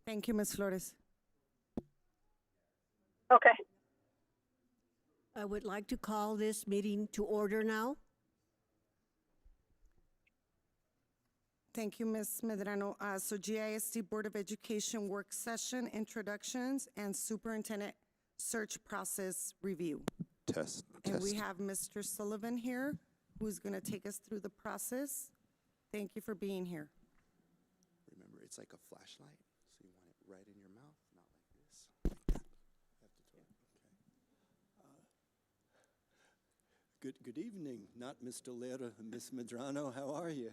Thank you, Ms. Flores. Okay. I would like to call this meeting to order now. Thank you, Ms. Medrano. So GISD Board of Education work session, introductions, and superintendent search process review. Test. And we have Mr. Sullivan here, who's going to take us through the process. Thank you for being here. Remember, it's like a flashlight, so you want it right in your mouth, not like this. Like that. You have to talk. Okay. Good evening, not Mr. Lera, Ms. Medrano. How are you?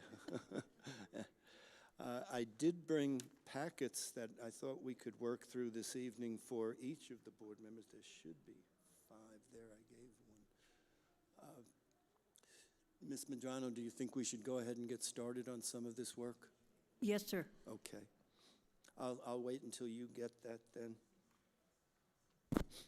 I did bring packets that I thought we could work through this evening for each of the board members. There should be 5 there. I gave one. Ms. Medrano, do you think we should go ahead and get started on some of this work? Yes, sir. Okay. I'll wait until you get that then. Excellent.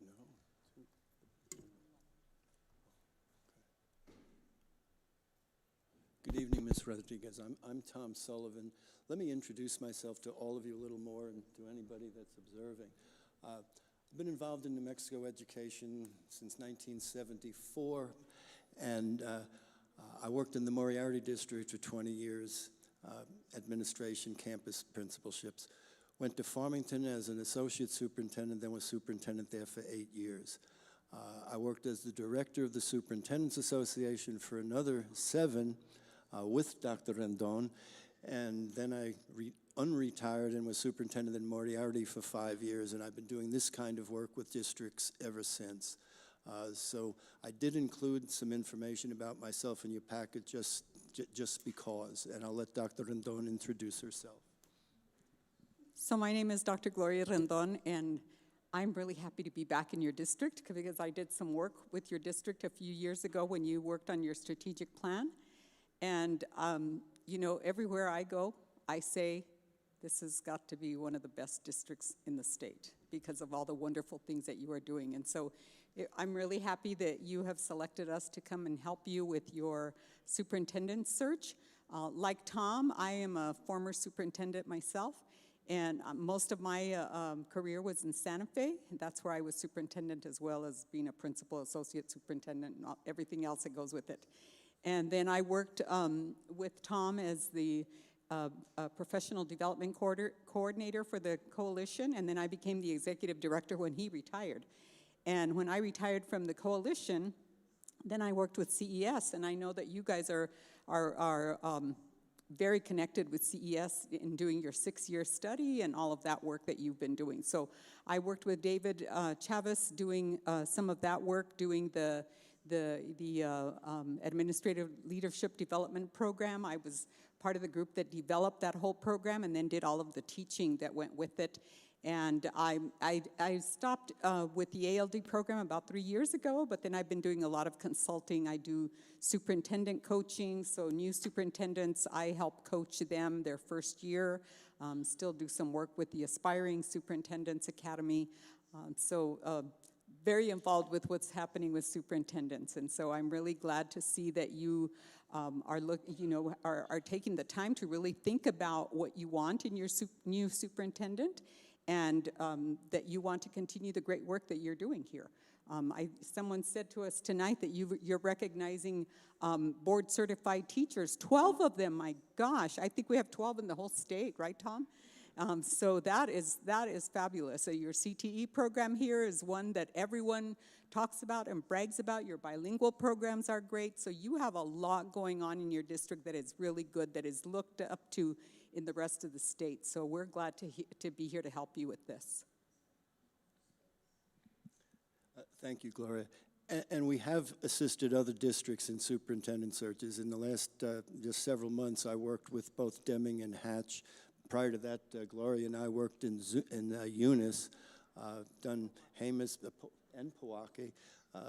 No. Good evening, Ms. Rodriguez. I'm Tom Sullivan. Let me introduce myself to all of you a little more and to anybody that's observing. I've been involved in New Mexico education since 1974, and I worked in the Moriarty District for 20 years, administration, campus principalships. Went to Farmington as an associate superintendent, then was superintendent there for 8 years. I worked as the director of the Superintendents Association for another 7 with Dr. Rendon, and then I unretired and was superintendent in Moriarty for 5 years, and I've been doing this kind of work with districts ever since. So I did include some information about myself in your packet just because, and I'll let Dr. Rendon introduce herself. So my name is Dr. Gloria Rendon, and I'm really happy to be back in your district because I did some work with your district a few years ago when you worked on your strategic plan. And, you know, everywhere I go, I say, this has got to be one of the best districts in the state because of all the wonderful things that you are doing. And so I'm really happy that you have selected us to come and help you with your superintendent search. Like Tom, I am a former superintendent myself, and most of my career was in Santa Fe. That's where I was superintendent as well as being a principal, associate superintendent, and everything else that goes with it. And then I worked with Tom as the professional development coordinator for the coalition, and then I became the executive director when he retired. And when I retired from the coalition, then I worked with CES, and I know that you guys are very connected with CES in doing your 6-year study and all of that work that you've been doing. So I worked with David Chavez doing some of that work, doing the Administrative Leadership Development Program. I was part of the group that developed that whole program and then did all of the teaching that went with it. And I stopped with the ALD program about 3 years ago, but then I've been doing a lot of consulting. I do superintendent coaching, so new superintendents, I help coach them their first year. Still do some work with the Aspiring Superintendents Academy. Very involved with what's happening with superintendents, and so I'm really glad to see that you are taking the time to really think about what you want in your new superintendent, and that you want to continue the great work that you're doing here. Someone said to us tonight that you're recognizing board certified teachers, 12 of them. My gosh, I think we have 12 in the whole state, right, Tom? So that is fabulous. So your CTE program here is one that everyone talks about and brags about. Your bilingual programs are great. So you have a lot going on in your district that is really good, that is looked up to in the rest of the state. So we're glad to be here to help you with this. Thank you, Gloria. And we have assisted other districts in superintendent searches. In the last just several months, I worked with both Deming and Hatch. Prior to that, Gloria and I worked in Eunice, done Jemez and Pewaukee,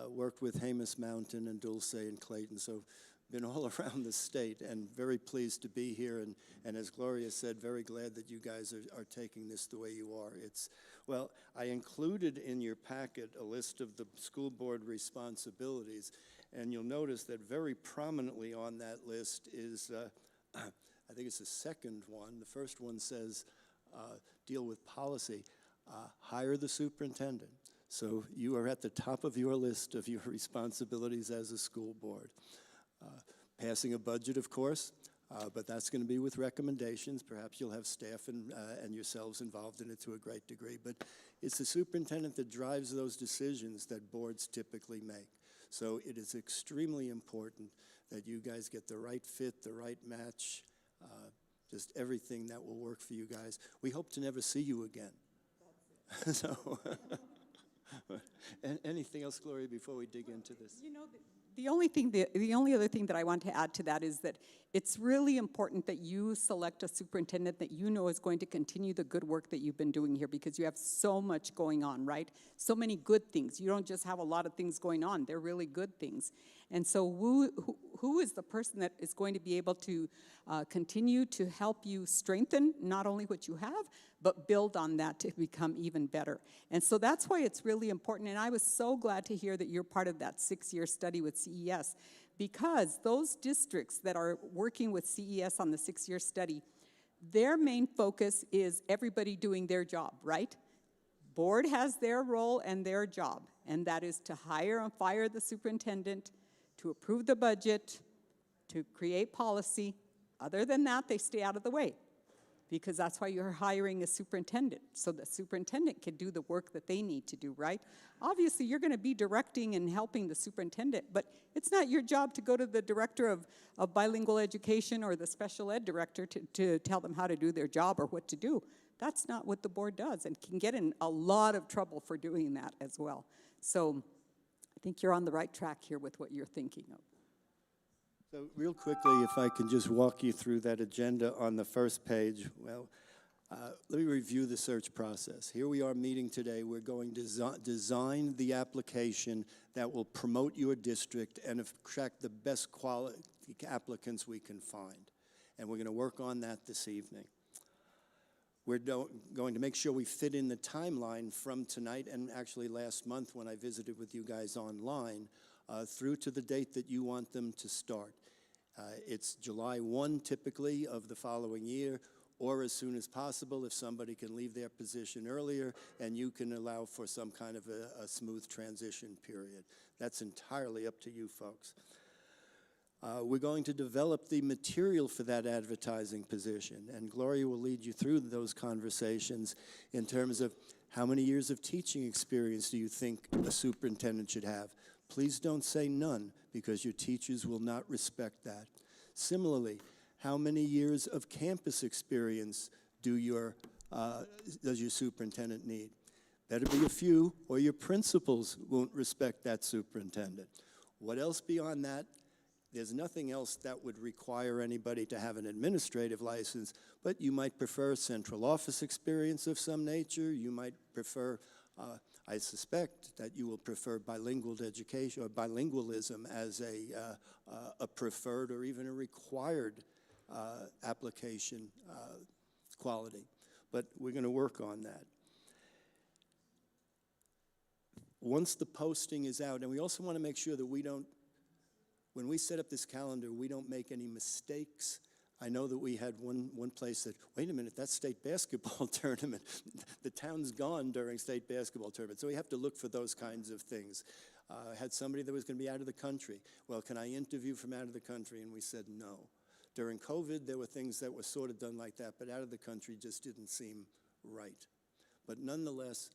worked with Jemez Mountain and Dulce and Clayton. So been all around the state, and very pleased to be here, and as Gloria said, very glad that you guys are taking this the way you are. Well, I included in your packet a list of the school board responsibilities, and you'll notice that very prominently on that list is, I think it's the second one. The first one says, deal with policy, hire the superintendent. So you are at the top of your list of your responsibilities as a school board. Passing a budget, of course, but that's going to be with recommendations. Perhaps you'll have staff and yourselves involved in it to a great degree. But it's the superintendent that drives those decisions that boards typically make. So it is extremely important that you guys get the right fit, the right match, just everything that will work for you guys. We hope to never see you again. So, anything else, Gloria, before we dig into this? You know, the only other thing that I want to add to that is that it's really important that you select a superintendent that you know is going to continue the good work that you've been doing here, because you have so much going on, right? So many good things. You don't just have a lot of things going on. They're really good things. And so who is the person that is going to be able to continue to help you strengthen not only what you have, but build on that to become even better? And so that's why it's really important. And I was so glad to hear that you're part of that 6-year study with CES, because those districts that are working with CES on the 6-year study, their main focus is everybody doing their job, right? Board has their role and their job, and that is to hire and fire the superintendent, to approve the budget, to create policy. Other than that, they stay out of the way, because that's why you're hiring a superintendent, so the superintendent can do the work that they need to do, right? Obviously, you're going to be directing and helping the superintendent, but it's not your job to go to the director of bilingual education or the special ed director to tell them how to do their job or what to do. That's not what the board does, and can get in a lot of trouble for doing that as well. So I think you're on the right track here with what you're thinking of. So real quickly, if I can just walk you through that agenda on the first page. Well, let me review the search process. Here we are meeting today. We're going to design the application that will promote your district and attract the best quality applicants we can find. And we're going to work on that this evening. We're going to make sure we fit in the timeline from tonight and actually last month when I visited with you guys online through to the date that you want them to start. It's July 1 typically of the following year, or as soon as possible if somebody can leave their position earlier and you can allow for some kind of a smooth transition period. That's entirely up to you folks. We're going to develop the material for that advertising position, and Gloria will lead you through those conversations in terms of how many years of teaching experience do you think a superintendent should have. Please don't say none, because your teachers will not respect that. Similarly, how many years of campus experience does your superintendent need? Better be a few, or your principals won't respect that superintendent. What else beyond that? There's nothing else that would require anybody to have an administrative license, but you might prefer central office experience of some nature. You might prefer, I suspect that you will prefer bilingual education or bilingualism as a preferred or even a required application quality. But we're going to work on that. Once the posting is out, and we also want to make sure that when we set up this calendar, we don't make any mistakes. I know that we had one place that, wait a minute, that's state basketball tournament. The town's gone during state basketball tournament. So we have to look for those kinds of things. I had somebody that was going to be out of the country. Well, can I interview from out of the country? And we said no. During COVID, there were things that were sort of done like that, but out of the country just didn't seem right. But nonetheless,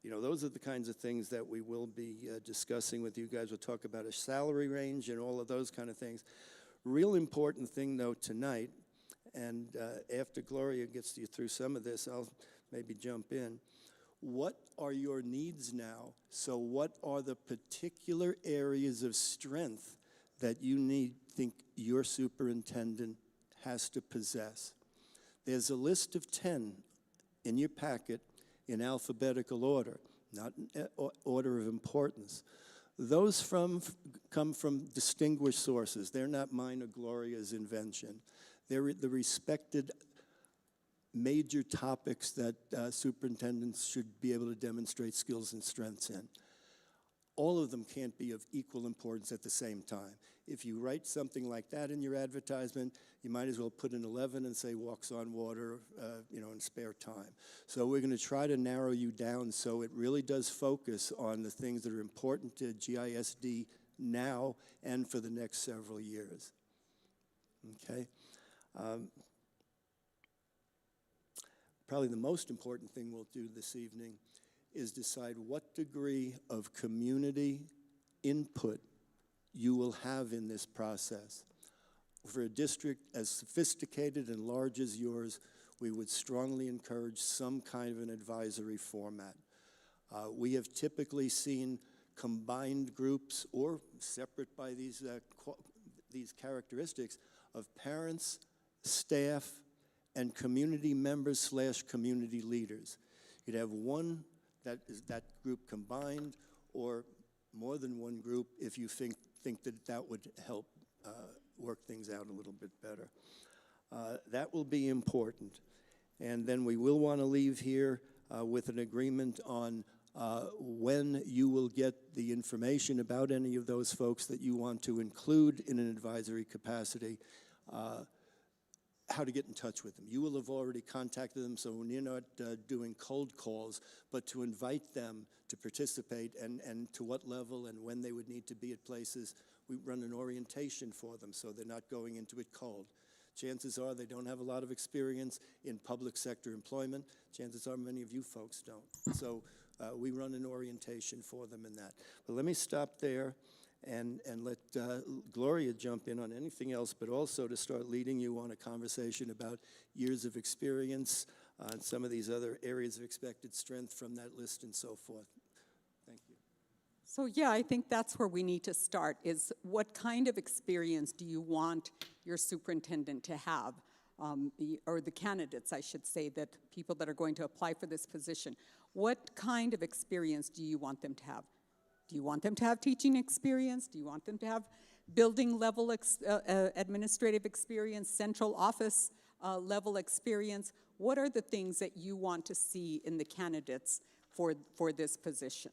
those are the kinds of things that we will be discussing with you guys. We'll talk about a salary range and all of those kind of things. Real important thing, though, tonight, and after Gloria gets you through some of this, I'll maybe jump in. What are your needs now? So what are the particular areas of strength that you think your superintendent has to possess? There's a list of 10 in your packet in alphabetical order, not in order of importance. Those come from distinguished sources. They're not mine or Gloria's invention. They're the respected major topics that superintendents should be able to demonstrate skills and strengths in. All of them can't be of equal importance at the same time. If you write something like that in your advertisement, you might as well put an 11 and say walks on water, in spare time. So we're going to try to narrow you down so it really does focus on the things that are important to GISD now and for the next several years. Okay? Probably the most important thing we'll do this evening is decide what degree of community input you will have in this process. For a district as sophisticated and large as yours, we would strongly encourage some kind of an advisory format. We have typically seen combined groups or separate by these characteristics of parents, staff, and community members / community leaders. You'd have one that is that group combined, or more than one group if you think that would help work things out a little bit better. That will be important. And then we will want to leave here with an agreement on when you will get the information about any of those folks that you want to include in an advisory capacity, how to get in touch with them. You will have already contacted them, so when you're not doing cold calls, but to invite them to participate and to what level and when they would need to be at places. We run an orientation for them so they're not going into it cold. Chances are they don't have a lot of experience in public sector employment. Chances are many of you folks don't. So we run an orientation for them in that. But let me stop there and let Gloria jump in on anything else, but also to start leading you on a conversation about years of experience and some of these other areas of expected strength from that list and so forth. Thank you. So yeah, I think that's where we need to start, is what kind of experience do you want your superintendent to have, or the candidates, I should say, that people that are going to apply for this position. What kind of experience do you want them to have? Do you want them to have teaching experience? Do you want them to have building level administrative experience, central office level experience? What are the things that you want to see in the candidates for this position?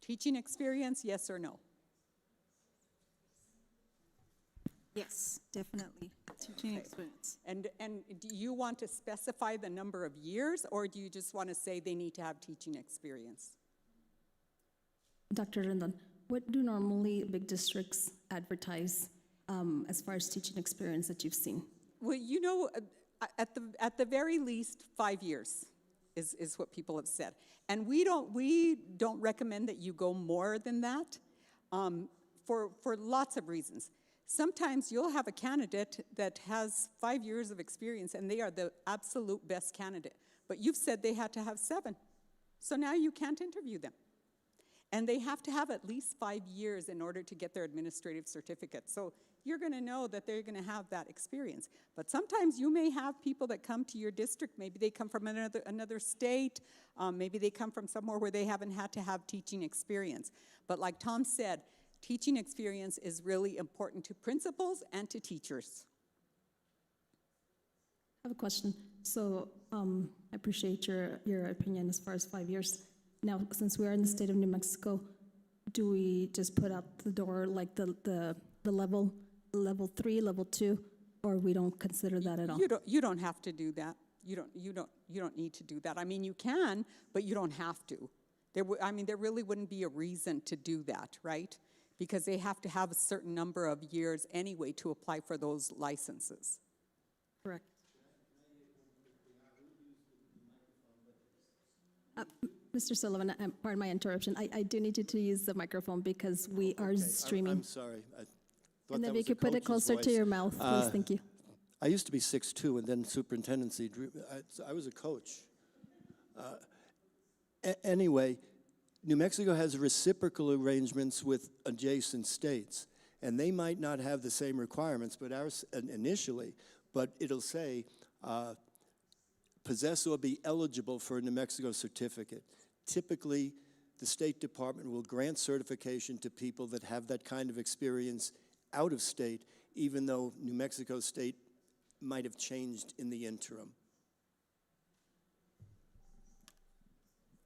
Teaching experience, yes or no? Yes, definitely. Teaching experience. And do you want to specify the number of years, or do you just want to say they need to have teaching experience? Dr. Rendon, what do normally big districts advertise as far as teaching experience that you've seen? Well, you know, at the very least, 5 years is what people have said. And we don't recommend that you go more than that for lots of reasons. Sometimes you'll have a candidate that has 5 years of experience and they are the absolute best candidate, but you've said they had to have 7. So now you can't interview them. And they have to have at least 5 years in order to get their administrative certificate. So you're going to know that they're going to have that experience. But sometimes you may have people that come to your district. Maybe they come from another state. Maybe they come from somewhere where they haven't had to have teaching experience. But like Tom said, teaching experience is really important to principals and to teachers. I have a question. So I appreciate your opinion as far as 5 years. Now, since we are in the state of New Mexico, do we just put out the door like the level 3, level 2, or we don't consider that at all? You don't have to do that. You don't need to do that. I mean, you can, but you don't have to. There really wouldn't be a reason to do that, right? Because they have to have a certain number of years anyway to apply for those licenses. Correct. Mr. Sullivan, pardon my interruption. I do need you to use the microphone because we are streaming. I'm sorry. I thought And that if was you could the put it coach's closer to voice. your mouth, please. Thank you. I used to be 6'2", and then superintendency. I was a coach. Anyway, New Mexico has reciprocal arrangements with adjacent states, and they might not have the same requirements, but ours initially. But it'll say possess or be eligible for a New Mexico certificate. typically, the State Department will grant certification to people that have that kind of experience out of state, even though New Mexico State might have changed in the interim.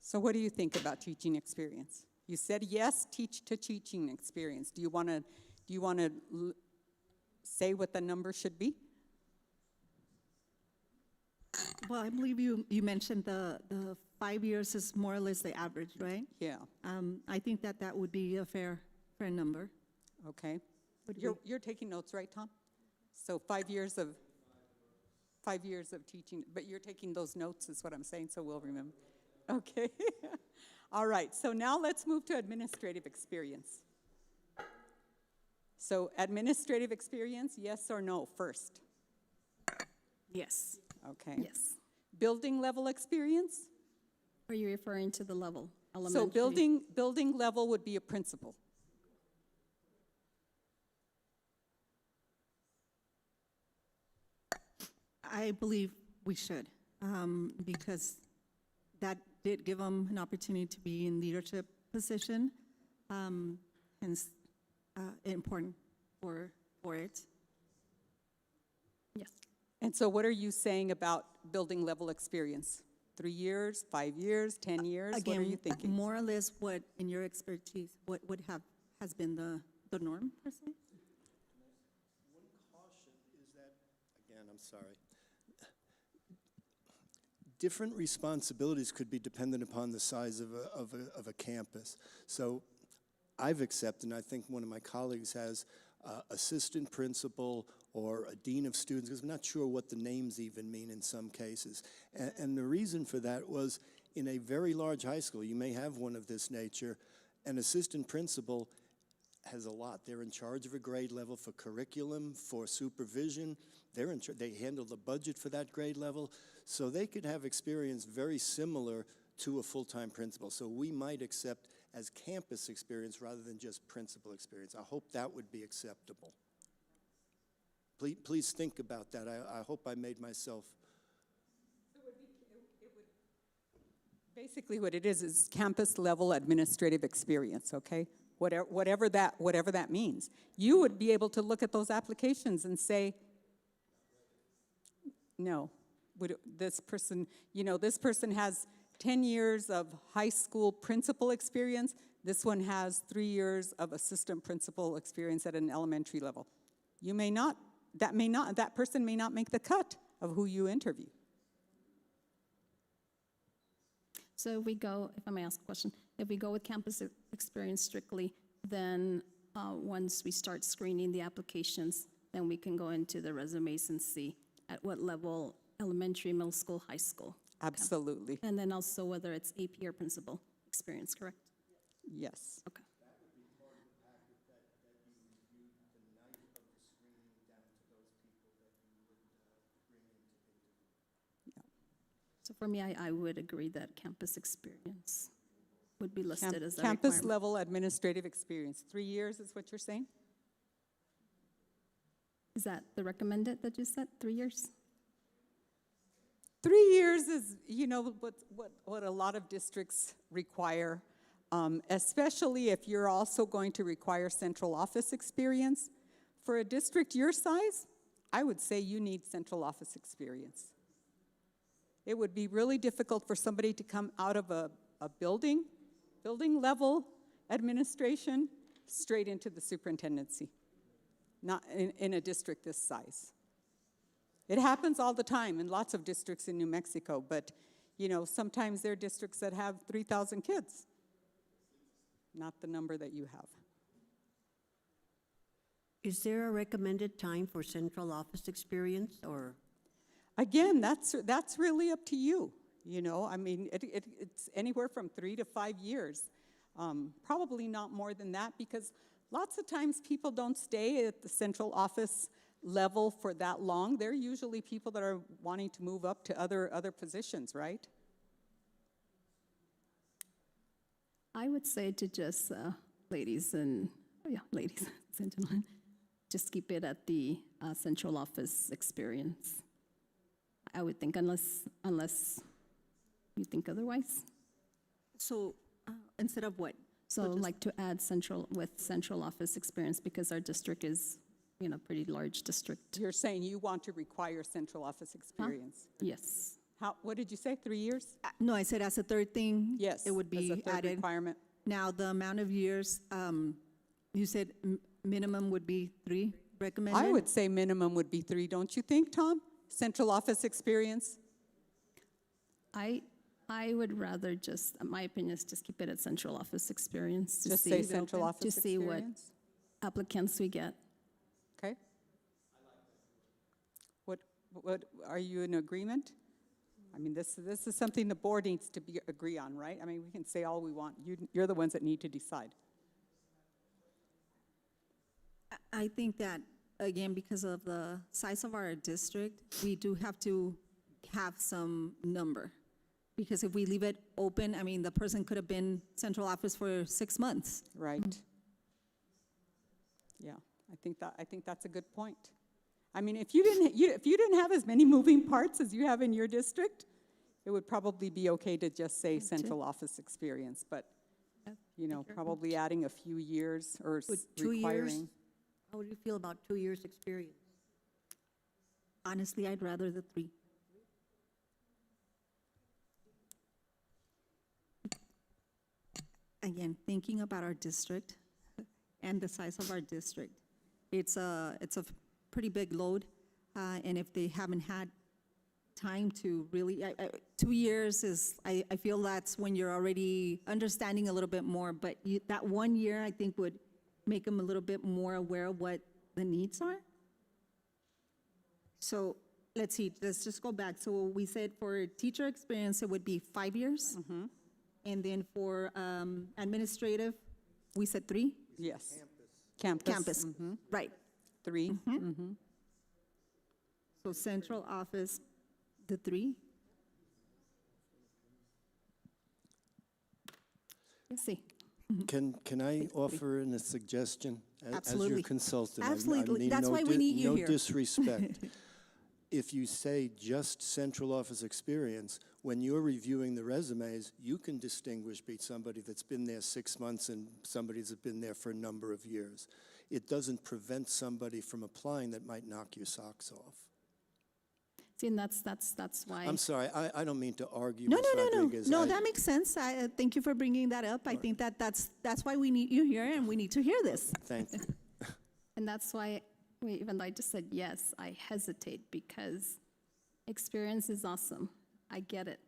So what do you think about teaching experience? You said yes, teach to teaching experience. Do you want to say what the number should be? Well, I believe you mentioned the 5 years is more or less the average, right? Yeah. I think that would be a fair number. Okay. You're taking notes, right, Tom? So 5 years of teaching, but you're taking those notes is what I'm saying, so we'll remember. Okay. All right, so now let's move to administrative experience. So administrative experience, yes or no first? Yes. Okay. Yes. Building level experience? Are you referring to the level? So Elementary? building level would be a principal. I believe we should, because that did give them an opportunity to be in leadership position, hence important for it. Yes. And so what are you saying about building level experience? 3 years, 5 years, 10 years? What are you thinking? More or less what, in your expertise, what has been the norm, per se? One caution is that, again, I'm sorry, different responsibilities could be dependent upon the size of a campus. So I've accepted, and I think one of my colleagues has, assistant principal or a dean of students, because I'm not sure what the names even mean in some cases. And the reason for that was, in a very large high school, you may have one of this nature, an assistant principal has a lot. They're in charge of a grade level for curriculum, for supervision. They handle the budget for that grade level. So they could have experience very similar to a full-time principal. So we might accept as campus experience rather than just principal experience. I hope that would be acceptable. Please think about that. I hope I made myself. Basically what it is campus level administrative experience, okay? Whatever that means. You would be able to look at those applications and say, no, this person, this person has 10 years of high school principal experience. This one has 3 years of assistant principal experience at an elementary level. You may not, that person may not make the cut of who you interview. So if we go, if I may ask a question, if we go with campus experience strictly, then once we start screening the applications, then we can go into the resumes and see at what level, elementary, middle school, high school. Absolutely, And then also whether it's AP or principal experience, correct? yes. Okay. So for me, I would agree that campus experience would be listed as a Campus requirement. level administrative experience. 3 years is what you're saying? Is that the recommended that you said, 3 years? 3 years is, what a lot of districts require, especially if you're also going to require central office experience. For a district your size, I would say you need central office experience. It would be really difficult for somebody to come out of a building level administration, straight into the superintendency, not in a district this size. It happens all the time in lots of districts in New Mexico, but sometimes there are districts that have 3,000 kids, not the number that you have. Is there a recommended time for central office experience, or? Again, that's really up to you. I mean, it's anywhere from 3 to 5 years. Probably not more than that, because lots of times people don't stay at the central office level for that long. They're usually people that are wanting to move up to other positions, right? I would say to just ladies and gentlemen, just keep it at the central office experience. I would think, unless you think otherwise. So instead of what? So just- like to add central office experience, because our district is, pretty large district. You're saying you want to require central office experience. Yes. What did you say, 3 years? No, I said as a third thing. Yes. It would as a be third added. requirement. Now, the amount of years, you said minimum would be 3 recommended? I would say minimum would be 3, don't you think, Tom? Central office experience? I would rather just, my opinion is just keep it at central office experience. To Just see, say central to office see what experience? applicants we get. Okay. What, are you in agreement? I mean, this is something the board needs to agree on, right? I mean, we can say all we want. You're the ones that need to decide. I think that, again, because of the size of our district, we do have to have some number. Because if we leave it open, I mean, the person could have been central office for 6 months. Right. Yeah, I think that's a good point. I mean, if you didn't have as many moving parts as you have in your district, it would probably be okay to just say central office experience, but, probably adding a few years or Would 2 years? requiring. How would you feel about 2 years' experience? Honestly, I'd rather the 3. Again, thinking about our district and the size of our district, it's a pretty big load, and if they haven't had time to really, 2 years is, I feel that's when you're already understanding a little bit more, but that 1 year, I think, would make them a little bit more aware of what the needs are. So let's see, let's just go back. So we said for teacher experience, it would be 5 years. And then for administrative, we said 3? Yes. Campus. Campus, right. 3. So central office, the 3? Let's see. Can I offer in a suggestion? As your Absolutely. consultant, I Absolutely. mean That's no why we need you no here. disrespect. If you say just central office experience, when you're reviewing the resumes, you can distinguish between somebody that's been there 6 months and somebody that's been there for a number of years. It doesn't prevent somebody from applying that might knock your socks off. See, and that's why. I'm sorry, I don't mean to argue, No, Ms. no, no, no. Rodriguez. No, that makes sense. Thank you for bringing that up. I think that's why we need you here, and we need to hear this. Thank you. And that's why, even though I just said yes, I hesitate, because experience is awesome. I get it.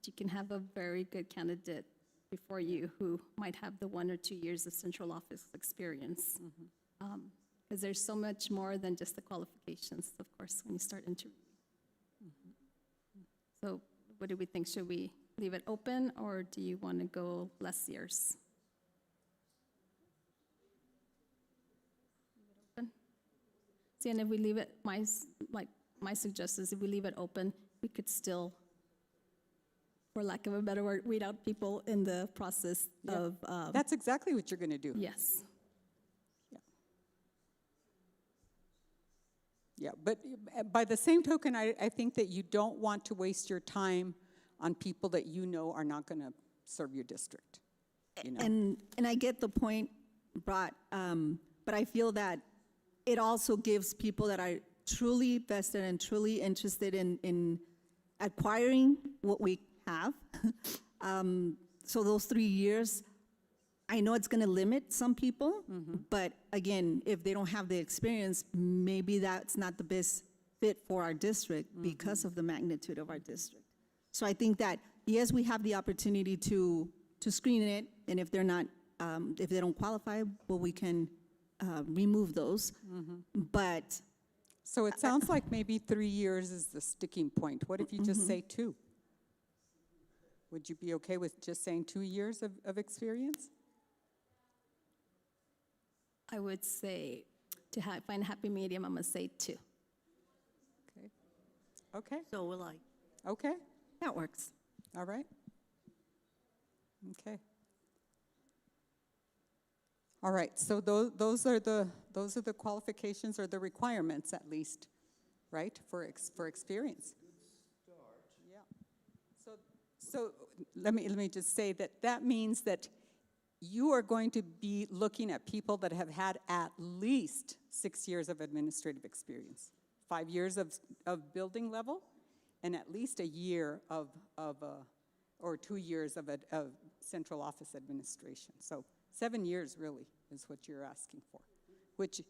You can have a very good candidate before you who might have the 1 or 2 years of central office experience. Because there's so much more than just the qualifications, of course, when you start interviewing. So what do we think? Should we leave it open, or do you want to go less years? See, and if we leave it, my suggestion is if we leave it open, we could still, for lack of a better word, weed out people in the process of, That's exactly what you're going to do. yes. Yeah, but by the same token, I think that you don't want to waste your time on people that you know are not going to serve your district. And I get the point brought, but I feel that it also gives people that are truly vested and truly interested in acquiring what we have. So those 3 years, I know it's going to limit some people, but again, if they don't have the experience, maybe that's not the best fit for our district because of the magnitude of our district. So I think that, yes, we have the opportunity to screen it, and if they're not, if they don't qualify, well, we can remove those. But So it sounds like maybe 3 years is the sticking point. What if you just say 2? Would you be okay with just saying 2 years of experience? I would say, to find a happy medium, I'm going to say 2. Okay. Okay. So will I. Okay. that works. All right. Okay. All right. So those are the qualifications or the requirements, at least, right, for experience. Good start. Yeah. So let me just say that means that you are going to be looking at people that have had at least 6 years of administrative experience, 5 years of building level, and at least a year or 2 years of central office administration. So 7 years really is what you're asking for, which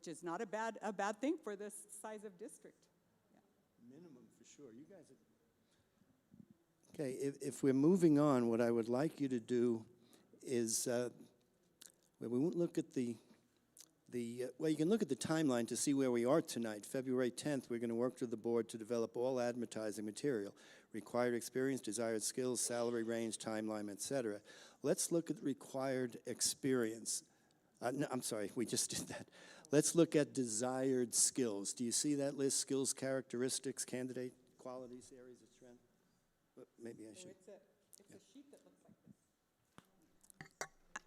is not a bad thing for this size of district. Minimum for sure. You guys are... Okay, if we're moving on, what I would like you to do is, we won't look at well, you can look at the timeline to see where we are tonight. February 10th, we're going to work with the board to develop all advertising material, required experience, desired skills, salary range, timeline, etc. Let's look at required experience. No, I'm sorry, we just did that. Let's look at desired skills. Do you see that list? Skills, characteristics, candidate, qualities, areas of strength? Maybe I should. It's a sheet that looks like this.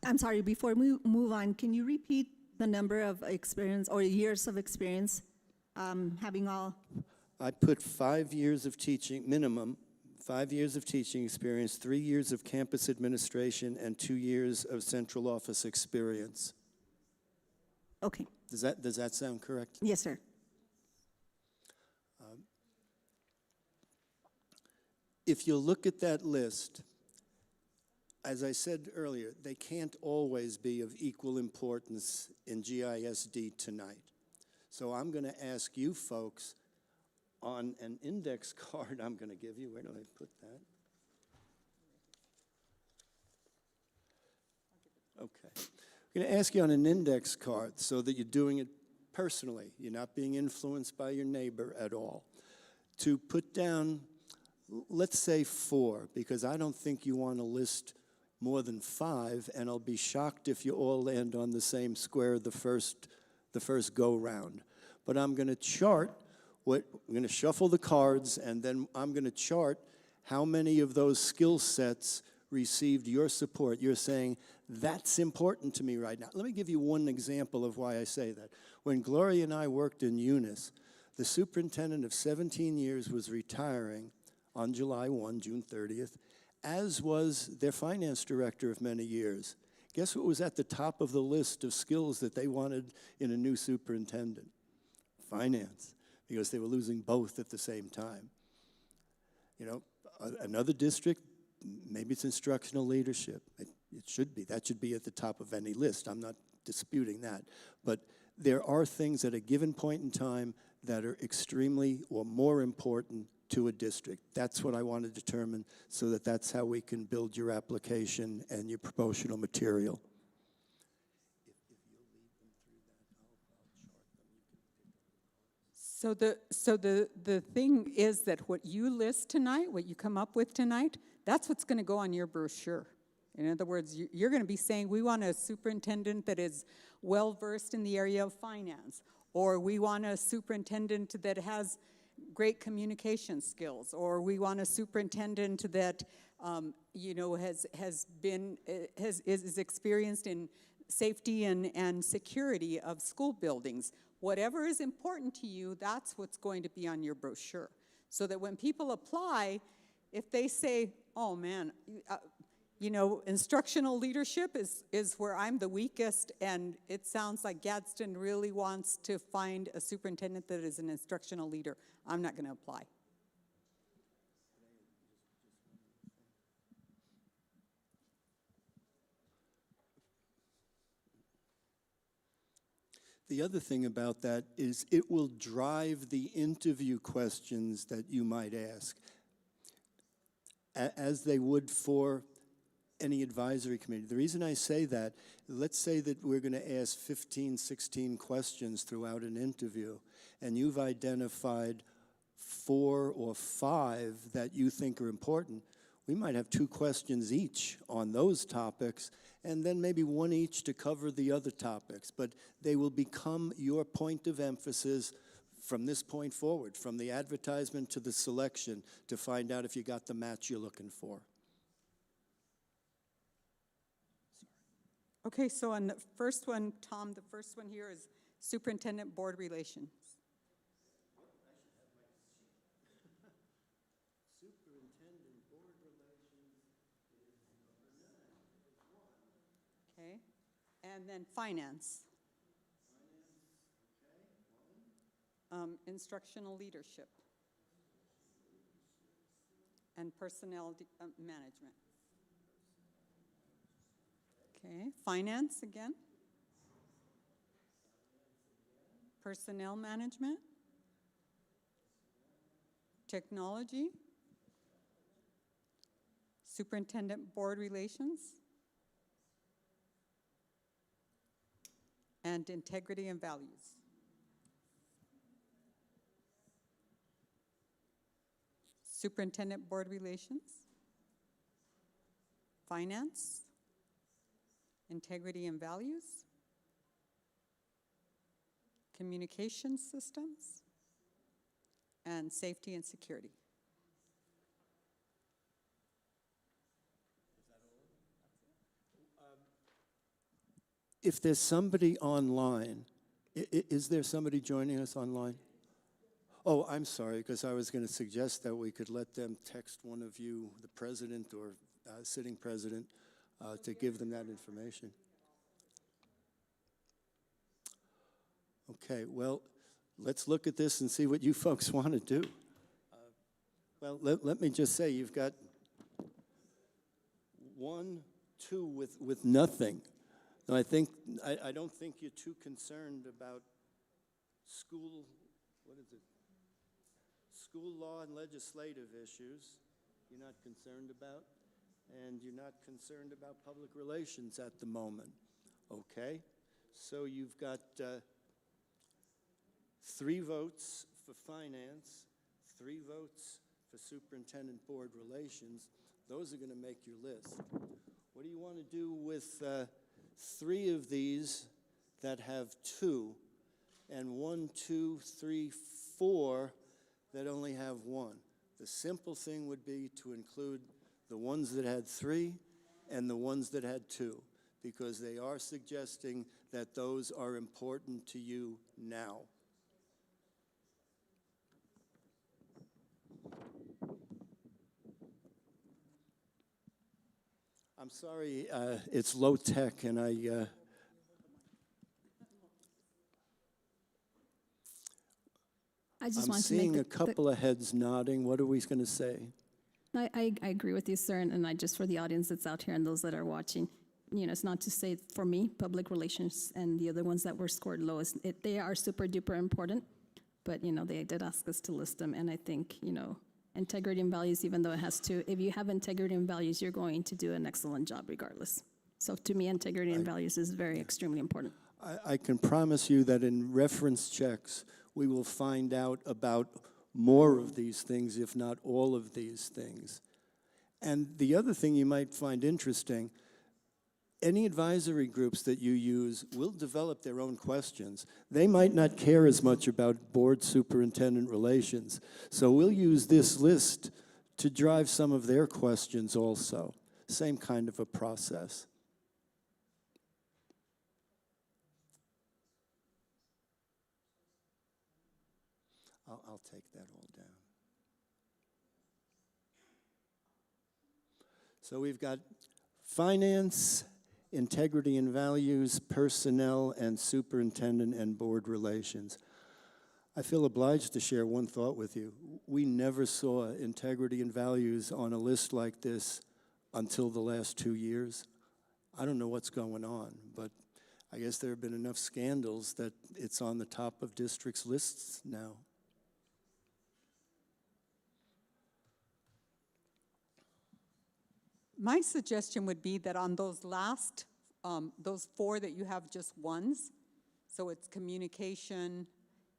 I'm sorry, before we move on, can you repeat the number of experience or years of experience having all? I put 5 years of teaching, minimum, 5 years of teaching experience, 3 years of campus administration, and 2 years of central office experience. Okay. Does that sound correct? Yes, sir. If you look at that list, as I said earlier, they can't always be of equal importance in GISD tonight. So I'm going to ask you folks on an index card I'm going to give you. Where do I put that? Okay. I'm going to ask you on an index card so that you're doing it personally. You're not being influenced by your neighbor at all. To put down, let's say 4, because I don't think you want to list more than 5, and I'll be shocked if you all land on the same square the first go-round. But I'm going to chart I'm going to shuffle the cards, and then I'm going to chart how many of those skill sets received your support. You're saying, that's important to me right now. Let me give you one example of why I say that. When Gloria and I worked in Eunice, the superintendent of 17 years was retiring on July 1, June 30th, as was their finance director of many years. Guess what was at the top of the list of skills that they wanted in a new superintendent? Finance, because they were losing both at the same time. You know, another district, maybe it's instructional leadership. It should be. That should be at the top of any list. I'm not disputing that. But there are things at a given point in time that are extremely or more important to a district. That's what I want to determine so that that's how we can build your application and your promotional material. So the thing is that what you list tonight, what you come up with tonight, that's what's going to go on your brochure. In other words, you're going to be saying, we want a superintendent that is well-versed in the area of finance, or we want a superintendent that has great communication skills, or we want a superintendent that is experienced in safety and security of school buildings. Whatever is important to you, that's what's going to be on your brochure. So that when people apply, if they say, oh man, instructional leadership is where I'm the weakest, and it sounds like Gadsden really wants to find a superintendent that is an instructional leader, I'm not going to apply. The other thing about that is it will drive the interview questions that you might ask, as they would for any advisory committee. The reason I say that, let's say that we're going to ask 15, 16 questions throughout an interview, and you've identified 4 or 5 that you think are important. We might have 2 questions each on those topics, and then maybe 1 each to cover the other topics. But they will become your point of emphasis from this point forward, from the advertisement to the selection, to find out if you got the match you're looking for. Okay, so on the first one, Tom, the first one here is superintendent board relations. Superintendent Board Relations is number 9. Okay. And then finance. Instructional leadership. And personnel management. Okay, finance again. Personnel management. Technology. Superintendent board relations. And integrity and values. Superintendent board relations, finance, integrity and values, communication systems, and safety and security. If there's somebody online, is there somebody joining us online? Oh, I'm sorry, because I was going to suggest that we could let them text one of you, the president or sitting president, to give them that information. Okay, well, let's look at this and see what you folks want to do. Well, let me just say, you've got 1, 2 with nothing. And I don't think you're too concerned about school, what is it? School law and legislative issues you're not concerned about, and you're not concerned about public relations at the moment. Okay? So you've got 3 votes for finance, 3 votes for superintendent board relations. Those are going to make your list. What do you want to do with 3 of these that have 2, and 1, 2, 3, 4 that only have 1? The simple thing would be to include the ones that had 3 and the ones that had 2, because they are suggesting that those are important to you now. I'm sorry, it's low tech, and I'm seeing a couple of heads nodding. What are we going to say? I agree with you, sir, and I just for the audience that's out here and those that are watching, it's not to say for me, public relations and the other ones that were scored lowest, they are super duper important, but, they did ask us to list them, and I think, integrity and values, even though it has 2, if you have integrity and values, you're going to do an excellent job regardless. So to me, integrity and values is extremely important. I can promise you that in reference checks, we will find out about more of these things, if not all of these things. And the other thing you might find interesting, any advisory groups that you use will develop their own questions. They might not care as much about board superintendent relations, so we'll use this list to drive some of their questions also. Same kind of a process. I'll take that all down. So we've got finance, integrity and values, personnel, and superintendent and board relations. I feel obliged to share one thought with you. We never saw integrity and values on a list like this until the last 2 years. I don't know what's going on, but I guess there have been enough scandals that it's on the top of districts' lists now. My suggestion would be that on those last, those 4 that you have just ones, so it's communication,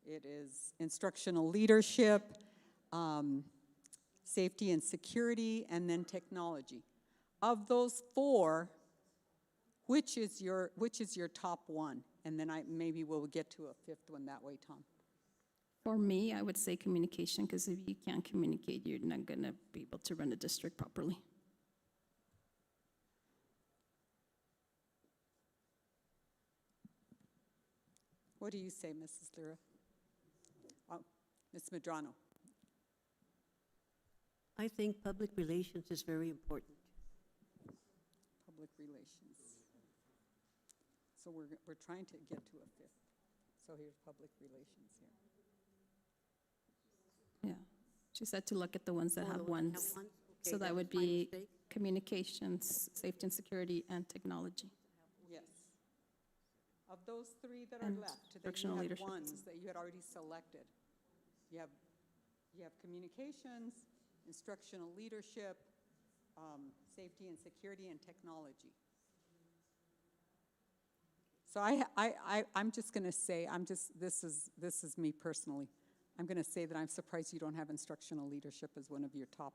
it is instructional leadership, safety and security, and then technology. Of those 4, which is your top one? And then maybe we'll get to a 5th one that way, Tom. For me, I would say communication, because if you can't communicate, you're not going to be able to run a district properly. What do you say, Mrs. Lira? Oh, Ms. Medrano. I think public relations is very important. Public relations. So we're trying to get to a fifth. So here's public relations here. Yeah. She said to look at the ones that Oh, have the ones that ones. have ones? So Okay, that that would was my be mistake. communications, safety and security, and technology. Yes. Of those three that are And left, then instructional you have leadership. ones that you had already selected. You have communications, instructional leadership, safety and security, and technology. So I'm just going to say, this is me personally. I'm going to say that I'm surprised you don't have instructional leadership as one of your top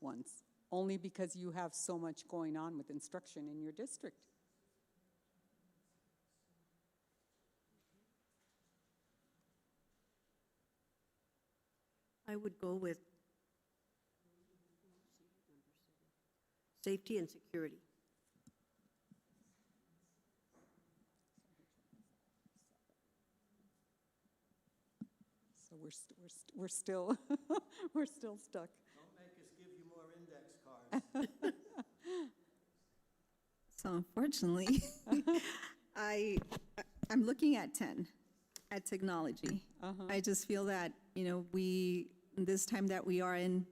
ones, only because you have so much going on with instruction in your district. I would go with safety and security. So we're still we're still stuck. Don't make us give you more index cards. So unfortunately, I'm looking at 10, at technology. I just feel that, this time that we are in,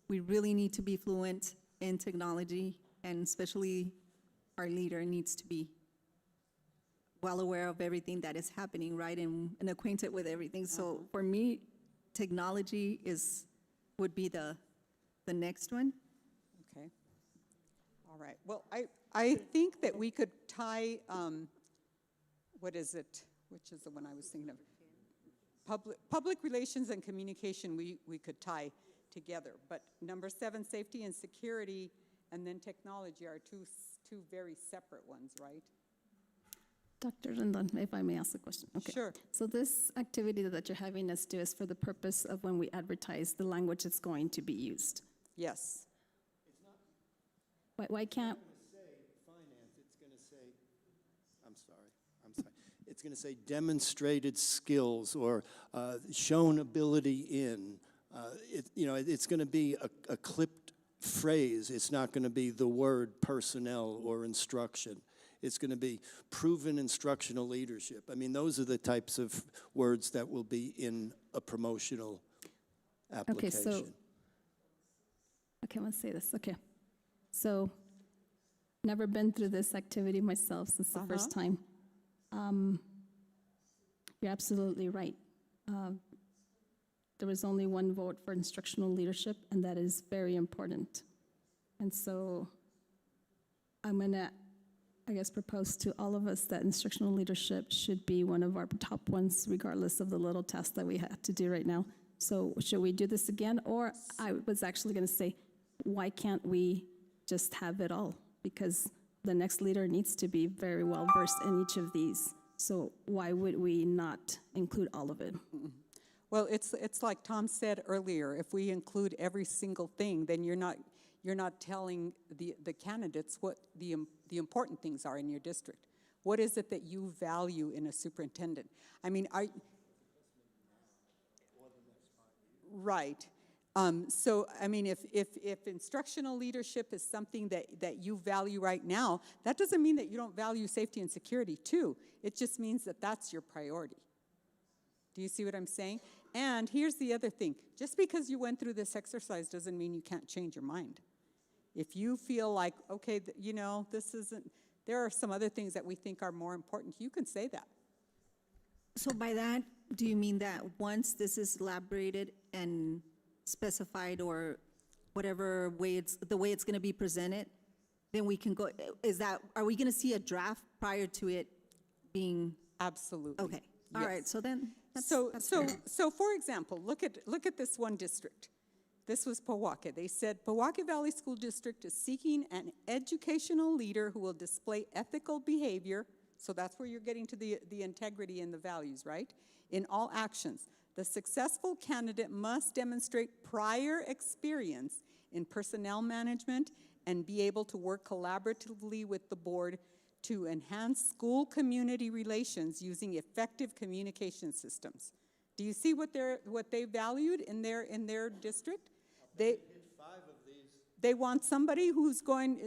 we really need to be fluent in technology, and especially our leader needs to be well aware of everything that is happening, right, and acquainted with everything. So for me, technology would be the next one. Okay. All right. Well, I think that we could tie, what is it? Which is the one I was thinking of? Public relations and communication, we could tie together. But number 7, safety and security, and then technology are two very separate ones, right? Dr. Rendon, if I may ask a question. Okay. Sure. So this activity that you're having us do is for the purpose of when we advertise the language that's going to be used. Yes. Why can't, Finance, it's going to say, I'm sorry. It's going to say demonstrated skills or shown ability in. It's going to be a clipped phrase. It's not going to be the word personnel or instruction. It's going to be proven instructional leadership. I mean, those are the types of words that will be in a promotional application. okay, let's say this, okay. So, never been through this activity myself since the first time. You're absolutely right. There was only one vote for instructional leadership, and that is very important. And so, I'm gonna, propose to all of us that instructional leadership should be one of our top ones, regardless of the little test that we have to do right now. So should we do this again? Or I was actually going to say, why can't we just have it all? Because the next leader needs to be very well versed in each of these. So why would we not include all of it? Well, it's like Tom said earlier, if we include every single thing, then you're not telling the candidates what the important things are in your district. What is it that you value in a superintendent? I mean, right. So, I mean, if instructional leadership is something that you value right now, that doesn't mean that you don't value safety and security too. It just means that that's your priority. Do you see what I'm saying? And here's the other thing. Just because you went through this exercise doesn't mean you can't change your mind. If you feel like, okay, this isn't, there are some other things that we think are more important, you can say that. So by that, do you mean that once this is elaborated and specified, or whatever way the way it's going to be presented, then we can go, are we going to see a draft prior to it being? Absolutely. Okay, all Yes. right, so then, that's So fair. for example, look at this one district. This was Powahka. They said, Powahka Valley School District is seeking an educational leader who will display ethical behavior, so that's where you're getting to the integrity and the values, right? In all actions. The successful candidate must demonstrate prior experience in personnel management and be able to work collaboratively with the board to enhance school-community relations using effective communication systems. Do you see what they valued in their district? Hit 5 They want somebody who is going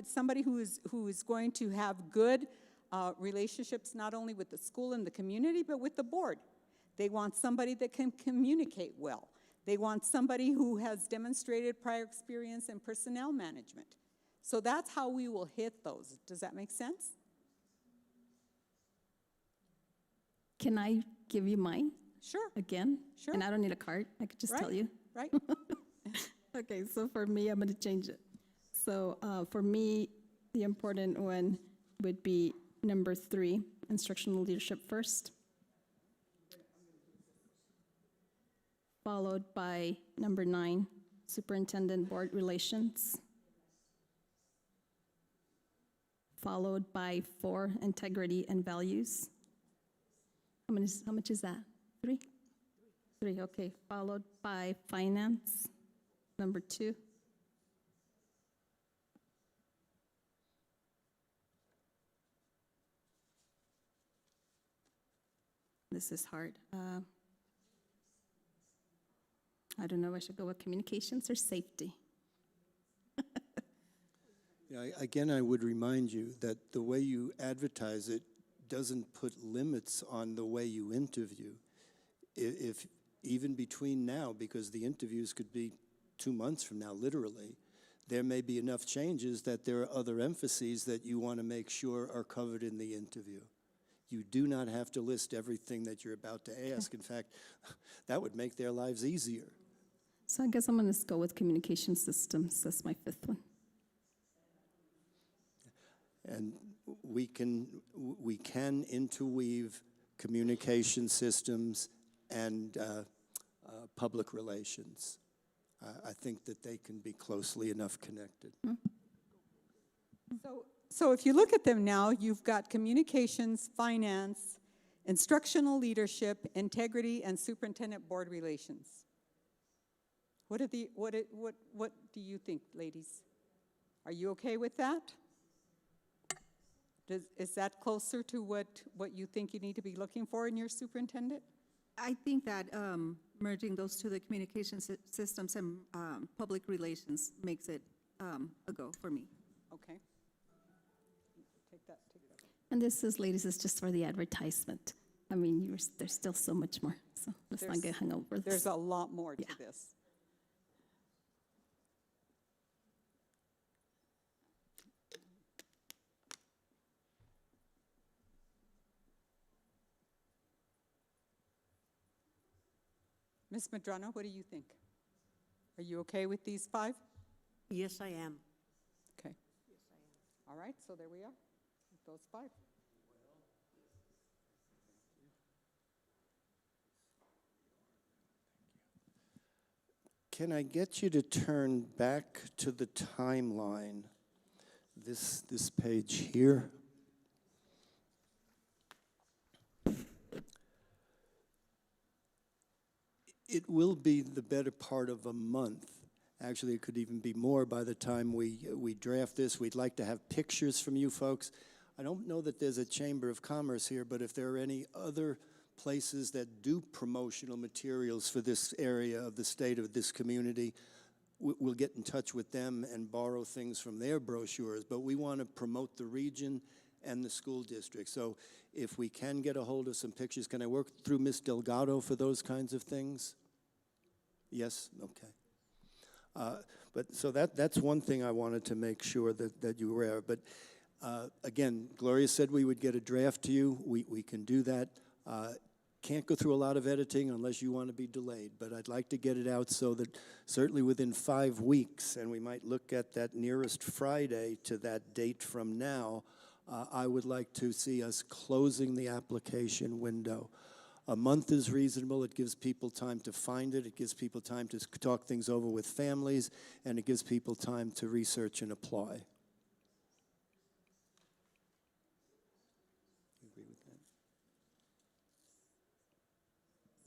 to have good relationships not only with the school and the community, but with the board. They want somebody that can communicate well. They want somebody who has demonstrated prior experience in personnel management. So that's how we will hit those. Does that make sense? Can I give you mine Sure. again? Sure. And I don't need a card, I could just tell you. Right? Okay, so for me, I'm going to change it. So for me, the important one would be number 3, instructional leadership first, followed by number 9, superintendent board relations, followed by 4, integrity and values. How much is that? 3? 3, okay. Followed by finance, number 2. This is hard. I don't know if I should go with communications or safety. Yeah, again, I would remind you that the way you advertise it doesn't put limits on the way you interview. If even between now, because the interviews could be 2 months from now, literally, there may be enough changes that there are other emphases that you want to make sure are covered in the interview. You do not have to list everything that you're about to ask. In fact, that would make their lives easier. So I guess I'm going to go with communication systems. That's my 5th one. And we can interweave communication systems and public relations. I think that they can be closely enough connected. So if you look at them now, you've got communications, finance, instructional leadership, integrity, and superintendent board relations. What do you think, ladies? Are you okay with that? Is that closer to what you think you need to be looking for in your superintendent? I think that merging those two, the communication systems and public relations, makes it a go for me. Okay. Take that. And this is, ladies, is just for the advertisement. I mean, there's still so much more, so let's not get hung over this. There's a lot more to this. Ms. Medrano, what do you think? Are you okay with these 5? Yes, I am. Okay. All right, so there we are, with those 5. Can I get you to turn back to the timeline? This page here. It will be the better part of a month. Actually, it could even be more by the time we draft this. We'd like to have pictures from you folks. I don't know that there's a Chamber of Commerce here, but if there are any other places that do promotional materials for this area of the state of this community, we'll get in touch with them and borrow things from their brochures. But we want to promote the region and the school district. So if we can get a hold of some pictures, can I work through Ms. Delgado for those kinds of things? Yes? Okay. But so that's one thing I wanted to make sure that you were aware. But again, Gloria said we would get a draft to you. We can do that. Can't go through a lot of editing unless you want to be delayed, but I'd like to get it out so that certainly within 5 weeks, and we might look at that nearest Friday to that date from now, I would like to see us closing the application window. A month is reasonable. It gives people time to find it. It gives people time to talk things over with families, and it gives people time to research and apply. You agree with that?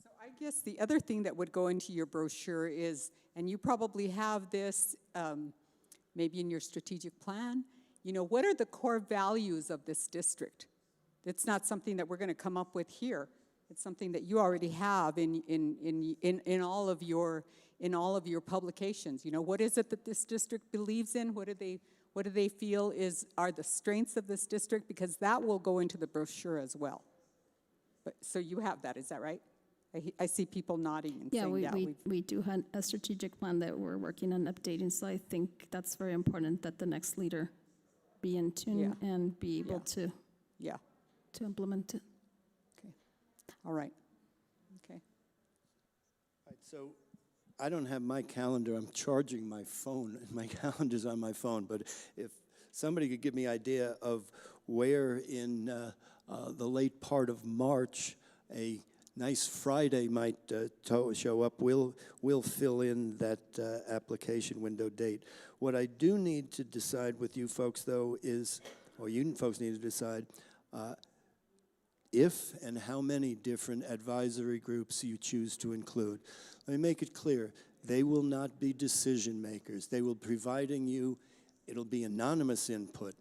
So I guess the other thing that would go into your brochure is, and you probably have this maybe in your strategic plan, what are the core values of this district? It's not something that we're going to come up with here. It's something that you already have in all of your in all of your publications. You know, what is it that this district believes in? What do they feel are the strengths of this district? Because that will go into the brochure as well. But, so you have that, is that right? I see people nodding and Yeah, saying, we do have a strategic plan that we're working on updating, so I think that's very important that the next leader be in tune Yeah. and be able Yeah. Yeah, to implement it. okay. All right, okay. All right, so I don't have my calendar. I'm charging my phone, and my calendar's on my phone. But if somebody could give me idea of where in the late part of March a nice Friday might show up, we'll fill in that application window date. What I do need to decide with you folks, though, is, or you folks need to decide, if and how many different advisory groups you choose to include. Let me make it clear, they will not be decision makers. They will be providing you, it'll be anonymous input.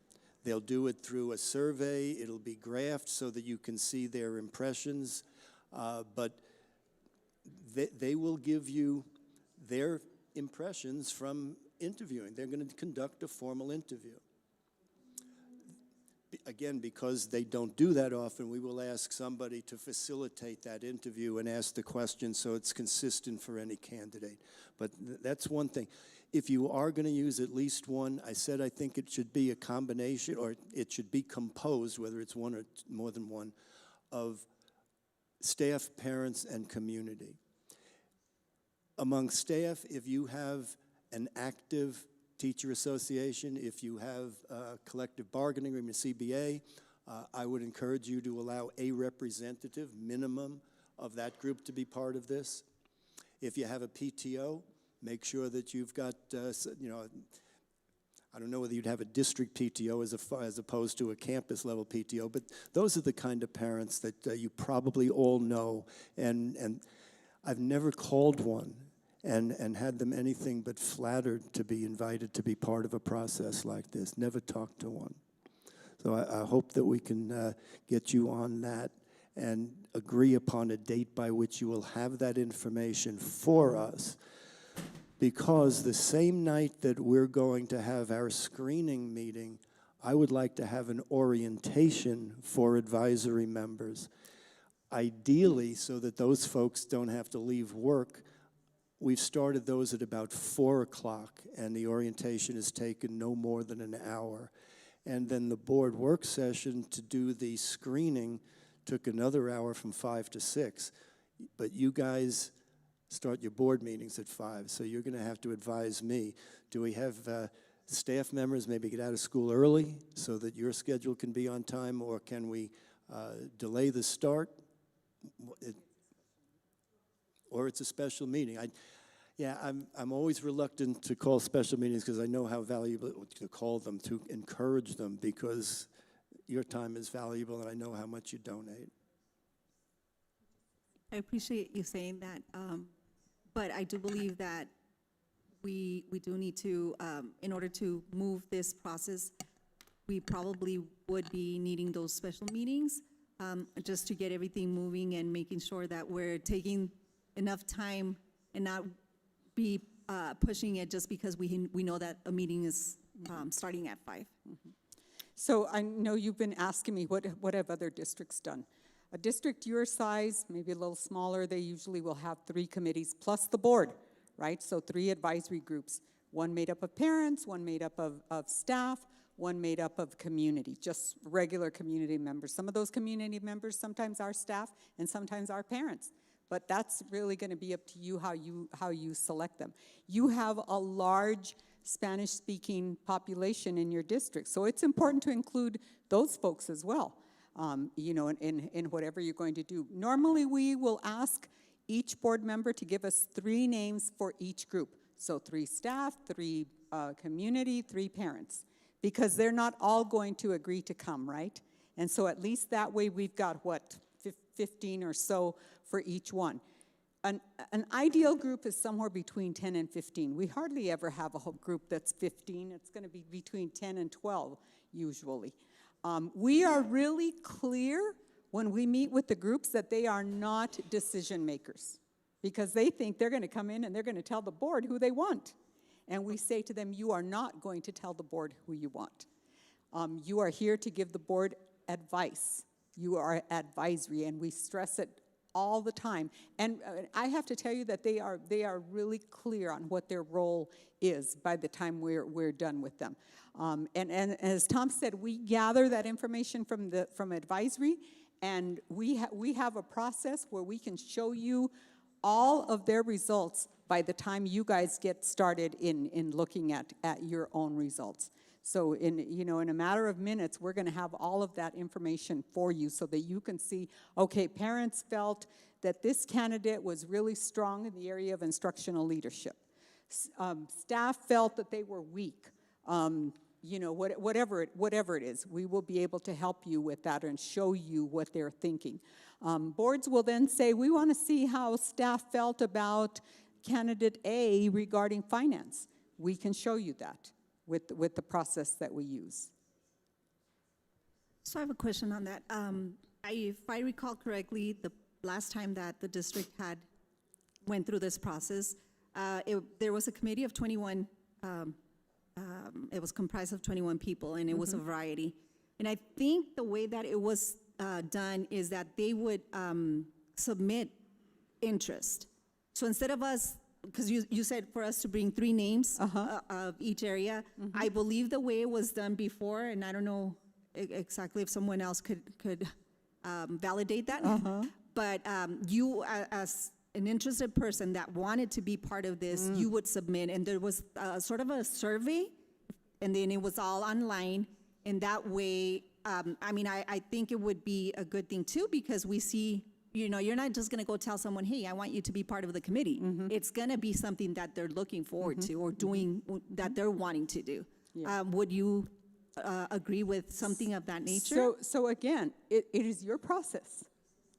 They'll do it through a survey, it'll be graphed so that you can see their impressions, but they will give you their impressions from interviewing. They're going to conduct a formal interview. Again, because they don't do that often, we will ask somebody to facilitate that interview and ask the question so it's consistent for any candidate. But that's one thing. If you are going to use at least one, I said I think it should be a combination, or it should be composed, whether it's one or more than one, of staff, parents, and community. Among staff, if you have an active teacher association, if you have collective bargaining agreement, CBA, I would encourage you to allow a representative minimum of that group to be part of this. If you have a PTO, make sure that you've got, you know, I don't know whether you'd have a district PTO as opposed to a campus level PTO, but those are the kind of parents that you probably all know, and I've never called one and had them anything but flattered to be invited to be part of a process like this. Never talked to one. So I hope that we can get you on that and agree upon a date by which you will have that information for us. Because the same night that we're going to have our screening meeting, I would like to have an orientation for advisory members. Ideally, so that those folks don't have to leave work, we've started those at about 4 o'clock, and the orientation is taken no more than an hour. And then the board work session to do the screening took another hour from 5 to 6. But you guys start your board meetings at 5, so you're going to have to advise me. Do we have staff members maybe get out of school early so that your schedule can be on time, or can we delay the start? Or it's a special meeting. I'm always reluctant to call special meetings because I know how valuable to call them, to encourage them, because your time is valuable and I know how much you donate. I appreciate you saying that, but I do believe that we do need to, in order to move this process, we probably would be needing those special meetings just to get everything moving and making sure that we're taking enough time and not be pushing it just because we know that a meeting is starting at 5. Mm-hmm. So I know you've been asking me what have other districts done. A district your size, maybe a little smaller, they usually will have 3 committees plus the board, right? So 3 advisory groups, one made up of parents, one made up of staff, one made up of community, just regular community members. Some of those community members sometimes are staff and sometimes are parents. But that's really going to be up to you how you select them. You have a large Spanish-speaking population in your district, so it's important to include those folks as well, you know, in whatever you're going to do. Normally, we will ask each board member to give us 3 names for each group. So 3 staff, 3 community, 3 parents, because they're not all going to agree to come, right? And so at least that way we've got, what, 15 or so for each one. An ideal group is somewhere between 10 and 15. We hardly ever have a whole group that's 15. It's going to be between 10 and 12 usually. We are really clear when we meet with the groups that they are not decision makers. because they think they're going to come in and they're going to tell the board who they want. And we say to them, you are not going to tell the board who you want. You are here to give the board advice. You are advisory, and we stress it all the time. And I have to tell you that they are really clear on what their role is by the time we're done with them. And as Tom said, we gather that information from advisory, and we have a process where we can show you all of their results by the time you guys get started in looking at your own results. So in a matter of minutes, we're going to have all of that information for you so that you can see, okay, parents felt that this candidate was really strong in the area of instructional leadership. Staff felt that they were weak. Whatever it is, we will be able to help you with that and show you what they're thinking. Boards will then say, we want to see how staff felt about candidate A regarding finance. We can show you that with the process that we use. So I have a question on that. If I recall correctly, the last time that the district went through this process, there was a committee of 21, it was comprised of 21 people, and it was a variety. And I think the way that it was done is that they would submit interest. So instead of us, because you said for us to bring 3 names of each area, I believe the way it was done before, and I don't know exactly if someone else could validate that, but you as an interested person that wanted to be part of this, you would submit, and there was sort of a survey, and then it was all online, and that way, I think it would be a good thing too, because we see, you're not just gonna go tell someone, hey, I want you to be part of the committee. It's gonna be something that they're looking forward to or doing, that they're wanting to do. Yeah. Would you agree with something of that nature? So again, it is your process.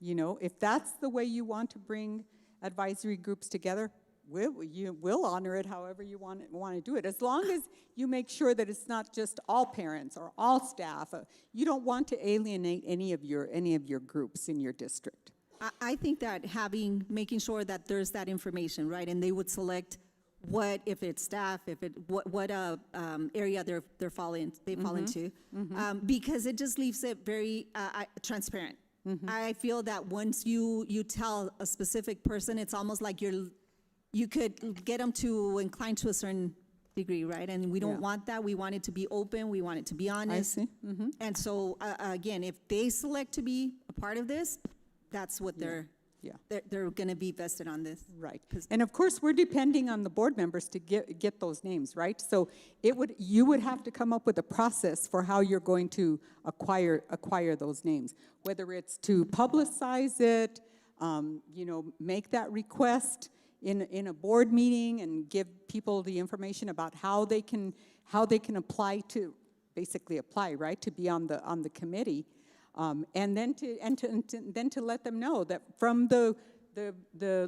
If that's the way you want to bring advisory groups together, we'll honor it however you want to do it, as long as you make sure that it's not just all parents or all staff. You don't want to alienate any of your groups in your district. I think that making sure that there's that information, right, and they would select if it's staff, what area they fall into, because it just leaves it very transparent. I feel that once you tell a specific person, it's almost like you could get them to incline to a certain degree, right? And we don't want that. We want it to be open. We want it to be honest. I see. And so again, if they select to be a part of this, that's what they're going to be vested on this. Right. And of course, we're depending on the board members to get those names, right? So you would have to come up with a process for how you're going to acquire those names, whether it's to publicize it, make that request in a board meeting and give people the information about how they can apply, right, to be on the committee. And then to let them know that from the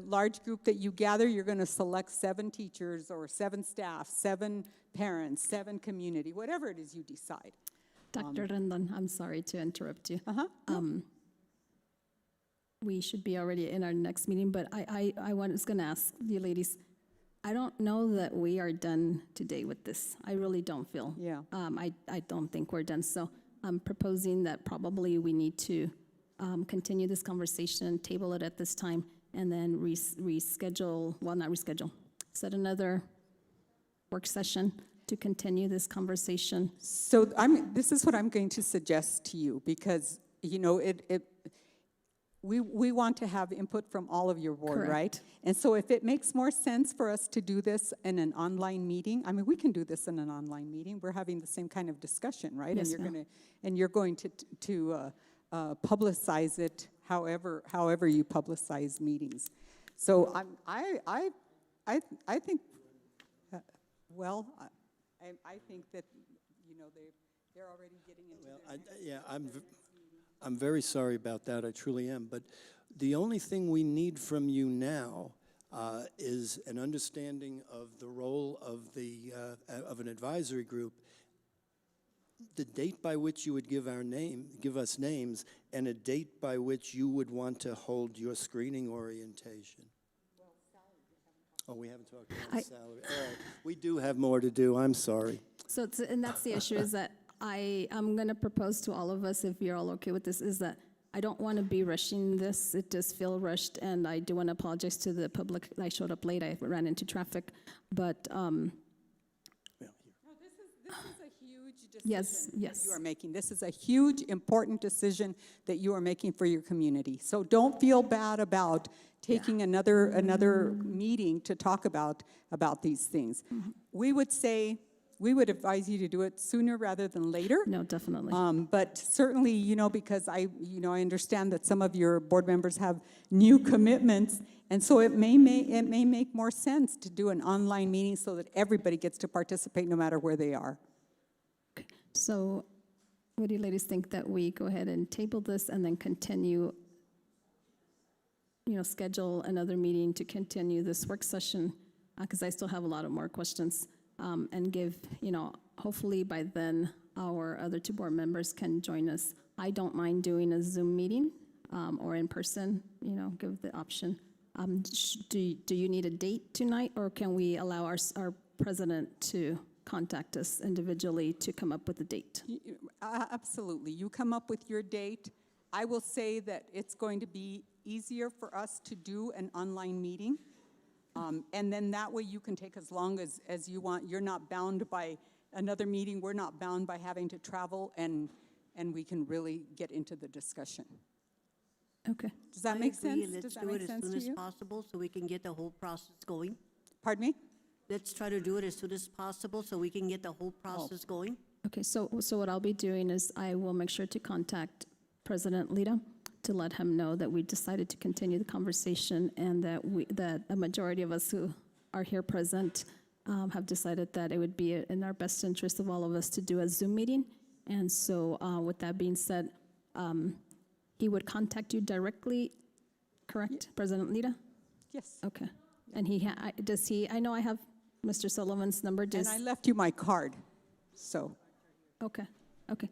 large group that you gather, you're going to select 7 teachers or 7 staff, 7 parents, 7 community, whatever it is you decide. Dr. Rendon, I'm sorry to interrupt you. We should be already in our next meeting, but I was going to ask you ladies, I don't know that we are done today with this. I really don't feel. Yeah. I don't think we're done. So I'm proposing that probably we need to continue this conversation, table it at this time, and then reschedule, well, not reschedule, set another work session to continue this conversation. So this is what I'm going to suggest to you, because, we want to have input from all of your board, Correct. right? And so if it makes more sense for us to do this in an online meeting, we can do this in an online meeting. We're having the same kind of discussion, right? Yes, and you're going to publicize it however you publicize meetings. So I think, I think that they're already getting into I'm very sorry about that. I truly am. But the only thing we need from you now is an understanding of the role of an advisory group, the date by which you would give us names, and a date by which you would want to hold your screening orientation. Well, Oh, we haven't talked I- about salary. All right, we do have more to do, I'm sorry. So, and that's the issue, is that I'm going to propose to all of us, if you're all okay with this, is that I don't want to be rushing this. It does feel rushed, and I do want to apologize to the public. I showed up late. I ran into traffic, but Well, here. No, this is a huge decision Yes, that yes. you are making. This is a huge, important decision that you are making for your community. So don't feel bad about taking another meeting to talk about these things. Mm-hmm. We would advise you to do it sooner rather than later. no, definitely. But certainly, because I understand that some of your board members have new commitments, and so it may make more sense to do an online meeting so that everybody gets to participate no matter where they are. So what do you ladies think that we go ahead and table this and then continue, schedule another meeting to continue this work session? Because I still have a lot of more questions, and give, hopefully by then our other two board members can join us. I don't mind doing a Zoom meeting or in person, give the option. Do you need a date tonight, or can we allow our president to contact us individually to come up with a date? Absolutely. You come up with your date. I will say that it's going to be easier for us to do an online meeting. And then that way you can take as long as you want. You're not bound by another meeting. We're not bound by having to travel, and we can really get into the discussion. Okay. Does that I make agree. sense? Does Let's that do make it as sense soon to as you? possible so we can get the whole process going. Pardon me? Let's try to do it as soon as possible so we can get the whole process going. Okay, so what I'll be doing is I will make sure to contact President Lita to let him know that we decided to continue the conversation, and that a majority of us who are here present have decided that it would be in our best interest of all of us to do a Zoom meeting. And so with that being said, he would contact you directly, correct, President Lita? Yes. Okay. And I know I have Mr. Sullivan's number. And I left you my card, so. Okay, okay.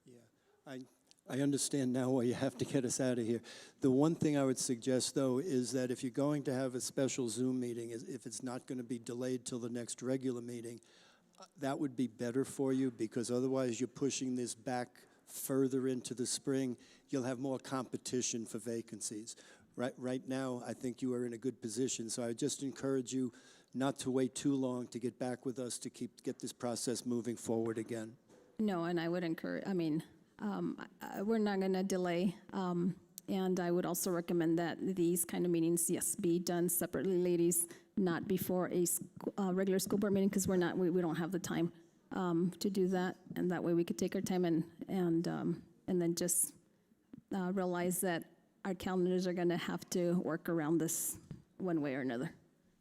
Yeah, I understand now why you have to get us out of here. The one thing I would suggest, though, is that if you're going to have a special Zoom meeting, if it's not going to be delayed till the next regular meeting, that would be better for you, because otherwise you're pushing this back further into the spring. You'll have more competition for vacancies. Right now, I think you are in a good position, so I just encourage you not to wait too long to get back with us to get this process moving forward again. No, and I would encourage, we're not going to delay. And I would also recommend that these kind of meetings, yes, be done separately, ladies, not before a regular school board meeting, because we don't have the time to do that. And that way we could take our time and then just realize that our calendars are going to have to work around this one way or another.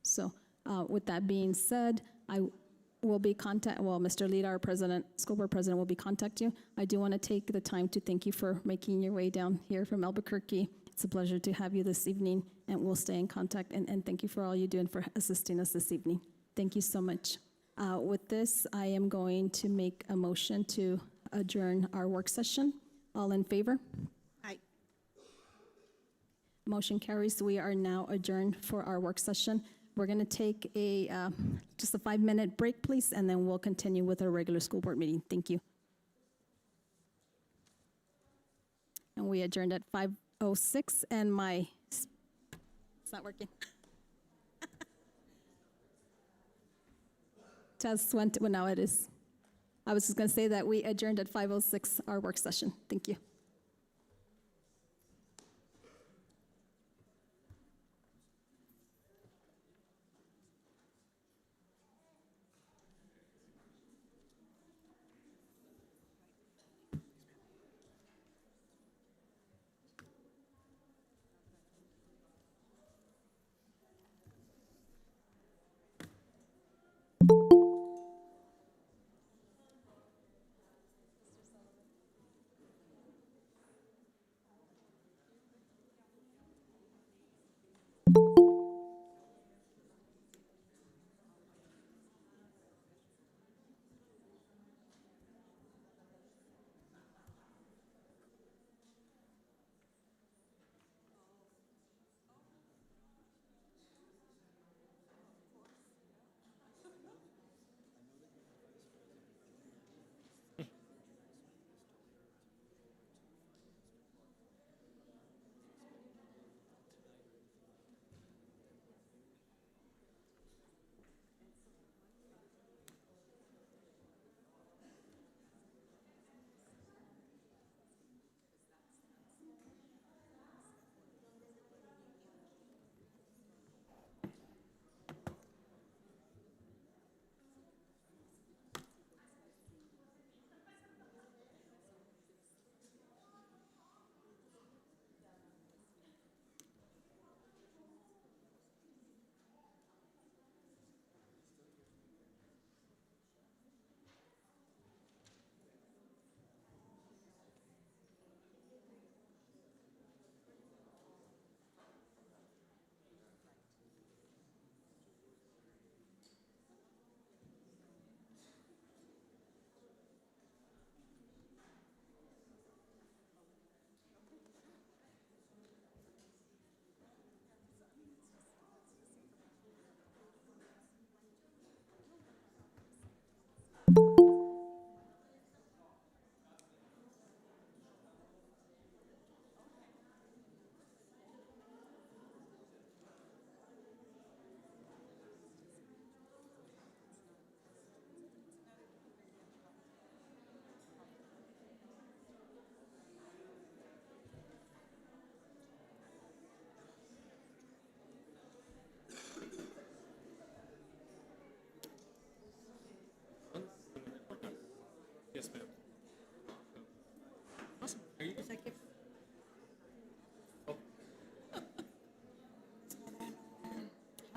So with that being said, I will be Mr. Lita, our president, school board president, will be contacting you. I do want to take the time to thank you for making your way down here from Albuquerque. It's a pleasure to have you this evening, and we'll stay in contact. And thank you for all you do and for assisting us this evening. Thank you so much. With this, I am going to make a motion to adjourn our work session. All in favor? Aye. Motion carries. We are now adjourned for our work session. We're going to take just a 5-minute break, please, and then we'll continue with our regular school board meeting. Thank you. And we adjourned at 5:06, and it's not working. Test went, well, now it is. I was just going to say that we adjourned at 5:06, our work session. Thank you.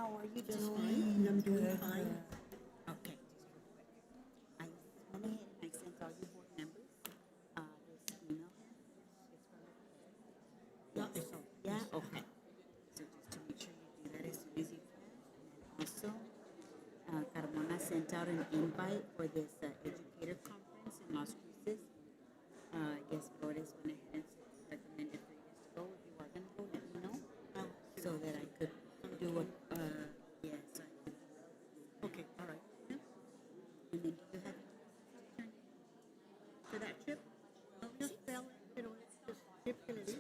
How are you Just doing? fine. I'm doing Good, fine. good. Okay, I went ahead and I sent all your board members this email. It's from yeah, okay. So just to make sure you do that as soon as you can. And also, Carmona sent out an invite for this educator conference in Las Cruces. I guess Flores went ahead and recommended for you guys to go. If you are going to go, let me know so that I could do a, yes. Okay, all right. And then do you have For that trip, I'll just tell it, you know, it's just trip gonna be.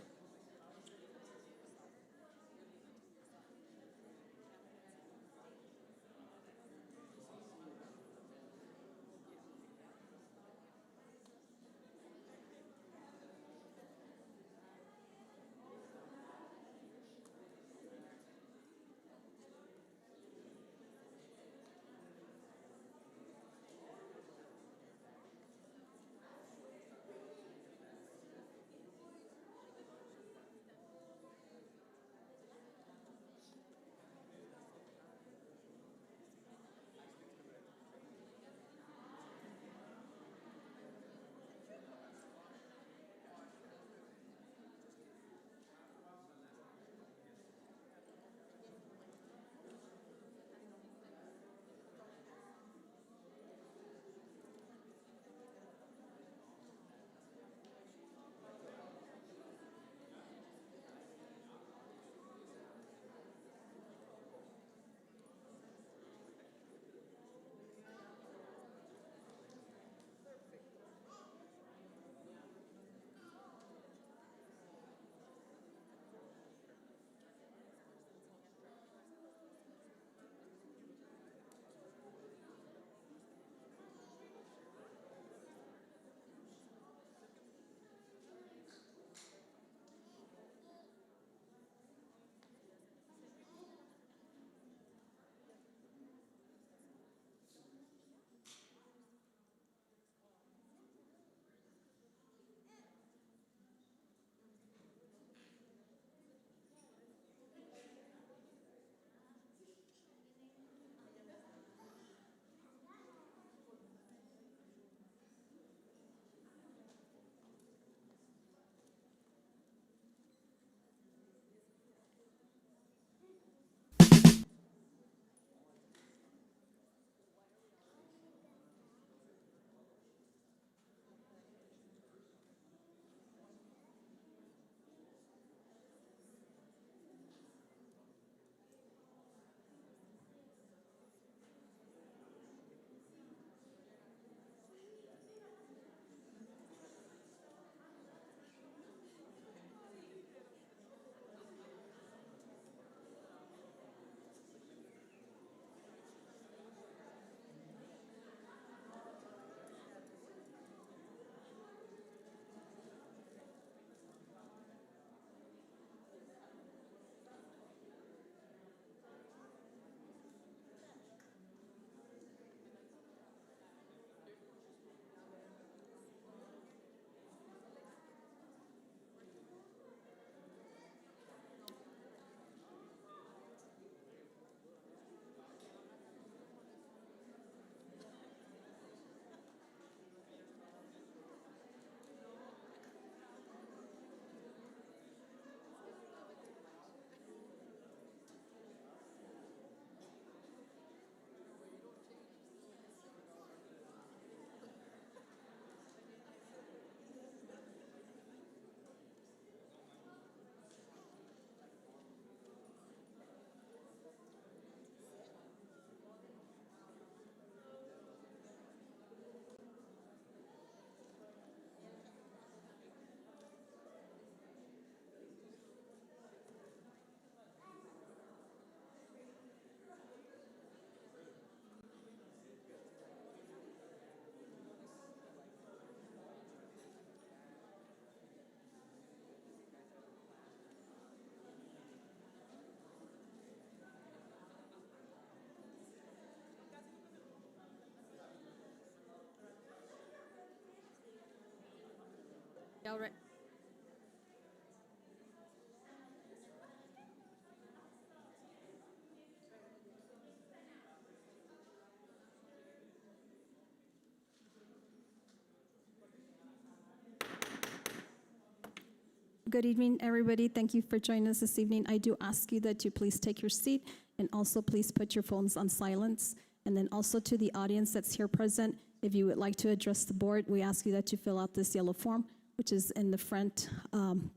Good evening, everybody. Thank you for joining us this evening. I do ask you that you please take your seat and also please put your phones on silence. And then also to the audience that's here present, if you would like to address the board, we ask you that you fill out this yellow form, which is in the front on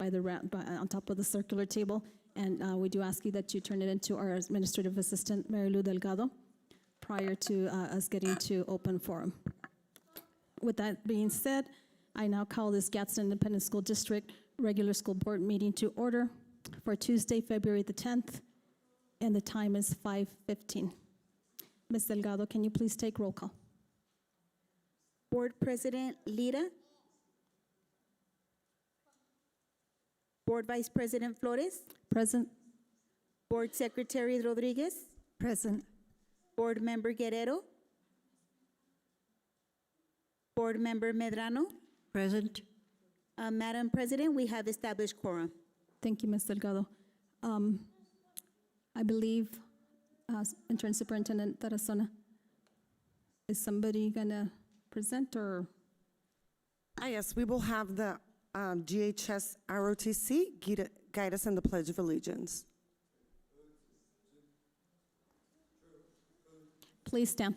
top of the circular table. And we do ask you that you turn it into our administrative assistant, Mary Lou Delgado, prior to us getting to open forum. With that being said, I now call this Gadsden Independent School District regular school board meeting to order for Tuesday, February the 10th, and the time is 5:15. Ms. Delgado, can you please take roll call? Board President Lira. Board Vice President Flores. Present? Board Secretary Rodriguez. Present. Board Member Guerrero. Board Member Medrano. Present. Madam President, we have established quorum. Thank you, Ms. Delgado. I believe Interim Superintendent Tarazona, is somebody gonna present or? Yes, we will have the GHS ROTC guide us in the Pledge of Allegiance. Please stand.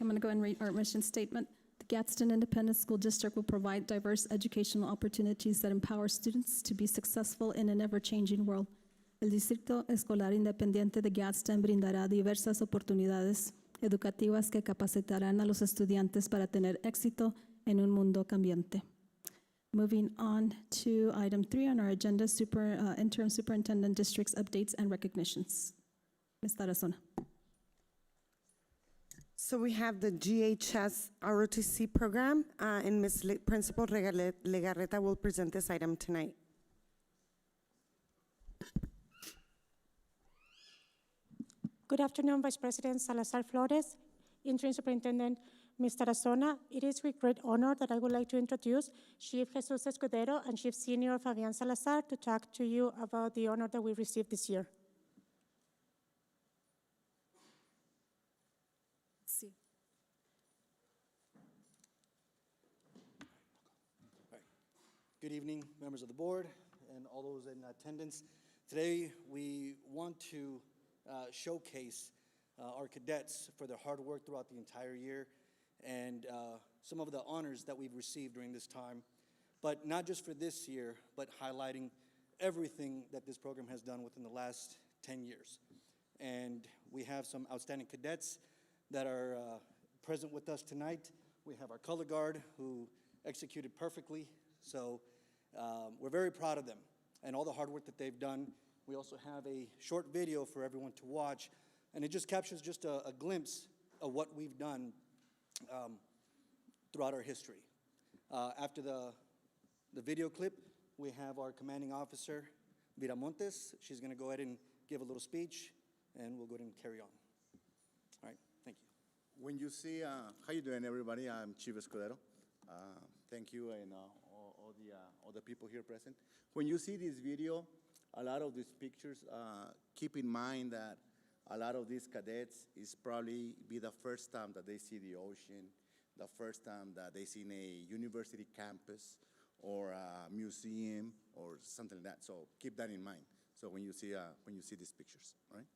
I'm going to go and read our mission statement. The Gadsden Independent School District will provide diverse educational opportunities that empower students to be successful in an ever-changing world. El Distrito Escolar Independiente de Gadsden brindará diversas oportunidades educativas que capacitarán a los estudiantes para tener éxito en un mundo cambiante. Moving on to item 3 on our agenda, Interim Superintendent Districts Updates and Recognitions. Ms. Tarazona. So we have the GHS ROTC program, and Principal Legarreta will present this item tonight. Good afternoon, Vice President Salazar Flores, Interim Superintendent Ms. Tarazona. It is with great honor that I would like to introduce Chief Jesus Escudero and Chief Senior Fabian Salazar to talk to you about the honor that we received this year. Good evening, members of the board and all those in attendance. Today, we want to showcase our cadets for their hard work throughout the entire year and some of the honors that we've received during this time, but not just for this year, but highlighting everything that this program has done within the last 10 years. And we have some outstanding cadets that are present with us tonight. We have our color guard who executed perfectly. So we're very proud of them and all the hard work that they've done We also have a short video for everyone to watch, and it just captures just a glimpse of what we've done throughout our history. After the video clip, we have our commanding officer, Viramontes. She's going to go ahead and give a little speech, and we'll go ahead and carry on. All right, thank you. When you see, how you doing, everybody? I'm Chief Escudero. Thank you and all the people here present. When you see this video, a lot of these pictures, keep in mind that a lot of these cadets is probably be the first time that they see the ocean, the first time that they see in a university campus or a museum or something like that. So keep that in mind. So when you see these pictures, all right?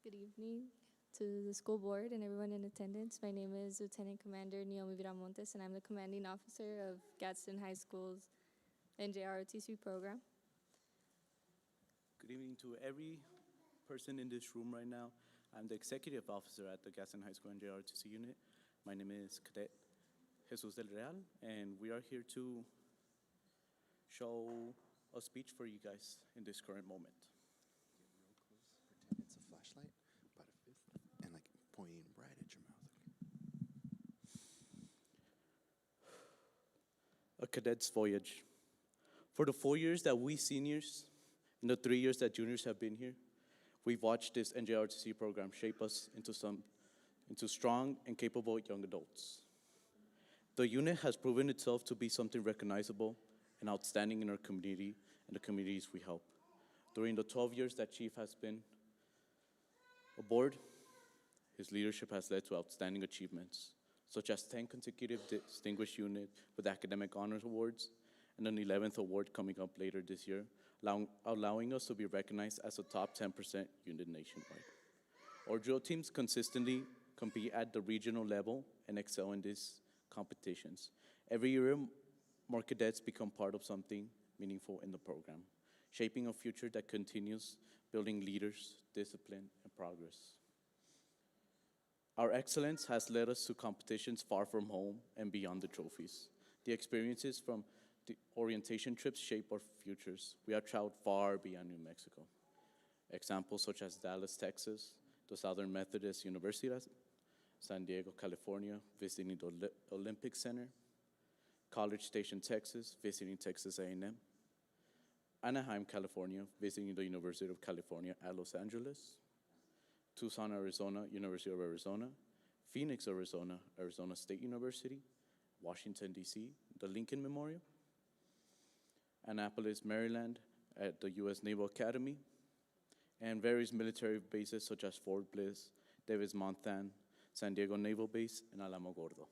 Good evening to the school board and everyone in attendance. My name is Lieutenant Commander Naomi Viramontes, and I'm the commanding officer of Gadsden High School's NJROTC program. Good evening to every person in this room right now. I'm the executive officer at the Gadsden High School NJROTC unit. My name is Cadet Jesus del Real, and we are here to show a speech for you guys in this current moment. Pretend it's a flashlight, about a fifth, and like pointing right at your mouth. A cadet's voyage. For the 4 years that we seniors, and the 3 years that juniors have been here, we've watched this NJROTC program shape us into strong and capable young adults. The unit has proven itself to be something recognizable and outstanding in our community and the communities we help. During the 12 years that Chief has been aboard, his leadership has led to outstanding achievements, such as 10 consecutive Distinguished Unit with Academic Honors Awards, and an 11th award coming up later this year, allowing us to be recognized as a top 10% unit nationwide. Our drill teams consistently compete at the regional level and excel in these competitions. Every year, more cadets become part of something meaningful in the program, shaping a future that continues building leaders, discipline, and progress. Our excellence has led us to competitions far from home and beyond the trophies. The experiences from the orientation trips shape our futures. We have traveled far beyond New Mexico. Examples such as Dallas, Texas, the Southern Methodist University, San Diego, California, visiting the Olympic Center, College Station, Texas, visiting Texas A&M, Anaheim, California, visiting the University of California at Los Angeles, Tucson, Arizona, University of Arizona, Phoenix, Arizona, Arizona State University, Washington, D.C., the Lincoln Memorial, Annapolis, Maryland, at the U.S. Naval Academy, and various military bases such as Fort Bliss, Davis-Monthan, San Diego Naval Base, and Alamogordo.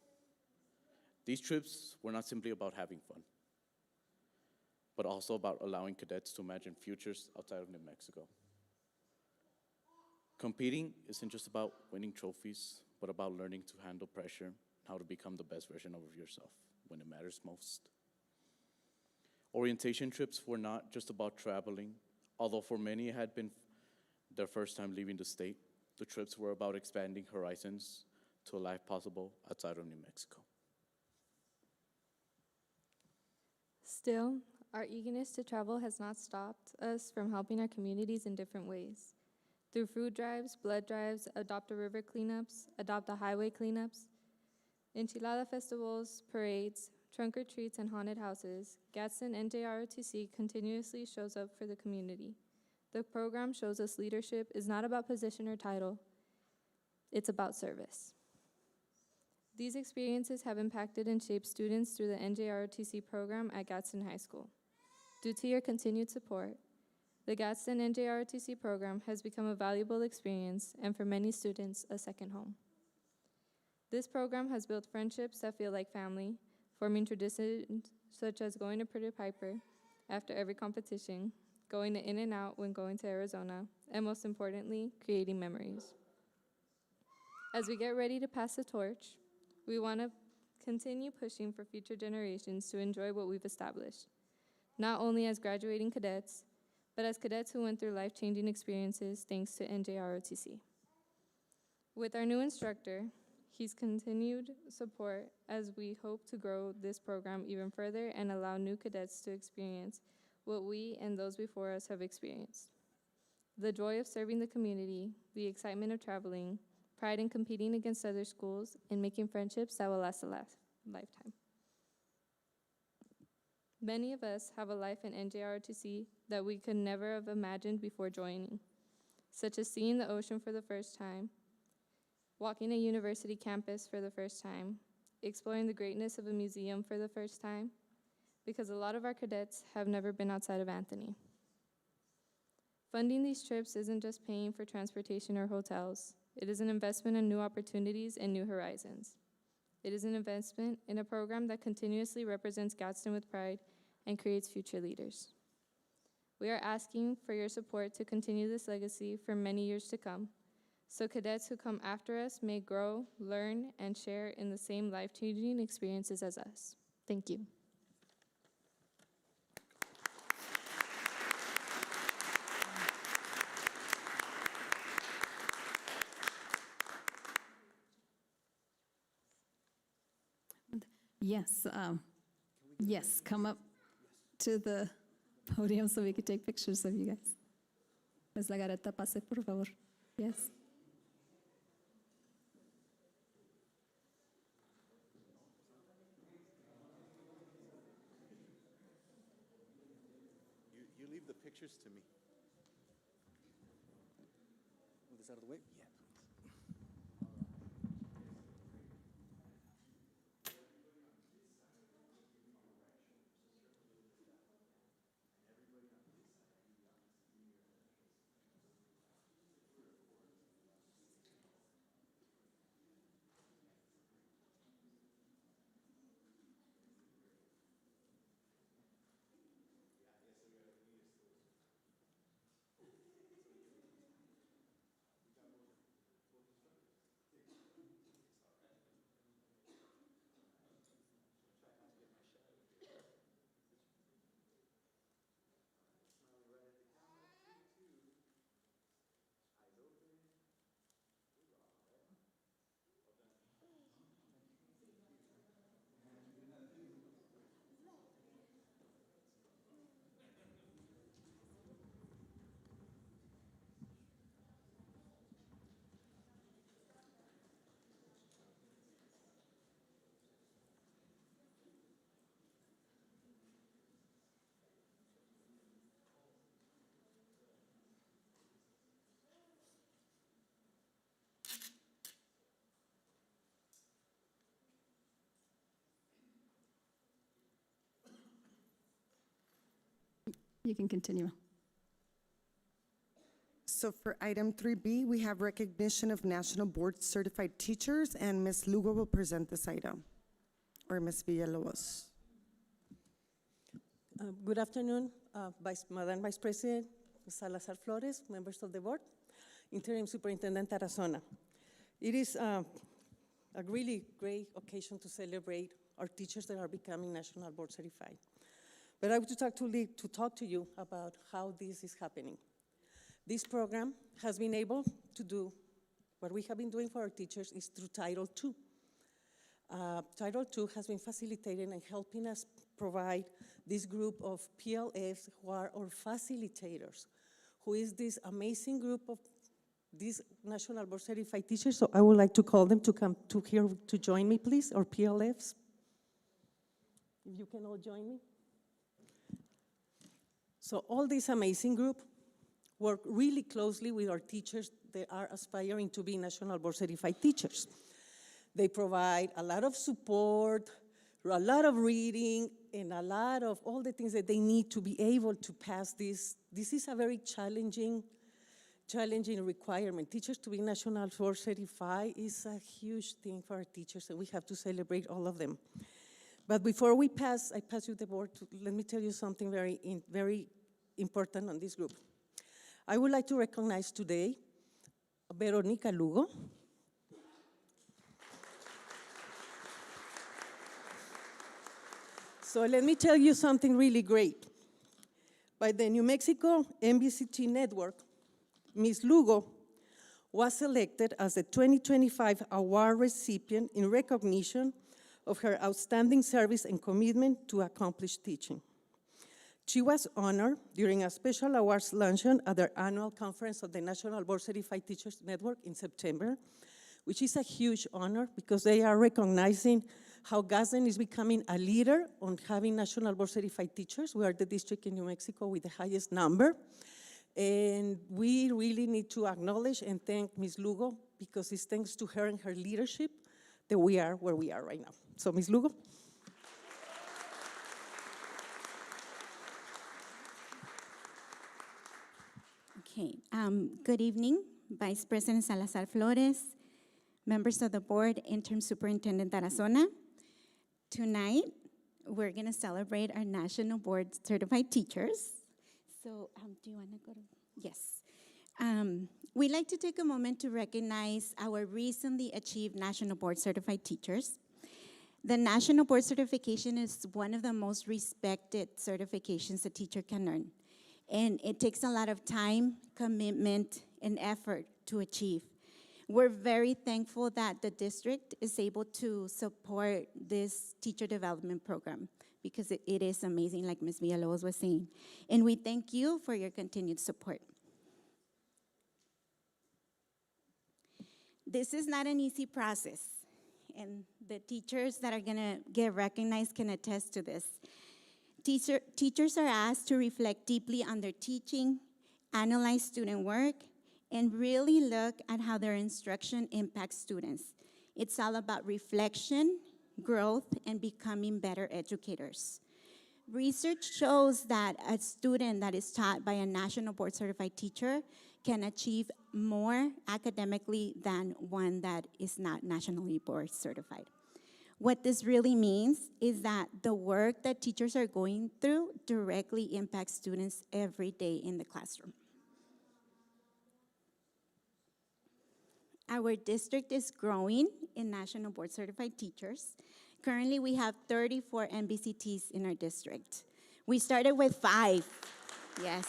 These trips were not simply about having fun, but also about allowing cadets to imagine futures outside of New Mexico. Competing isn't just about winning trophies, but about learning to handle pressure and how to become the best version of yourself when it matters most. Orientation trips were not just about traveling, although for many it had been their first time leaving the state. The trips were about expanding horizons to a life possible outside of New Mexico. Still, our eagerness to travel has not stopped us from helping our communities in different ways. Through food drives, blood drives, Adopt a River cleanups, Adopt a Highway cleanups, enchilada festivals, parades, trunk or treats, and haunted houses, Gadsden NJROTC continuously shows up for the community. The program shows us leadership is not about position or title, it's about service. These experiences have impacted and shaped students through the NJROTC program at Gadsden High School. Due to your continued support, the Gadsden NJROTC program has become a valuable experience and for many students, a second home. This program has built friendships that feel like family, forming traditions such as going to Pretty Piper after every competition, going to In-N-Out when going to Arizona, and most importantly, creating memories. As we get ready to pass the torch, we want to continue pushing for future generations to enjoy what we've established, not only as graduating cadets, but as cadets who went through life-changing experiences thanks to NJROTC. With our new instructor, he's continued support as we hope to grow this program even further and allow new cadets to experience what we and those before us have experienced. The joy of serving the community, the excitement of traveling, pride in competing against other schools, and making friendships that will last a lifetime. Many of us have a life in NJROTC that we could never have imagined before joining, such as seeing the ocean for the first time, walking a university campus for the first time, exploring the greatness of a museum for the first time, because a lot of our cadets have never been outside of Anthony. Funding these trips isn't just paying for transportation or hotels. It is an investment in new opportunities and new horizons. It is an investment in a program that continuously represents Gadsden with pride and creates future leaders. We are asking for your support to continue this legacy for many years to come, so cadets who come after us may grow, learn, and share in the same life-changing experiences as us. Thank you. Yes, yes, come up to the podium so we can take pictures of you guys. Pues la gareta pase, por favor. Yes. You leave the pictures to me. Move this out of the way. Yeah. You can continue. So for item 3B, we have recognition of National Board Certified Teachers, and Ms. Lugo will present this item, or Ms. Villalobos. Good afternoon, Madam Vice President Salazar Flores, members of the board, Interim Superintendent Tarazona. It is a really great occasion to celebrate our teachers that are becoming National Board Certified. But I would like to talk to you about how this is happening. This program has been able to do what we have been doing for our teachers is through Title II. Title II has been facilitating and helping us provide this group of PLFs who are our facilitators, who is this amazing group of these National Board Certified teachers. So I would like to call them to come to here to join me, please, or PLFs. If you can all join me. So all this amazing group work really closely with our teachers that are aspiring to be National Board Certified teachers. They provide a lot of support, a lot of reading, and a lot of all the things that they need to be able to pass this. This is a very challenging requirement. Teachers to be National Board Certified is a huge thing for our teachers, and we have to celebrate all of them. But before I pass you the board, let me tell you something very important on this group. I would like to recognize today Veronica Lugo. So let me tell you something really great. By the New Mexico MBCT Network, Ms. Lugo was selected as the 2025 award recipient in recognition of her outstanding service and commitment to accomplished teaching. She was honored during a special awards luncheon at their annual conference of the National Board Certified Teachers Network in September, which is a huge honor because they are recognizing how Gadsden is becoming a leader on having National Board Certified teachers. We are the district in New Mexico with the highest number. And we really need to acknowledge and thank Ms. Lugo because it's thanks to her and her leadership that we are where we are right now. So, Ms. Lugo. Okay, good evening, Vice President Salazar Flores, members of the board, Interim Superintendent Tarazona. Tonight, we're gonna celebrate our National Board Certified Teachers. So, do you wanna go to, yes. We'd like to take a moment to recognize our recently achieved National Board Certified teachers. The National Board Certification is one of the most respected certifications a teacher can earn. And it takes a lot of time, commitment, and effort to achieve. We're very thankful that the district is able to support this teacher development program because it is amazing, like Ms. Villalobos was saying. And we thank you for your continued support. This is not an easy process, and the teachers that are gonna get recognized can attest to this. Teachers are asked to reflect deeply on their teaching, analyze student work, and really look at how their instruction impacts students. It's all about reflection, growth, and becoming better educators. Research shows that a student that is taught by a National Board Certified teacher can achieve more academically than one that is not nationally board certified. What this really means is that the work that teachers are going through directly impacts students every day in the classroom. Our district is growing in National Board Certified teachers. Currently, we have 34 NBCTs in our district. We started with 5, yes.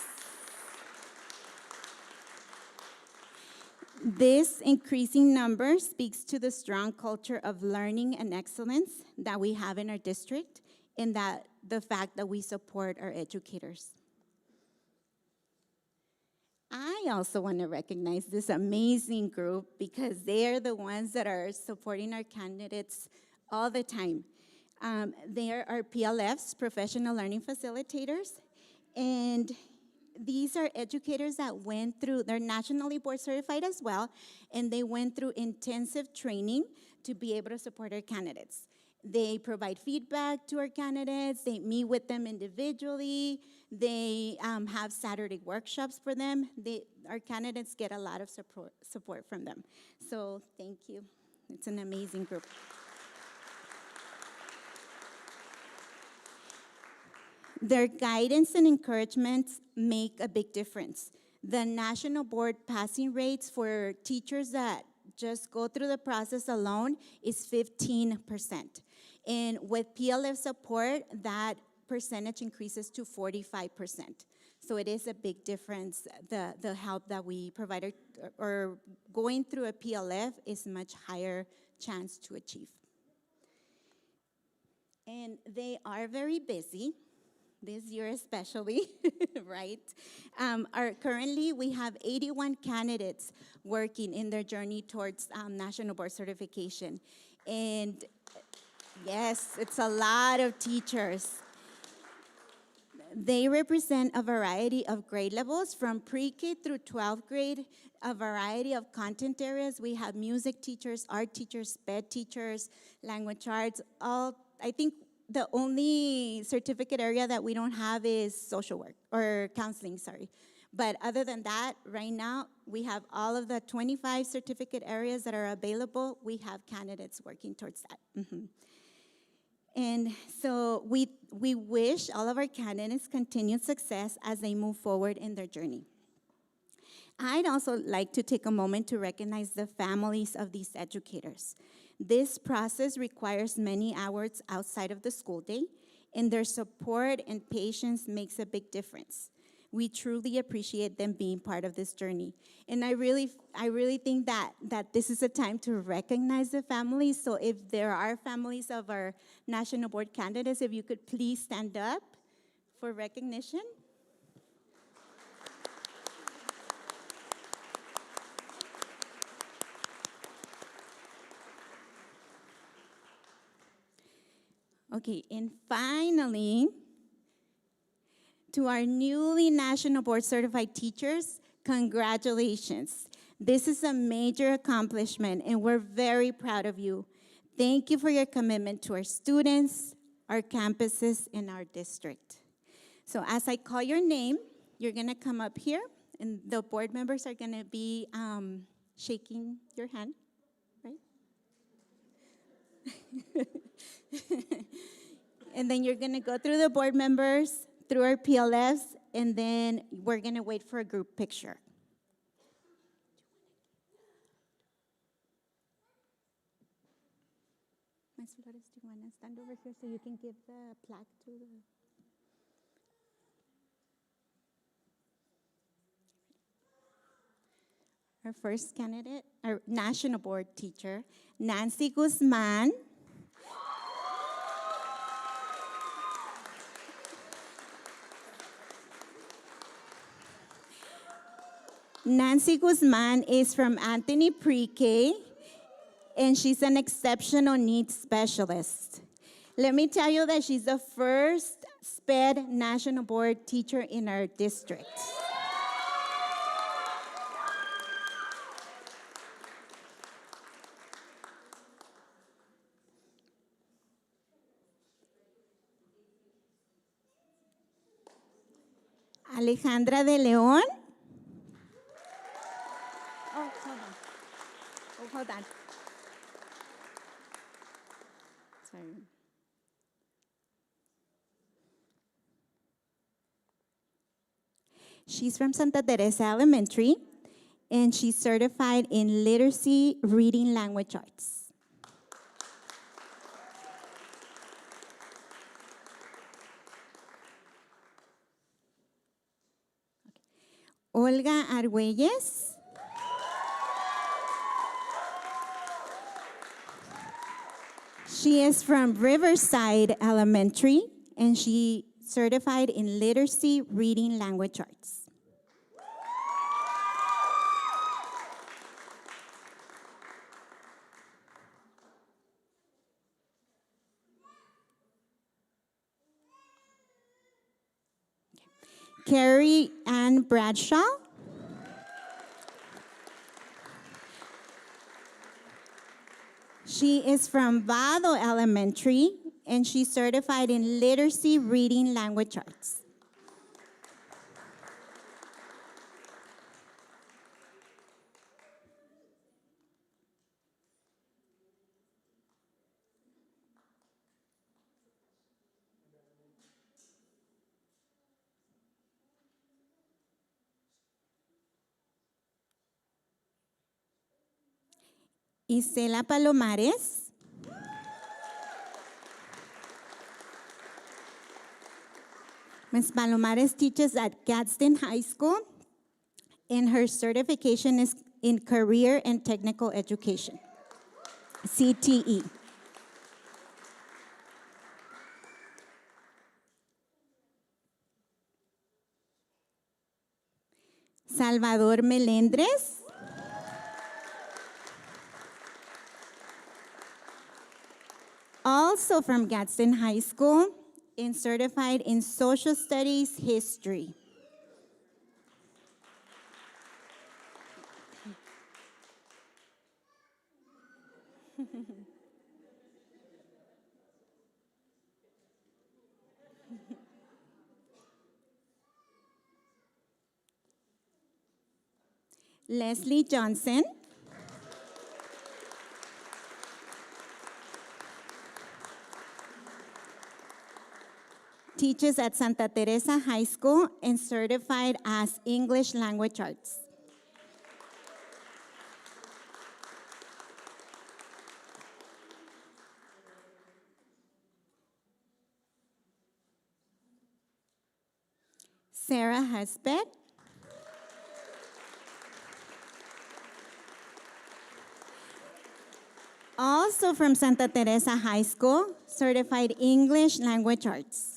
This increasing number speaks to the strong culture of learning and excellence that we have in our district, and that the fact that we support our educators. I also want to recognize this amazing group because they are the ones that are supporting our candidates all the time. They are our PLFs, Professional Learning Facilitators, and these are educators that went through, they're nationally board certified as well, and they went through intensive training to be able to support our candidates. They provide feedback to our candidates, they meet with them individually, they have Saturday workshops for them. Our candidates get a lot of support from them. So thank you, it's an amazing group. Their guidance and encouragement make a big difference. The national board passing rates for teachers that just go through the process alone is 15%. And with PLF support, that percentage increases to 45%. So it is a big difference. The help that we provide or going through a PLF is much higher chance to achieve. And they are very busy. This year especially, right? Currently, we have 81 candidates working in their journey towards National Board Certification. And yes, it's a lot of teachers. They represent a variety of grade levels from pre-K through 12th grade, a variety of content areas. We have music teachers, art teachers, SPED teachers, language arts, all, I think, the only certificate area that we don't have is social work, or counseling, sorry. But other than that, right now, we have all of the 25 certificate areas that are available. We have candidates working towards that. And so we wish all of our candidates continued success as they move forward in their journey. I'd also like to take a moment to recognize the families of these educators. This process requires many hours outside of the school day, and their support and patience makes a big difference. We truly appreciate them being part of this journey. And I really think that this is a time to recognize the families. So if there are families of our National Board candidates, if you could please stand up for recognition. Okay, and finally, to our newly National Board Certified teachers, congratulations. This is a major accomplishment, and we're very proud of you. Thank you for your commitment to our students, our campuses, and our district. So as I call your name, you're gonna come up here, and the board members are gonna be shaking your hand, right? And then you're gonna go through the board members, through our PLFs, and then we're gonna wait for a group picture. stand over here so you can give the plaque to the... Our first candidate, our national board teacher, Nancy Guzman. Nancy Guzman is from Anthony Pre-K, and she's an exceptional needs specialist. Let me tell you that she's the first SPED national board teacher in our district. Alejandra de León. Oh, hold on. Oh, hold on. Sorry. She's from Santa Teresa Elementary, and she's certified in literacy, reading, language arts. Olga Argüelles. She is from Riverside Elementary, and she certified in literacy, reading, language arts. Carrie Ann Bradshaw. She is from Vado Elementary, and she's certified in literacy, reading, language arts. Isela Palomares. Ms. Palomares teaches at Gadsden High School, and her certification is in Career and Technical Education, CTE. Salvador Melendres. Also from Gadsden High School, and certified in Social Studies History. Leslie Johnson. Teaches at Santa Teresa High School and certified as English Language Arts. Sarah Husband. Also from Santa Teresa High School, certified English Language Arts.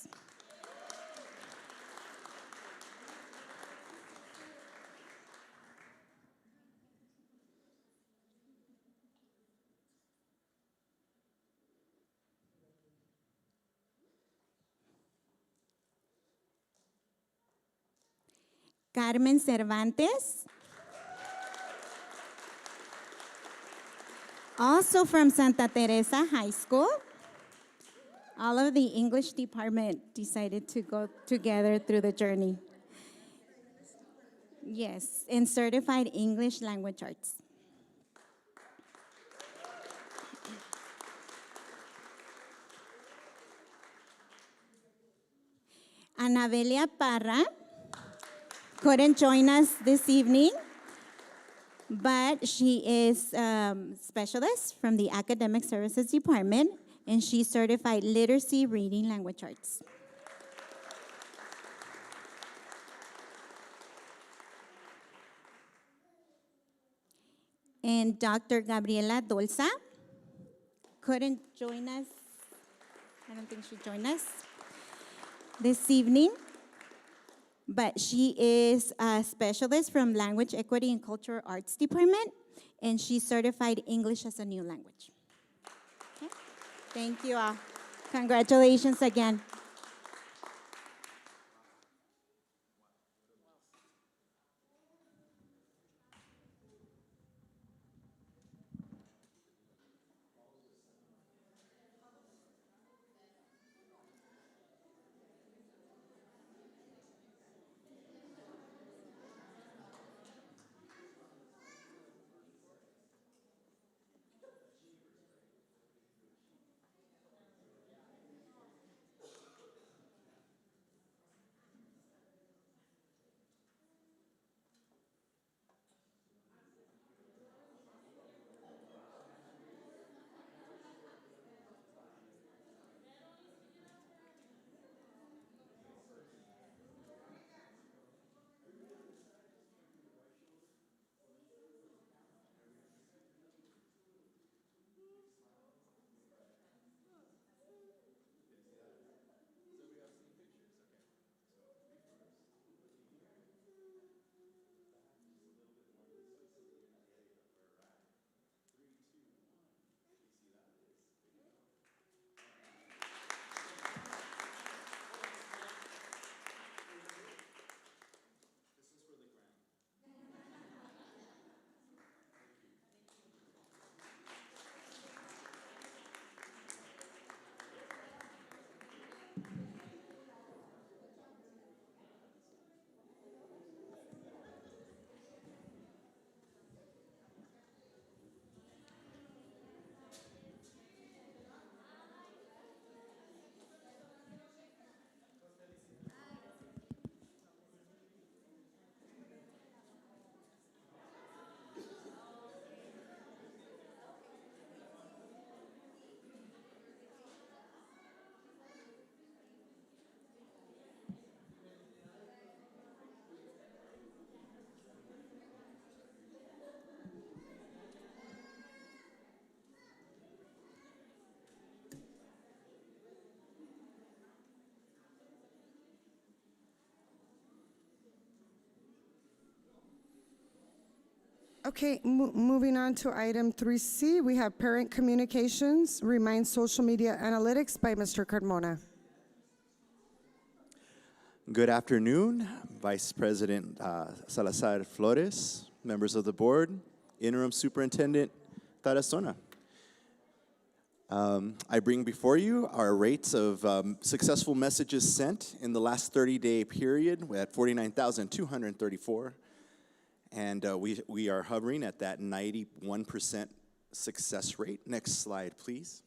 Carmen Cervantes. Also from Santa Teresa High School. All of the English department decided to go together through the journey. Yes, and certified English Language Arts. Anabelia Parra couldn't join us this evening, but she is specialist from the Academic Services Department, and she's certified literacy, reading, language arts. And Dr. Gabriela Dolza couldn't join us. I don't think she joined us this evening, but she is a specialist from Language Equity and Cultural Arts Department, and she's certified English as a new language. Okay. Thank you all. Congratulations again. Okay, moving on to item 3C, we have parent communications, remind social media analytics by Mr. Carmona. Good afternoon, Vice President Salazar Flores, members of the board, Interim Superintendent Tarazona. I bring before you our rates of successful messages sent in the last 30-day period. We're at 49,234. And we are hovering at that 91% success rate. Next slide, please.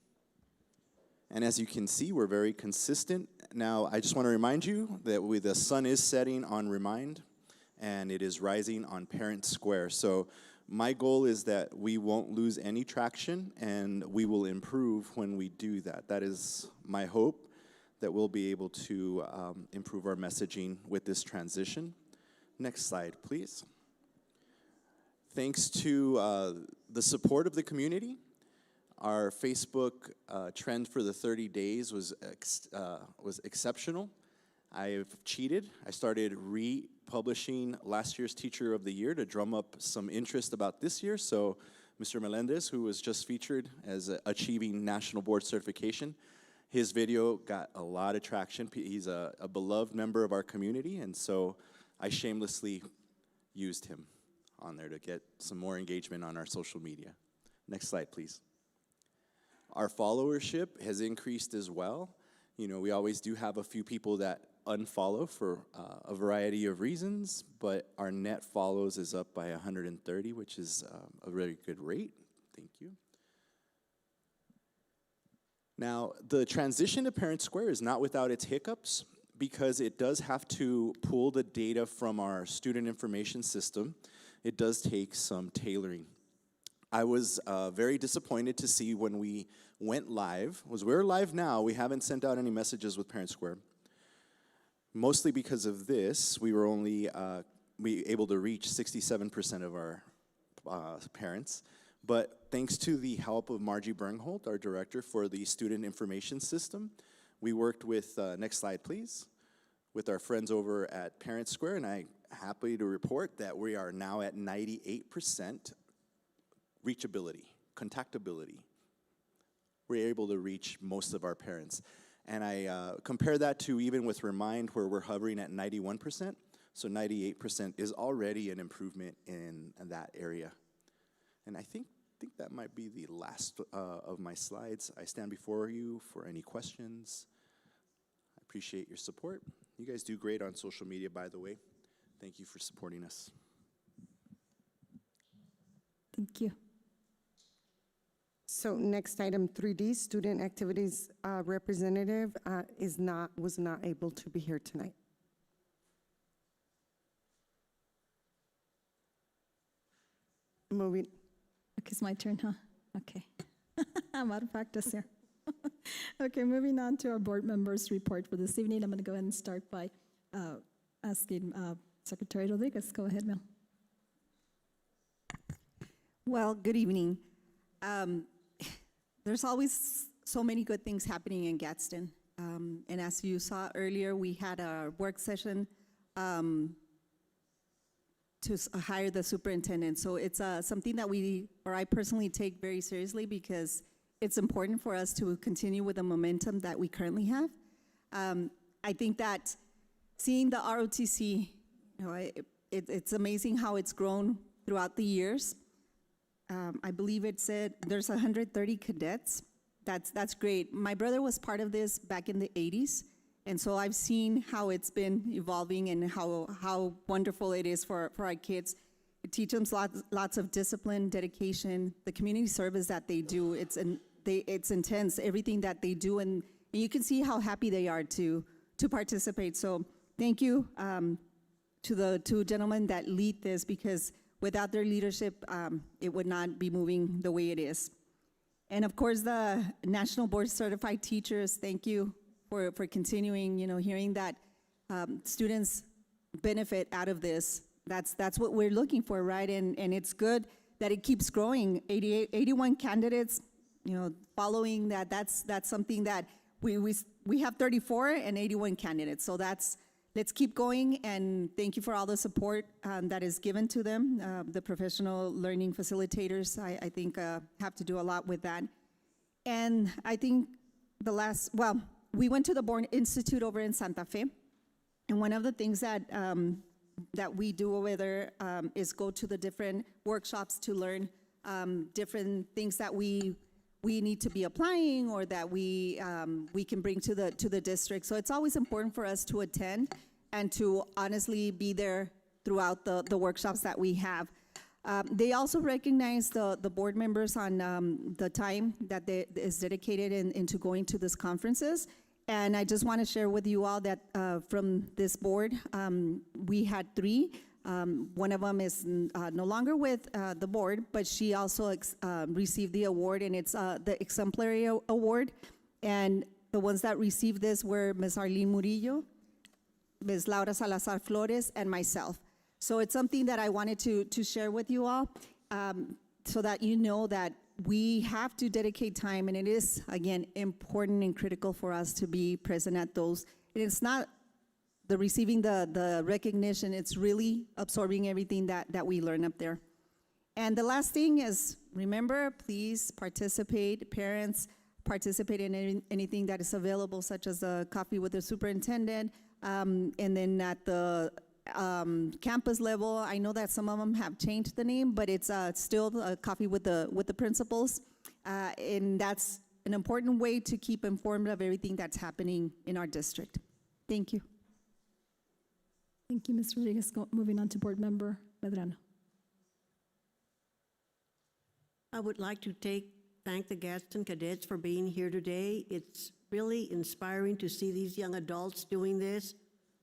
And as you can see, we're very consistent. Now, I just want to remind you that the sun is setting on Remind, and it is rising on Parent Square. So my goal is that we won't lose any traction, and we will improve when we do that. That is my hope, that we'll be able to improve our messaging with this transition. Next slide, please. Thanks to the support of the community, our Facebook trend for the 30 days was exceptional. I've cheated. I started republishing last year's Teacher of the Year to drum up some interest about this year. So Mr. Melendez, who was just featured as achieving National Board Certification, his video got a lot of traction. He's a beloved member of our community, and so I shamelessly used him on there to get some more engagement on our social media. Next slide, please. Our followership has increased as well. You know, we always do have a few people that unfollow for a variety of reasons, but our net follows is up by 130, which is a very good rate. Thank you. Now, the transition to Parent Square is not without its hiccups, because it does have to pull the data from our student information system. It does take some tailoring. I was very disappointed to see when we went live, we're live now, we haven't sent out any messages with Parent Square. Mostly because of this, we were only able to reach 67% of our parents. But thanks to the help of Margie Bernholt, our director for the Student Information System, we worked with, next slide please, with our friends over at Parent Square, and I'm happy to report that we are now at 98% reachability, contactability. We're able to reach most of our parents. And I compare that to even with Remind, where we're hovering at 91%. So 98% is already an improvement in that area. And I think that might be the last of my slides. I stand before you for any questions. I appreciate your support. You guys do great on social media, by the way. Thank you for supporting us. Thank you. So next item 3D, student activities representative was not able to be here tonight. Moving. Okay, it's my turn, huh? Okay. I'm out of practice here. Okay, moving on to our board members' report for this evening. I'm going to go ahead and start by asking Secretary Rodriguez. Go ahead, ma'am. Well, good evening. There's always so many good things happening in Gadsden. And as you saw earlier, we had a work session to hire the superintendent. So it's something that I personally take very seriously because it's important for us to continue with the momentum that we currently have. I think that seeing the ROTC, it's amazing how it's grown throughout the years. I believe it said there's 130 cadets. That's great. My brother was part of this back in the 80s. And so I've seen how it's been evolving and how wonderful it is for our kids. It teaches them lots of discipline, dedication, the community service that they do. It's intense, everything that they do. And you can see how happy they are to participate. So thank you to the two gentlemen that lead this, because without their leadership, it would not be moving the way it is. And of course, the National Board Certified Teachers, thank you for continuing, hearing that students benefit out of this. That's what we're looking for, right? And it's good that it keeps growing. 81 candidates, following that, that's something that we have 34 and 81 candidates. So let's keep going, and thank you for all the support that is given to them. The professional learning facilitators, I think, have to do a lot with that. And I think we went to the Born Institute over in Santa Fe, and one of the things that we do over there is go to the different workshops to learn different things that we need to be applying or that we can bring to the district. So it's always important for us to attend and to honestly be there throughout the workshops that we have. They also recognize the board members on the time that is dedicated into going to these conferences. And I just want to share with you all that from this board, we had 3. One of them is no longer with the board, but she also received the award, and it's the Exemplary Award. And the ones that received this were Ms. Arlene Murillo, Ms. Laura Salazar Flores, and myself. So it's something that I wanted to share with you all so that you know that we have to dedicate time, and it is, again, important and critical for us to be present at those. And it's not the receiving the recognition, it's really absorbing everything that we learn up there. And the last thing is, remember, please participate, parents, participate in anything that is available, such as a coffee with the superintendent, and then at the campus level, I know that some of them have changed the name, but it's still a coffee with the principals, and that's an important way to keep informed of everything that's happening in our district. Thank you. Thank you, Ms. Rodriguez. Moving on to Board Member Medrano. I would like to thank the Gadsden cadets for being here today. It's really inspiring to see these young adults doing this.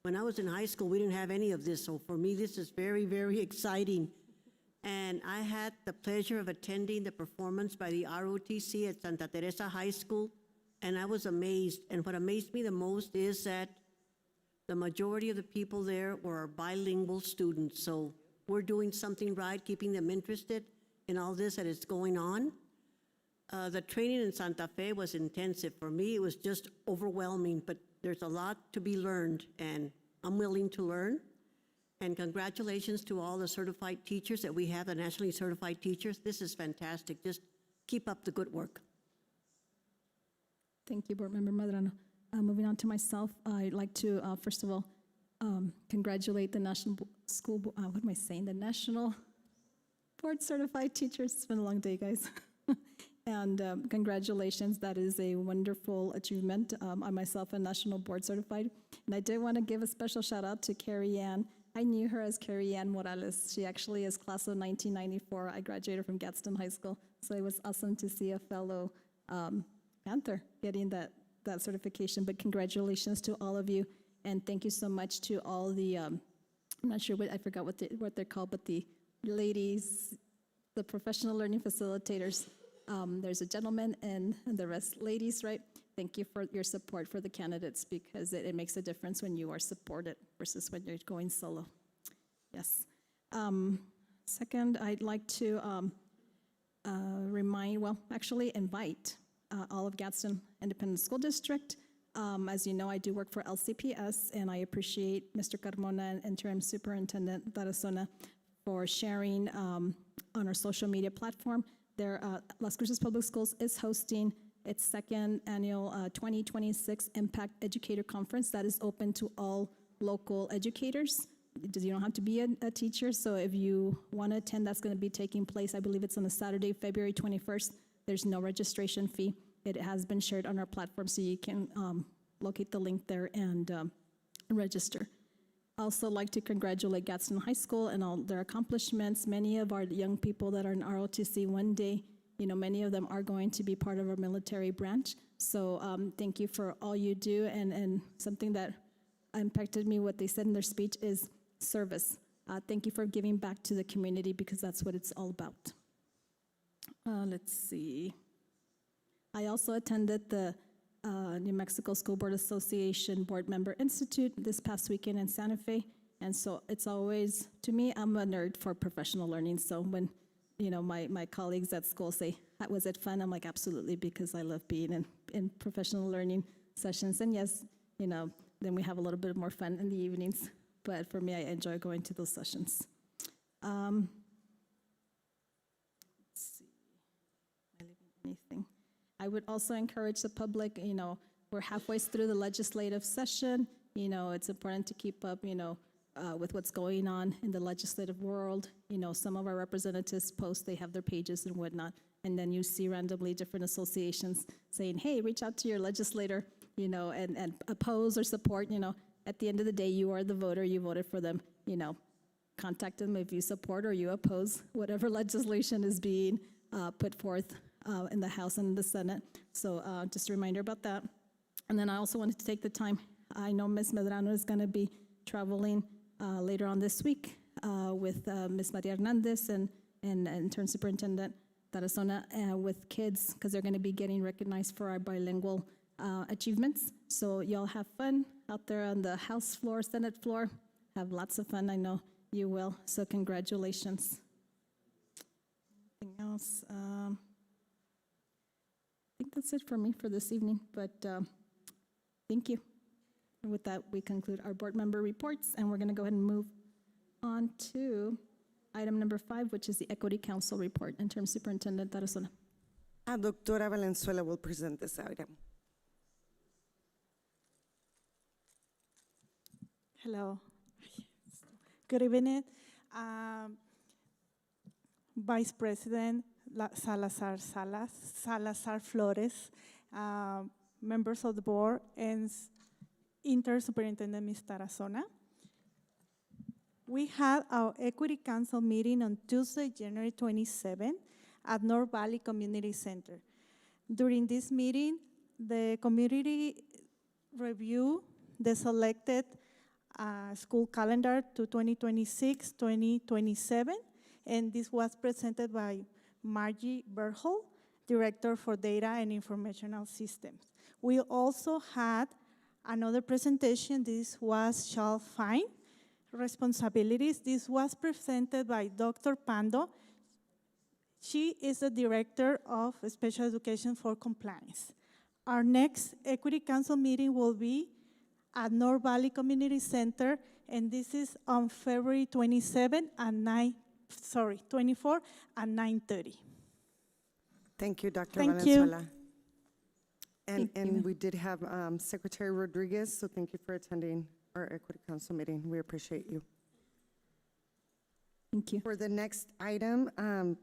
When I was in high school, we didn't have any of this, so for me, this is very, very exciting. and I had the pleasure of attending the performance by the ROTC at Santa Teresa High School, and I was amazed. And what amazed me the most is that the majority of the people there were bilingual students. So we're doing something right, keeping them interested in all this that is going on. The training in Santa Fe was intensive. For me, it was just overwhelming, but there's a lot to be learned, and I'm willing to learn. And congratulations to all the certified teachers that we have, the nationally certified teachers. This is fantastic. Just keep up the good work. Thank you, Board Member Medrano. Moving on to myself, I'd like to, first of all, congratulate the National School, what am I saying? The National Board Certified Teachers. It's been a long day, guys. And congratulations, that is a wonderful achievement. I myself am National Board Certified. And I did want to give a special shout out to Carrie Ann. I knew her as Carrie Ann Morales. She actually is class of 1994. I graduated from Gadsden High School. So it was awesome to see a fellow Panther getting that certification. But congratulations to all of you. And thank you so much to all the, I'm not sure I forgot what they're called, but the ladies, the professional learning facilitators. There's a gentleman and the rest ladies, right? Thank you for your support for the candidates, because it makes a difference when you are supported versus when you're going solo. Yes. Second, I'd like to invite all of Gadsden Independent School District. As you know, I do work for LCPS, and I appreciate Mr. Carmona and Interim Superintendent Tarazona for sharing on our social media platform. Las Cruces Public Schools is hosting its second annual 2026 Impact Educator Conference that is open to all local educators. You don't have to be a teacher, so if you want to attend, that's going to be taking place, I believe it's on a Saturday, February 21st. There's no registration fee. It has been shared on our platform, so you can locate the link there and register. I also like to congratulate Gadsden High School and all their accomplishments. Many of our young people that are in ROTC one day, many of them are going to be part of our military branch. So thank you for all you do. And something that impacted me, what they said in their speech, is service. Thank you for giving back to the community, because that's what it's all about. Let's see. I also attended the New Mexico School Board Association Board Member Institute this past weekend in Santa Fe. And so it's always, to me, I'm a nerd for professional learning. So when my colleagues at school say, was it fun? I'm like, absolutely, because I love being in professional learning sessions. And yes, then we have a little bit more fun in the evenings. But for me, I enjoy going to those sessions. Let's see. Am I leaving anything? I would also encourage the public, we're halfway through the legislative session. It's important to keep up, with what's going on in the legislative world. Some of our representatives post, they have their pages and whatnot, and then you see randomly different associations saying, hey, reach out to your legislator, and oppose or support. At the end of the day, you are the voter, you voted for them, contact them if you support or you oppose whatever legislation is being put forth in the House and the Senate. So just a reminder about that. And then I also wanted to take the time, I know Ms. Medrano is going to be traveling later on this week with Ms. Maria Hernandez and Intern Superintendent Tarazona with kids, because they're going to be getting recognized for our bilingual achievements. So y'all have fun out there on the House floor, Senate floor. Have lots of fun, I know you will. So congratulations. Anything else? I think that's it for me for this evening, but thank you. And with that, we conclude our board member reports, and we're going to go ahead and move on to item number 5, which is the Equity Council report. Interim Superintendent Tarazona. Doctora Valenzuela will present this item. Hello. Good evening. Vice President Salazar Flores, members of the board, and Interim Superintendent Ms. Tarazona. We had our Equity Council meeting on Tuesday, January 27 at North Valley Community Center. During this meeting, the community reviewed the selected school calendar to 2026-2027, and this was presented by Margie Berhol, Director for Data and Informational Systems. We also had another presentation. This was Child Fine Responsibilities. This was presented by Dr. Pando. She is the Director of Special Education for Compliance. Our next Equity Council meeting will be at North Valley Community Center, and this is on February 24 at 9:30. Thank you, Dr. Thank you. Valenzuela. And we did have Secretary Rodriguez, so thank you for attending our Equity Council meeting. We appreciate you. Thank you. For the next item,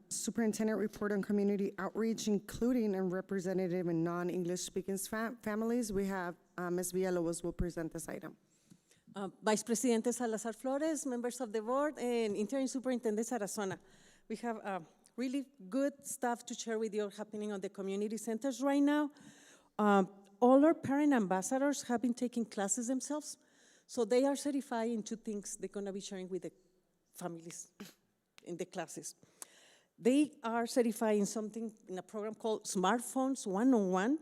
Superintendent Report on Community Outreach, including and representative and non-English speaking families. We have Ms. Villalobos will present this item. Vice Presidente Salazar Flores, members of the board, and Interim Superintendent Sarazona. We have really good stuff to share with you happening on the community centers right now. All our parent ambassadors have been taking classes themselves, so they are certified in 2 things they're going to be sharing with the families in the classes. They are certified in something, in a program called Smartphones 101,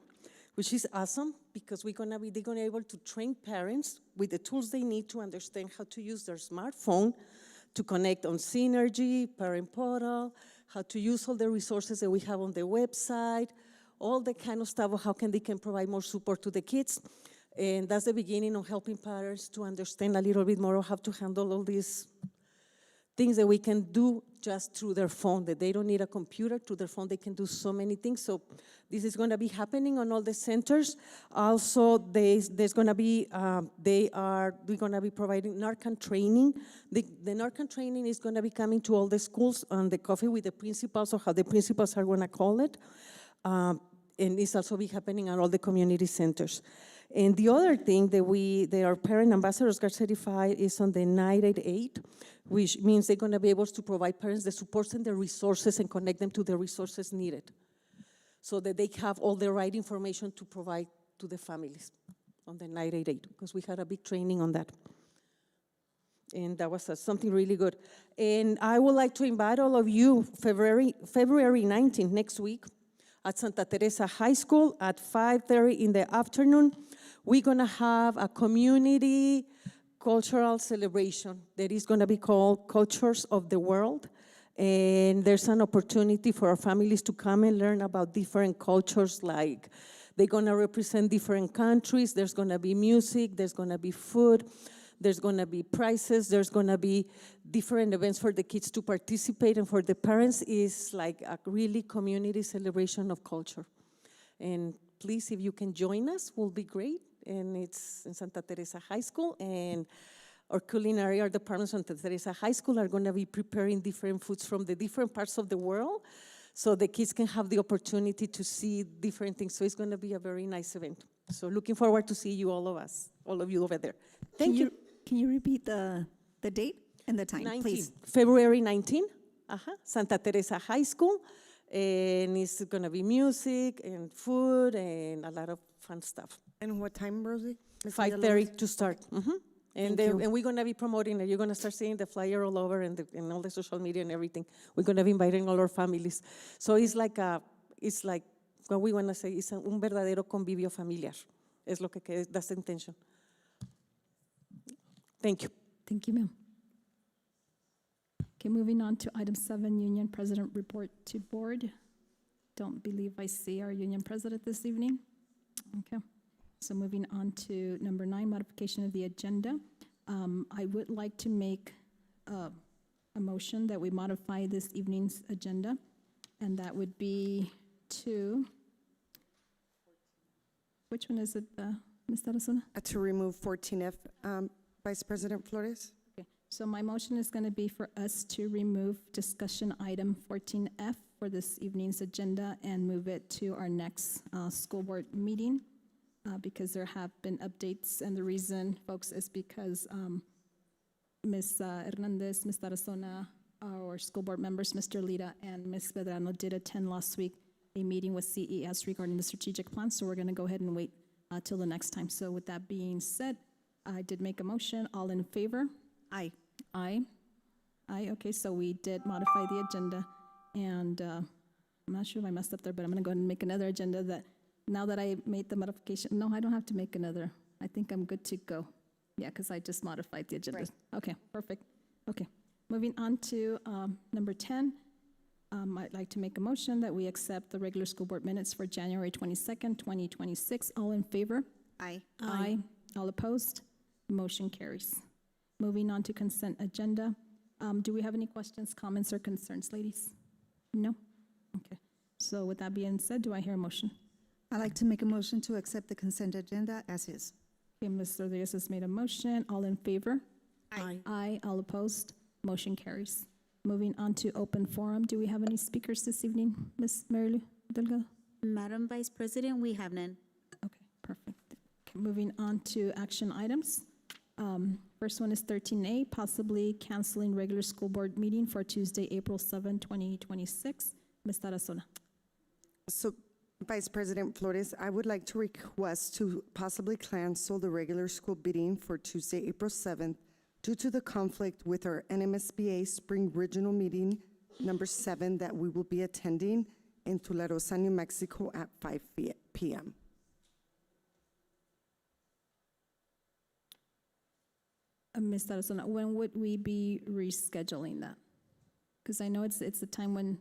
which is awesome because they're gonna be able to train parents with the tools they need to understand how to use their smartphone to connect on Synergy, Parent Portal, how to use all the resources that we have on the website, all the kind of stuff of how they can provide more support to the kids. And that's the beginning of helping parents to understand a little bit more of how to handle all these things that we can do just through their phone, that they don't need a computer. Through their phone, they can do so many things. So this is going to be happening on all the centers. Also, there's going to be, we're going to be providing NARCAN training. The NARCAN training is going to be coming to all the schools on the coffee with the principals, or how the principals are going to call it. And it's also be happening at all the community centers. And the other thing that our parent ambassadors got certified is on the 988, which means they're going to be able to provide parents the supports and the resources and connect them to the resources needed so that they have all the right information to provide to the families on the 988, because we had a big training on that. And that was something really good. And I would like to invite all of you February 19th, next week, at Santa Teresa High School at 5:30 in the afternoon. We're going to have a community cultural celebration that is going to be called Cultures of the World. And there's an opportunity for our families to come and learn about different cultures, like they're going to represent different countries. There's going to be music, there's going to be food, there's going to be prizes, there's going to be different events for the kids to participate, and for the parents is like a really community celebration of culture. And please, if you can join us, will be great. And it's in Santa Teresa High School, and our culinary art department Santa Teresa High School are going to be preparing different foods from the different parts of the world, so the kids can have the opportunity to see different things. So it's going to be a very nice event. So looking forward to see you, all of you over there. Thank you. Can you repeat the date and the time, please? February 19, Santa Teresa High School. And it's going to be music and food and a lot of fun stuff. And what time, Rosie? 5:30 to start. And we're going to be promoting it. You're going to start seeing the flyer all over and all the social media and everything. We're going to be inviting all our families. So it's like what we want to say is un verdadero convivio familiar. Es lo que that's the intention. Thank you. Thank you, ma'am. Okay, moving on to item 7, Union President Report to Board. Don't believe I see our Union President this evening. Okay, so moving on to number 9, modification of the agenda. I would like to make a motion that we modify this evening's agenda, and that would be to, which one is it, Ms. Tarazona? To remove 14F, Vice President Flores. Okay, so my motion is going to be for us to remove discussion item 14F for this evening's agenda and move it to our next school board meeting because there have been updates, and the reason, folks, is because Ms. Hernandez, Ms. Tarazona, our school board members, Mr. Lira and Ms. Medrano did attend last week a meeting with CES regarding the strategic plan, so we're going to go ahead and wait till the next time. So with that being said, I did make a motion. All in favor? Aye. Aye. Aye, okay, so we did modify the agenda, and I'm not sure if I messed up there, but I'm gonna go ahead and make another agenda that, now that I made the modification, no, I don't have to make another. I think I'm good to go. Yeah, because I just modified the agenda. Right. Okay, perfect. Okay, moving on to number 10. I'd like to make a motion that we accept the regular school board minutes for January 22nd, 2026. All in favor? Aye. Aye. All opposed? Motion carries. Moving on to consent agenda. Do we have any questions, comments, or concerns, ladies? No? Okay. So with that being said, do I hear a motion? I'd like to make a motion to accept the consent agenda as is. Okay, Ms. Rodriguez has made a motion. All in favor? Aye. Aye. All opposed? Motion carries. Moving on to open forum. Do we have any speakers this evening, Ms. Marilu Delgado? Madam Vice President, we have none. Okay, perfect. Okay, moving on to action items. First one is 13A, possibly canceling regular school board meeting for Tuesday, April 7, 2026. Ms. Tarazona. So, Vice President Flores, I would like to request to possibly cancel the regular school meeting for Tuesday, April 7th, due to the conflict with our NMSBA Spring Regional Meeting number 7 that we will be attending in Tularosa, New Mexico at 5 p.m. Ms. Tarazona, when would we be rescheduling that? Because I know it's the time when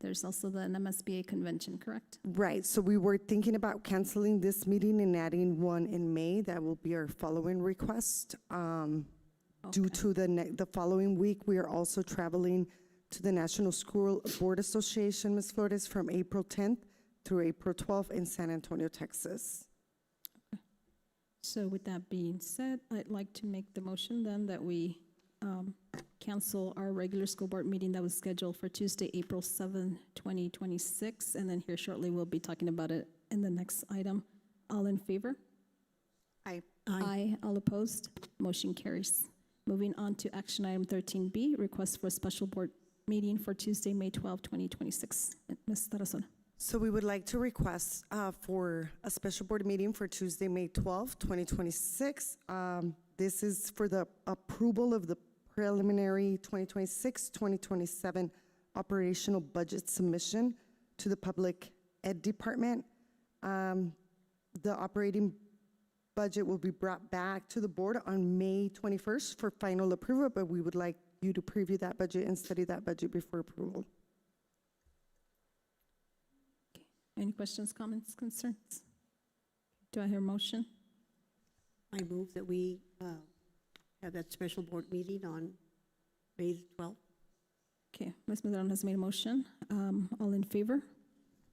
there's also the NMSBA convention, correct? Right, so we were thinking about canceling this meeting and adding one in May. That will be our following request. Due to the following week, we are also traveling to the National School Board Association, Ms. Flores, from April 10th through April 12th in San Antonio, Texas. So with that being said, I'd like to make the motion then that we cancel our regular school board meeting that was scheduled for Tuesday, April 7, 2026. And then here shortly, we'll be talking about it in the next item. All in favor? Aye. Aye. All opposed? Motion carries. Moving on to action item 13B, request for a special board meeting for Tuesday, May 12, 2026. Ms. Tarazona. So we would like to request for a special board meeting for Tuesday, May 12, 2026. This is for the approval of the preliminary 2026-2027 operational budget submission to the Public Ed Department. The operating budget will be brought back to the board on May 21st for final approval, but we would like you to preview that budget and study that budget before approval. Okay. Any questions, comments, concerns? Do I hear a motion? I move that we have that special board meeting on May 12th. Okay, Ms. Medrano has made a motion. All in favor?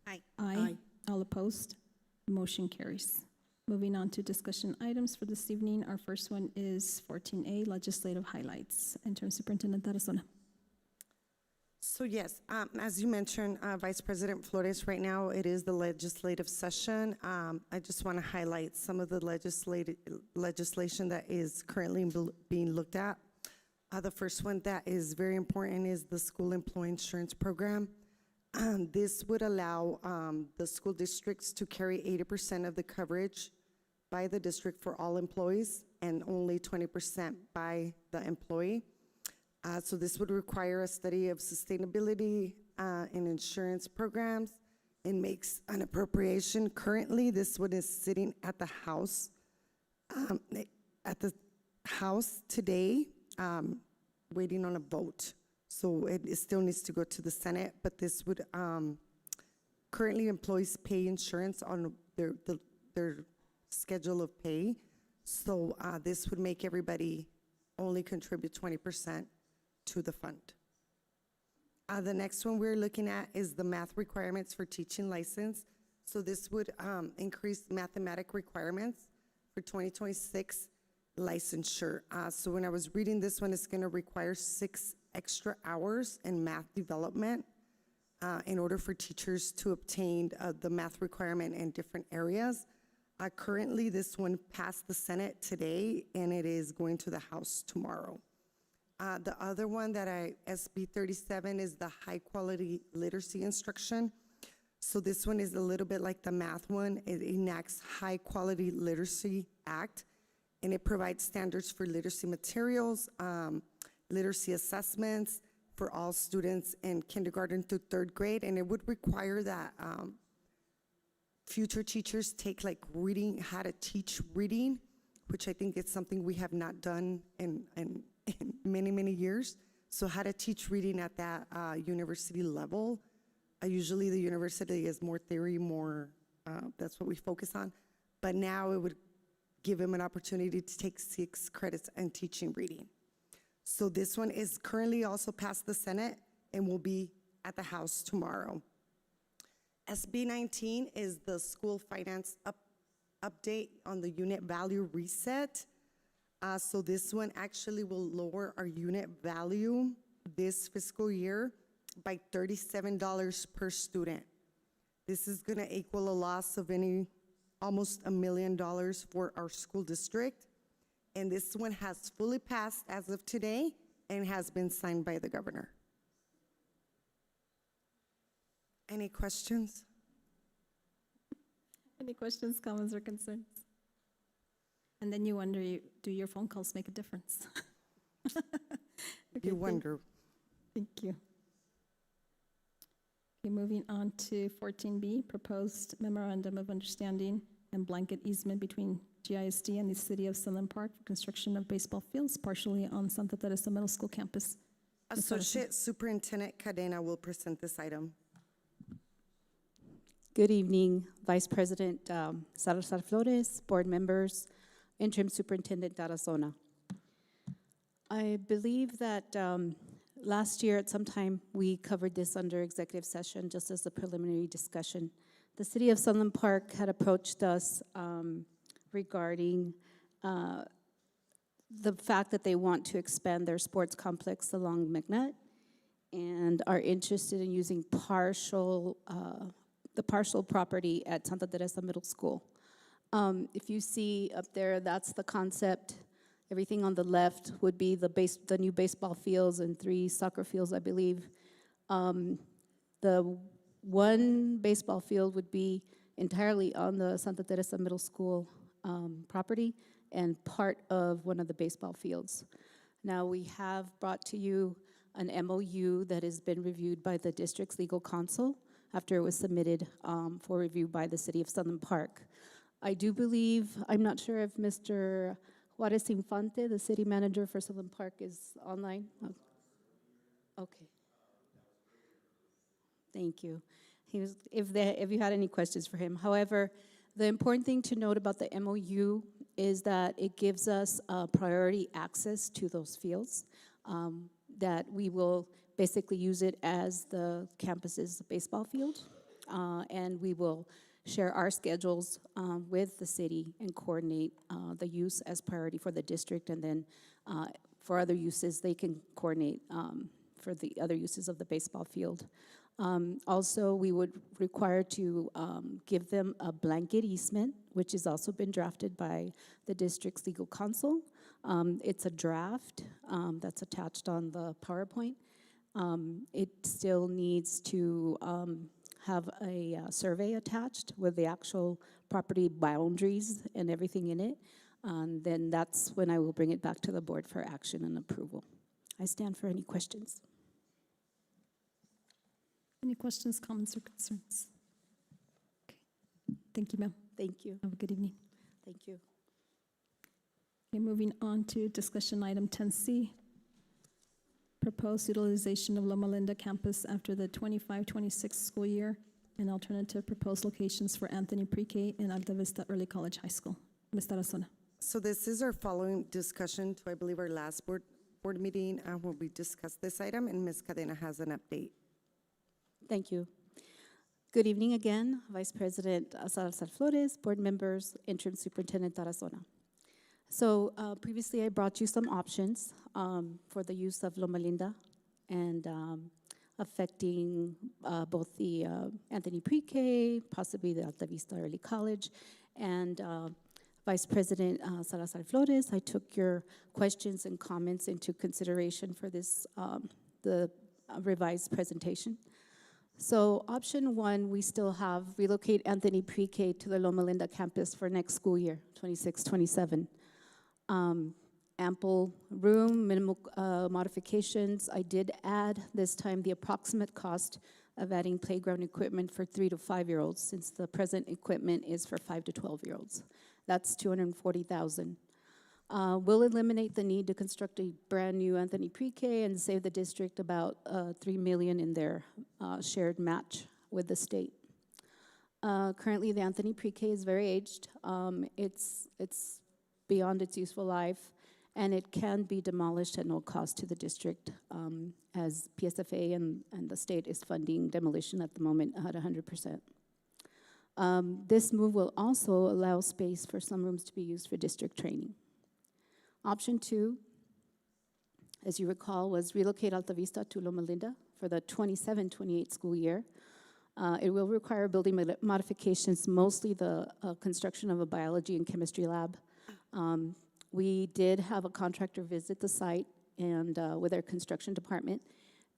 Aye. Aye. All opposed? Motion carries. Moving on to discussion items for this evening. Our first one is 14A, legislative highlights. Interim Superintendent Tarazona. So yes, as you mentioned, Vice President Flores, right now it is the legislative session. I just want to highlight some of the legislation that is currently being looked at. The first one that is very important is the school employee insurance program. This would allow the school districts to carry 80% of the coverage by the district for all employees and only 20% by the employee. So this would require a study of sustainability in insurance programs. It makes an appropriation. Currently, this one is sitting at the House. Today, waiting on a vote. So it still needs to go to the Senate, but this would, currently employees pay insurance on their schedule of pay. So this would make everybody only contribute 20% to the fund. The next one we're looking at is the math requirements for teaching license. So this would increase mathematic requirements for 2026 licensure. So when I was reading this one, it's gonna require 6 extra hours in math development in order for teachers to obtain the math requirement in different areas. Currently, this one passed the Senate today, and it is going to the House tomorrow. The other one that SB 37 is the high-quality literacy instruction. So this one is a little bit like the math one. It enacts High-Quality Literacy Act, and it provides standards for literacy materials, literacy assessments for all students in kindergarten through third grade, and it would require that future teachers take like reading, how to teach reading, which I think is something we have not done in many, many years. So how to teach reading at that university level. Usually the university is more theory, more, that's what we focus on. But now it would give them an opportunity to take 6 credits in teaching reading. So this one is currently also passed the Senate and will be at the House tomorrow. SB 19 is the school finance update on the unit value reset. So this one actually will lower our unit value this fiscal year by $37 per student. This is gonna equal a loss of almost $1 million for our school district. And this one has fully passed as of today and has been signed by the governor. Any questions? Any questions, comments, or concerns? And then you wonder, do your phone calls make a difference? Okay, You wonder. Thank you. Okay, moving on to 14B, proposed memorandum of understanding and blanket easement between GISD and the City of Sunland Park for construction of baseball fields partially on Santa Teresa Middle School campus. Associate Superintendent Cadena will present this item. Good evening, Vice President Salazar Flores, board members, Interim Superintendent Tarazona. I believe that last year at some time we covered this under executive session just as a preliminary discussion. The City of Sunland Park had approached us regarding the fact that they want to expand their sports complex along McNutt and are interested in using the partial property at Santa Teresa Middle School. If you see up there, that's the concept. Everything on the left would be the new baseball fields and 3 soccer fields, I believe. The one baseball field would be entirely on the Santa Teresa Middle School property and part of one of the baseball fields. Now, we have brought to you an MOU that has been reviewed by the district's legal counsel after it was submitted for review by the City of Sunland Park. I do believe, I'm not sure if Mr. Juarez Infante, the city manager for Sunland Park, is online. Oh. Okay. Thank you. If you had any questions for him. However, the important thing to note about the MOU is that it gives us priority access to those fields, that we will basically use it as the campus's baseball field, and we will share our schedules with the city and coordinate the use as priority for the district, and then for other uses, they can coordinate for the other uses of the baseball field. Also, we would require to give them a blanket easement, which has also been drafted by the district's legal counsel. It's a draft that's attached on the PowerPoint. It still needs to have a survey attached with the actual property boundaries and everything in it. And then that's when I will bring it back to the board for action and approval. I stand for any questions. Any questions, comments, or concerns? Okay. Thank you, ma'am. Thank you. Have a good evening. Thank you. Okay, moving on to discussion item 10C. Proposed utilization of Loma Linda campus after the 25-26 school year and alternative proposed locations for Anthony Pre-K and Alta Vista Early College High School. Ms. Tarazona. So this is our following discussion to, I believe, our last board meeting where we discussed this item, and Ms. Cadena has an update. Thank you. Good evening again, Vice President Salazar Flores, board members, Interim Superintendent Tarazona. So previously I brought you some options for the use of Loma Linda and affecting both the Anthony Pre-K, possibly the Alta Vista Early College, and Vice President Salazar Flores, I took your questions and comments into consideration for this, the revised presentation. So option 1, we still have relocate Anthony Pre-K to the Loma Linda campus for next school year, 26-27. ample room, minimal modifications. I did add this time the approximate cost of adding playground equipment for 3 to 5-year-olds, since the present equipment is for 5 to 12-year-olds. That's $240,000. We'll eliminate the need to construct a brand-new Anthony Pre-K and save the district about $3 million in their shared match with the state. Currently, the Anthony Pre-K is very aged. It's beyond its useful life, and it can be demolished at no cost to the district, as PSFA and the state is funding demolition at the moment at 100%. This move will also allow space for some rooms to be used for district training. Option 2, as you recall, was relocate Alta Vista to Loma Linda for the 27-28 school year. It will require building modifications, mostly the construction of a biology and chemistry lab. We did have a contractor visit the site and with our construction department,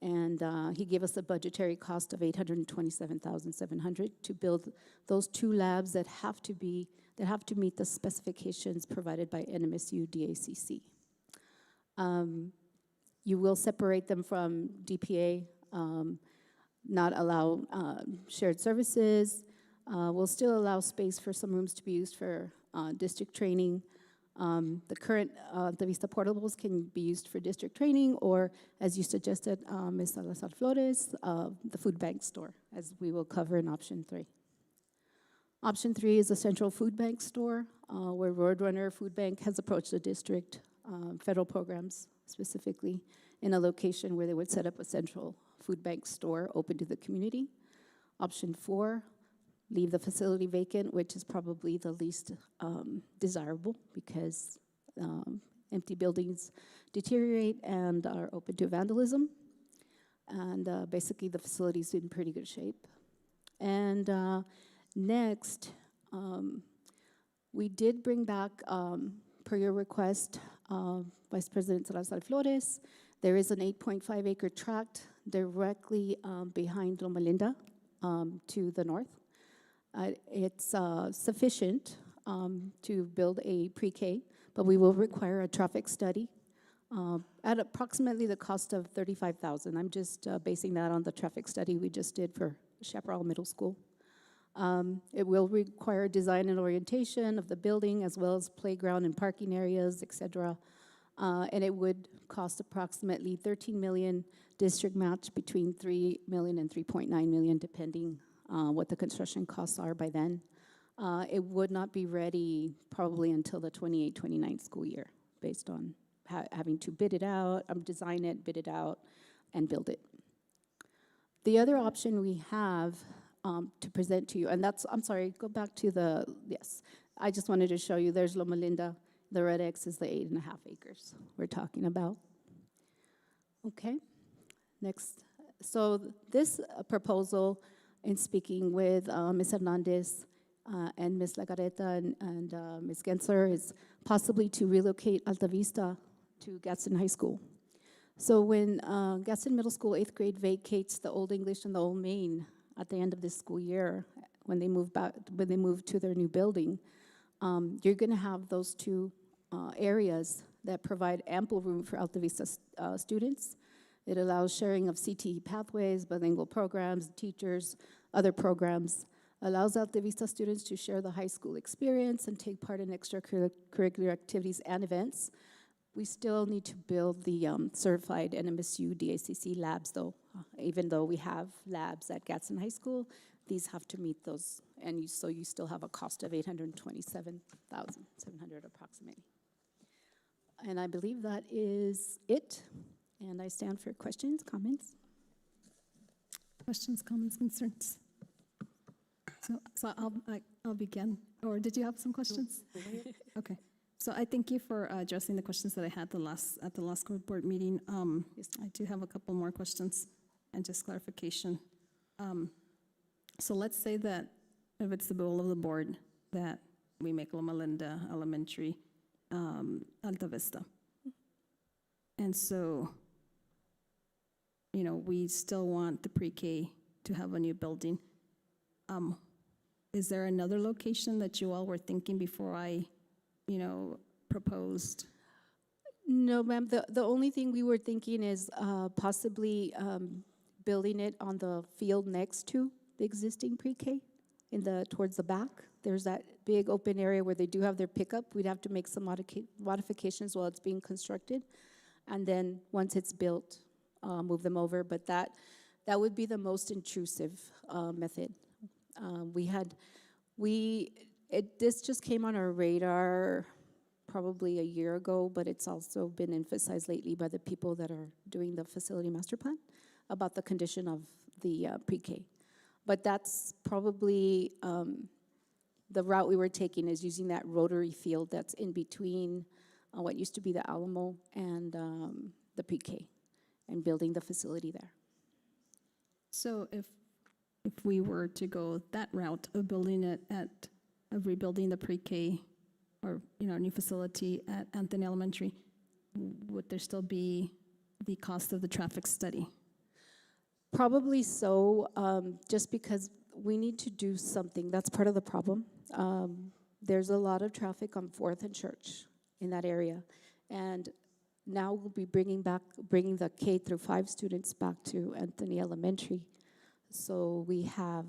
and he gave us a budgetary cost of $827,700 to build those 2 labs that have to meet the specifications provided by NMSU DACC. You will separate them from DPA, not allow shared services. We'll still allow space for some rooms to be used for district training. The current Alta Vista portables can be used for district training, or, as you suggested, Ms. Salazar Flores, the food bank store, as we will cover in option 3. Option 3 is a central food bank store, where Roadrunner Food Bank has approached the district, federal programs specifically, in a location where they would set up a central food bank store open to the community. Option 4, leave the facility vacant, which is probably the least desirable, because empty buildings deteriorate and are open to vandalism. And basically the facility's in pretty good shape. And next, we did bring back, per your request, Vice President Salazar Flores, there is an 8.5 acre tract directly behind Loma Linda to the north. It's sufficient to build a pre-K, but we will require a traffic study at approximately the cost of $35,000. I'm just basing that on the traffic study we just did for Chaparral Middle School. It will require design and orientation of the building, as well as playground and parking areas, etc. And it would cost approximately $13 million, district match between $3 million and $3.9 million, depending what the construction costs are by then. It would not be ready probably until the 28-29 school year, based on having to bid it out, design it, bid it out, and build it. The other option we have to present to you, and that's, I'm sorry, go back to the, yes. I just wanted to show you, there's Loma Linda. The red X is the 8.5 acres we're talking about. Okay, next. So this proposal, in speaking with Ms. Hernandez and Ms. Lagareta and Ms. Gensler, is possibly to relocate Alta Vista to Gadsden High School. So when Gadsden Middle School 8th grade vacates the Old English and the Old Main at the end of this school year, when they move to their new building, you're going to have those 2 areas that provide ample room for Alta Vista students. It allows sharing of CTE pathways, bilingual programs, teachers, other programs. Allows Alta Vista students to share the high school experience and take part in extracurricular activities and events. We still need to build the certified NMSU DACC labs, though. Even though we have labs at Gadsden High School, these have to meet those, and so you still have a cost of $827,700 approximately. And I believe that is it. And I stand for questions, comments. Questions, comments, concerns? So I'll begin. Or did you have some questions? Okay. So I thank you for addressing the questions that I had at the last school board meeting. I do have a couple more questions and just clarification. So let's say that if it's the will of the board that we make Loma Linda Elementary Alta Vista. And so, you know, we still want the pre-K to have a new building. Is there another location that you all were thinking before I, you know, proposed? No, ma'am, the only thing we were thinking is possibly building it on the field next to the existing pre-K towards the back. There's that big open area where they do have their pickup. We'd have to make some modifications while it's being constructed. And then once it's built, move them over. But that would be the most intrusive method. This just came on our radar probably a year ago, but it's also been emphasized lately by the people that are doing the facility master plan about the condition of the pre-K. But that's probably the route we were taking, is using that rotary field that's in between what used to be the Alamo and the pre-K, and building the facility there. So if we were to go that route of rebuilding the pre-K or, new facility at Anthony Elementary, would there still be the cost of the traffic study? Probably so, just because we need to do something. That's part of the problem. There's a lot of traffic on 4th and Church in that area. And now we'll be bringing the K through 5 students back to Anthony Elementary. So we have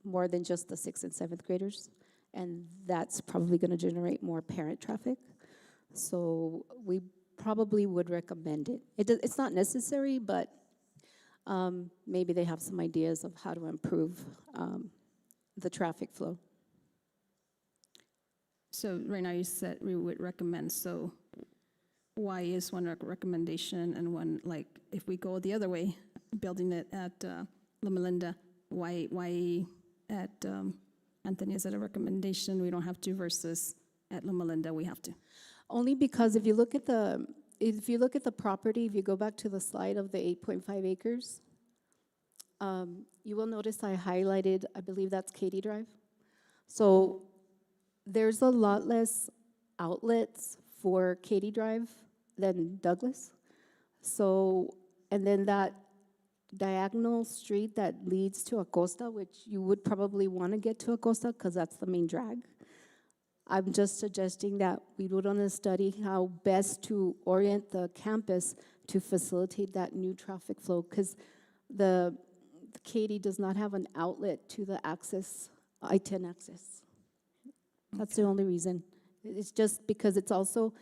more than just the 6th and 7th graders. And that's probably going to generate more parent traffic. So we probably would recommend it. It's not necessary, but maybe they have some ideas of how to improve the traffic flow. So right now you said we would recommend, so why is one recommendation and one, like, if we go the other way, building it at Loma Linda, why at Anthony is it a recommendation we don't have to, versus at Loma Linda we have to? Only because if you look at the property, if you go back to the slide of the 8.5 acres, you will notice I highlighted, I believe that's Katy Drive. So there's a lot less outlets for Katy Drive than Douglas. So, and then that diagonal street that leads to Acosta, which you would probably want to get to Acosta because that's the main drag. I'm just suggesting that we would want to study how best to orient the campus to facilitate that new traffic flow, because the Katy does not have an outlet to the access, I-10 access. That's the only reason. It's just because it's also,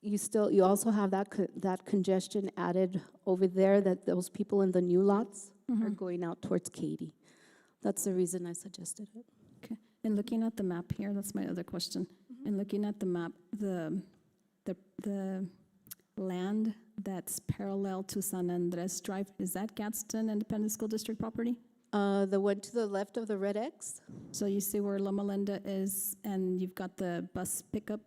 you also have that congestion added over there, that those people in the new lots are going out towards Katy. That's the reason I suggested it. Okay. And looking at the map here, that's my other question. And looking at the map, the land that's parallel to San Andres Drive, is that Gadsden Independent School District property? The one to the left of the red X? So you see where Loma Linda is, and you've got the bus pickup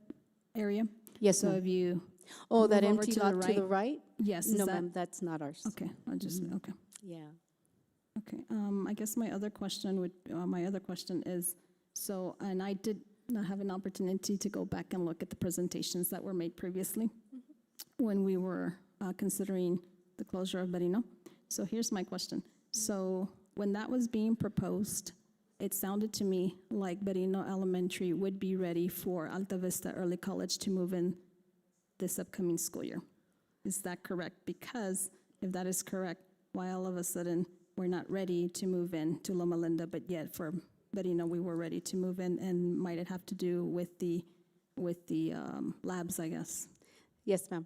area? Yes, So ma'am. if you that move over empty to lot the to the right? Yes. No, ma'am, that's not ours. Okay, okay. Yeah. Okay, I guess my other question is, so, and I did not have an opportunity to go back and look at the presentations that were made previously when we were considering the closure of Berino. So here's my question. So when that was being proposed, it sounded to me like Berino Elementary would be ready for Alta Vista Early College to move in this upcoming school year. Is that correct? Because if that is correct, why all of a sudden we're not ready to move in to Loma Linda, but yet for Berino we were ready to move in, and might it have to do with the labs, I guess? Yes, ma'am.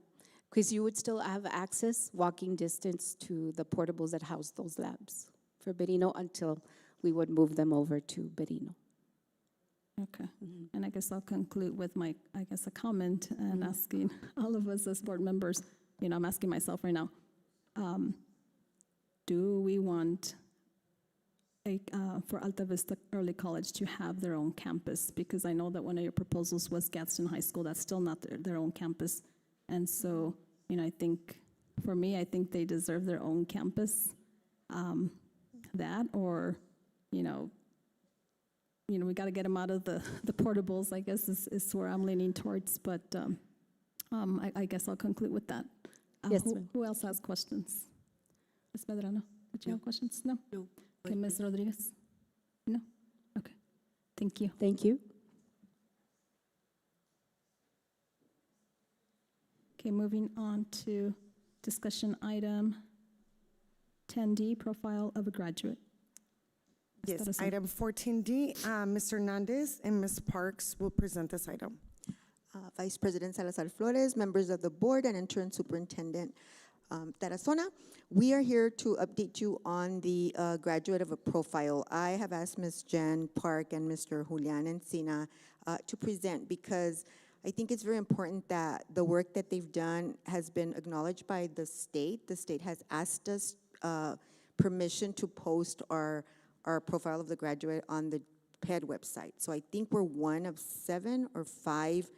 Because you would still have access, walking distance, to the portables that house those labs for Berino until we would move them over to Berino. Okay. And I guess I'll conclude with a comment and asking all of us as board members, I'm asking myself right now, do we want for Alta Vista Early College to have their own campus? Because I know that one of your proposals was Gadsden High School. That's still not their own campus. And so, I think, for me, I think they deserve their own campus. That, or, we got to get them out of the portables, I guess, is where I'm leaning towards. But I guess I'll conclude with that. Yes, ma'am. Who else has questions? Ms. Medrano, did you have questions? No? No. Okay, Ms. Rodriguez? No? Okay. Thank you. Thank you. Okay, moving on to discussion item 10D, profile of a graduate. Ms. Yes, Tarazona. item 14D, Mr. Hernandez and Ms. Parks will present this item. Vice President Salazar Flores, members of the board, and Interim Superintendent Tarazona. We are here to update you on the graduate of a profile. I have asked Ms. Jen Park and Mr. Julian Encina to present because I think it's very important that the work that they've done has been acknowledged by the state. The state has asked us permission to post our profile of the graduate on the PED website. So I think we're one of 7 or 5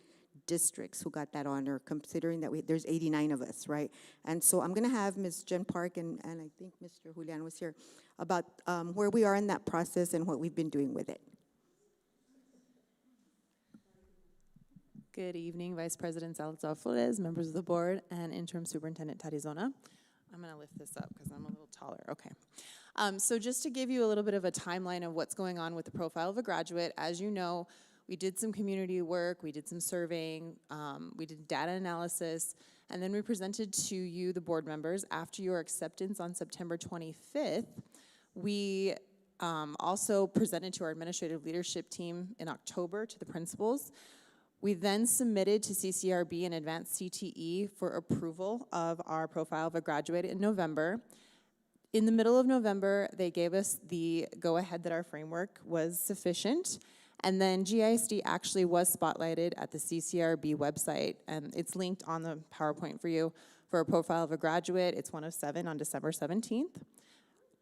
districts who got that honor, considering that there's 89 of us, right? And so I'm gonna have Ms. Jen Park and I think Mr. Julian was here about where we are in that process and what we've been doing with it. Good evening, Vice President Salazar Flores, members of the board, and Interim Superintendent Tarizona. I'm gonna lift this up because I'm a little taller, okay. So just to give you a little bit of a timeline of what's going on with the profile of a graduate, as you know, we did some community work, we did some surveying, we did data analysis, and then we presented to you, the board members, after your acceptance on September 25th. We also presented to our administrative leadership team in October to the principals. We then submitted to CCRB and advanced CTE for approval of our profile of a graduate in November. In the middle of November, they gave us the go-ahead that our framework was sufficient. And then GISD actually was spotlighted at the CCRB website, and it's linked on the PowerPoint for you for a profile of a graduate. It's one of 7 on December 17th.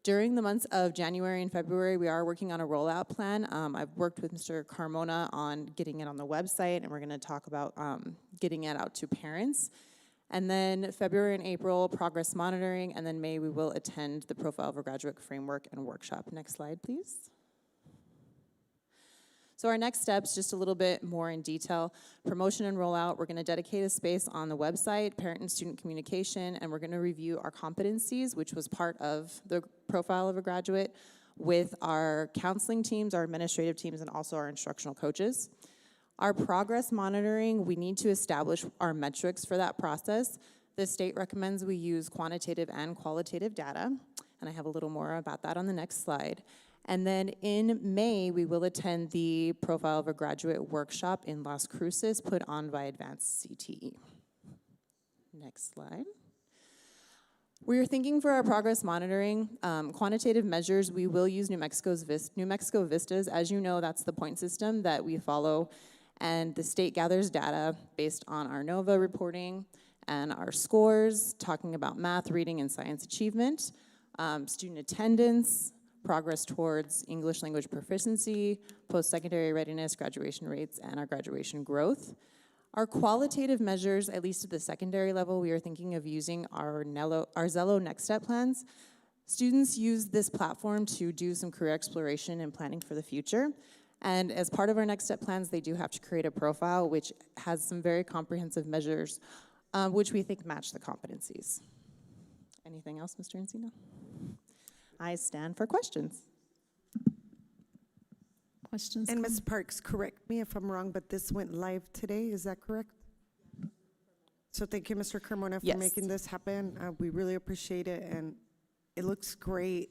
During the months of January and February, we are working on a rollout plan. I've worked with Mr. Carmona on getting it on the website, and we're gonna talk about getting it out to parents. And then February and April, progress monitoring, and then May, we will attend the profile of a graduate framework and workshop. Next slide, please. So our next steps, just a little bit more in detail. Promotion and rollout, we're gonna dedicate a space on the website, parent and student communication, and we're gonna review our competencies, which was part of the profile of a graduate, with our counseling teams, our administrative teams, and also our instructional coaches. Our progress monitoring, we need to establish our metrics for that process. The state recommends we use quantitative and qualitative data, and I have a little more about that on the next slide. And then in May, we will attend the Profile of a Graduate workshop in Las Cruces, put on by Advanced CTE. Next slide. We're thinking for our progress monitoring, quantitative measures, we will use New Mexico Vistas. As you know, that's the point system that we follow, and the state gathers data based on our NOVA reporting and our scores, talking about math, reading, and science achievement, student attendance, progress towards English language proficiency, post-secondary readiness, graduation rates, and our graduation growth. Our qualitative measures, at least at the secondary level, we are thinking of using our Zello Next Step plans. Students use this platform to do some career exploration and planning for the future. And as part of our Next Step plans, they do have to create a profile which has some very comprehensive measures, which we think match the competencies. Anything else, Mr. Encina? I stand for questions. Questions? And Ms. Parks, correct me if I'm wrong, but this went live today, is that correct? So thank you, Mr. Carmona, for Yes. making this happen. We really appreciate it, and it looks great.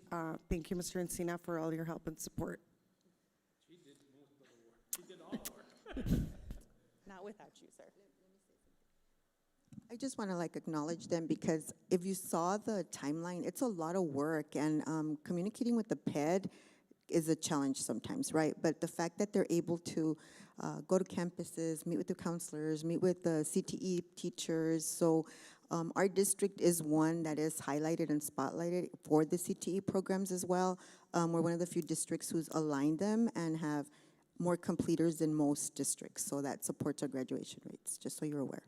Thank you, Mr. Encina, for all your help and support. She did most of the work. She did all the work. Not without you, sir. I just want to acknowledge them because if you saw the timeline, it's a lot of work, and communicating with the PED is a challenge sometimes, right? But the fact that they're able to go to campuses, meet with the counselors, meet with the CTE teachers. So our district is one that is highlighted and spotlighted for the CTE programs as well. We're one of the few districts who's aligned them and have more completers than most districts. So that supports our graduation rates, just so you're aware.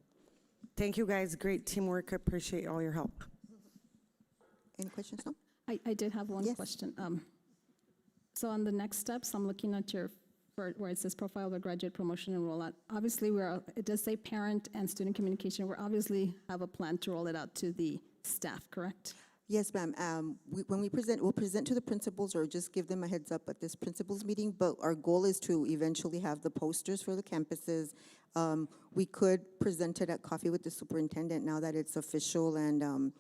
Thank you, guys. Great teamwork. I appreciate all your help. Any questions? No? I did have one Yes. question. So on the next steps, I'm looking at your, where it says profile of a graduate promotion and rollout. Obviously, it does say parent and student communication. We obviously have a plan to roll it out to the staff, correct? Yes, ma'am. When we present, we'll present to the principals or just give them a heads up at this principals meeting, but our goal is to eventually have the posters for the campuses. We could present it at Coffee with the Superintendent now that it's official and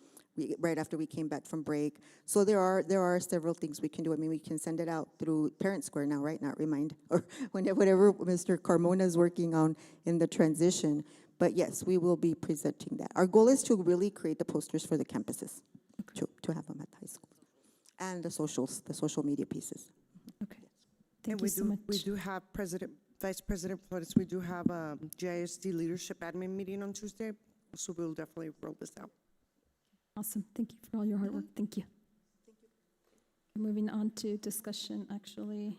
right after we came back from break. So there are several things we can do. I mean, we can send it out through Parent Square now, right? Not Remind, or whatever Mr. Carmona is working on in the transition. But yes, we will be presenting that. Our goal is to really create the posters for the campuses, to have them at the high school. And the social media pieces. Okay. Thank And you so much. we do have Vice President Flores, we do have a GISD Leadership Admin meeting on Tuesday, so we'll definitely roll this out. Awesome. Thank you for all your hard work. Thank you. Moving on to discussion, actually.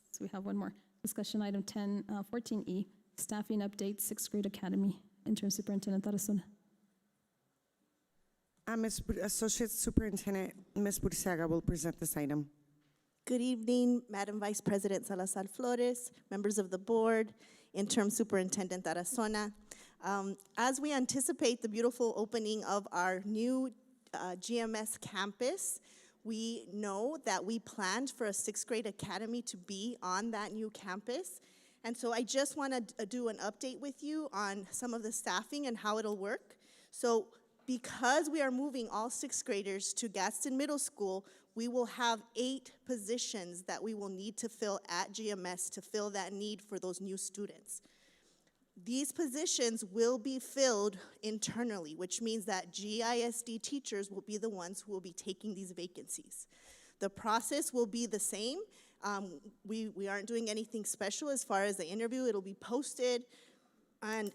Yes, we have one more. Discussion item 14E, staffing update, 6th grade academy. Interim Superintendent Tarazona. Associate Superintendent Ms. Burciaga will present this item. Good evening, Madam Vice President Salazar Flores, members of the board, Interim Superintendent Tarazona. As we anticipate the beautiful opening of our new GMS campus, we know that we planned for a 6th grade academy to be on that new campus. And so I just want to do an update with you on some of the staffing and how it'll work. So because we are moving all 6th graders to Gadsden Middle School, we will have 8 positions that we will need to fill at GMS to fill that need for those new students. These positions will be filled internally, which means that GISD teachers will be the ones who will be taking these vacancies. The process will be the same. We aren't doing anything special as far as the interview. It'll be posted. And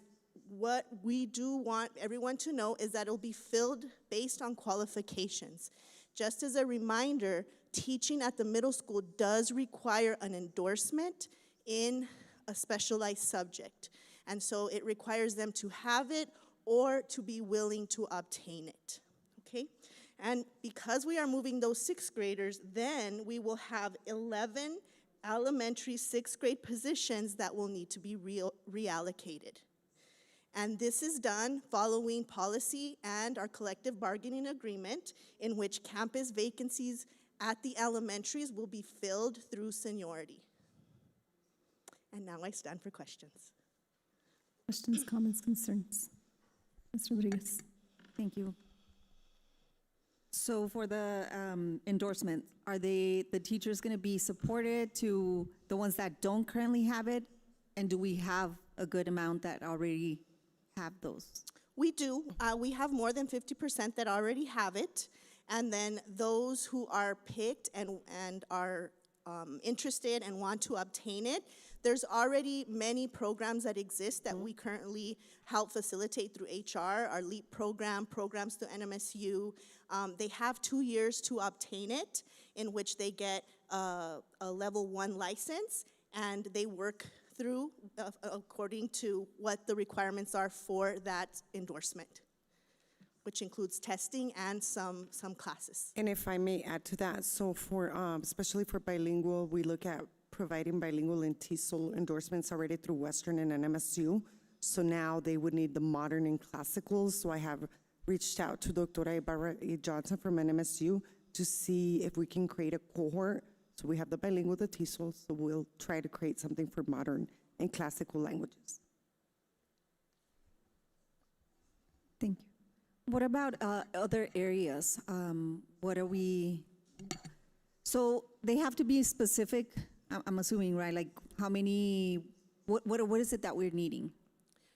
what we do want everyone to know is that it'll be filled based on qualifications. Just as a reminder, teaching at the middle school does require an endorsement in a specialized subject. And so it requires them to have it or to be willing to obtain it, okay? And because we are moving those 6th graders, then we will have 11 elementary 6th grade positions that will need to be reallocated. And this is done following policy and our collective bargaining agreement, in which campus vacancies at the elementaries will be filled through seniority. And now I stand for questions. Questions, comments, concerns? Ms. Rodriguez. Thank you. So for the endorsement, are the teachers going to be supported to the ones that don't currently have it? And do we have a good amount that already have those? We do. We have more than 50% that already have it. And then those who are picked and are interested and want to obtain it, there's already many programs that exist that we currently help facilitate through HR, our LEAP program, programs through NMSU. They have 2 years to obtain it, in which they get a level 1 license, and they work through according to what the requirements are for that endorsement, which includes testing and some classes. And if I may add to that, so for, especially for bilingual, we look at providing bilingual and TESOL endorsements already through Western and NMSU. So now they would need the modern and classicals. So I have reached out to Dr. Ibarra Johnson from NMSU to see if we can create a cohort. So we have the bilingual, the TESOL, so we'll try to create something for modern and classical languages. Thank you. What about other areas? What are we, so they have to be specific, I'm assuming, right? Like how many, what is it that we're needing?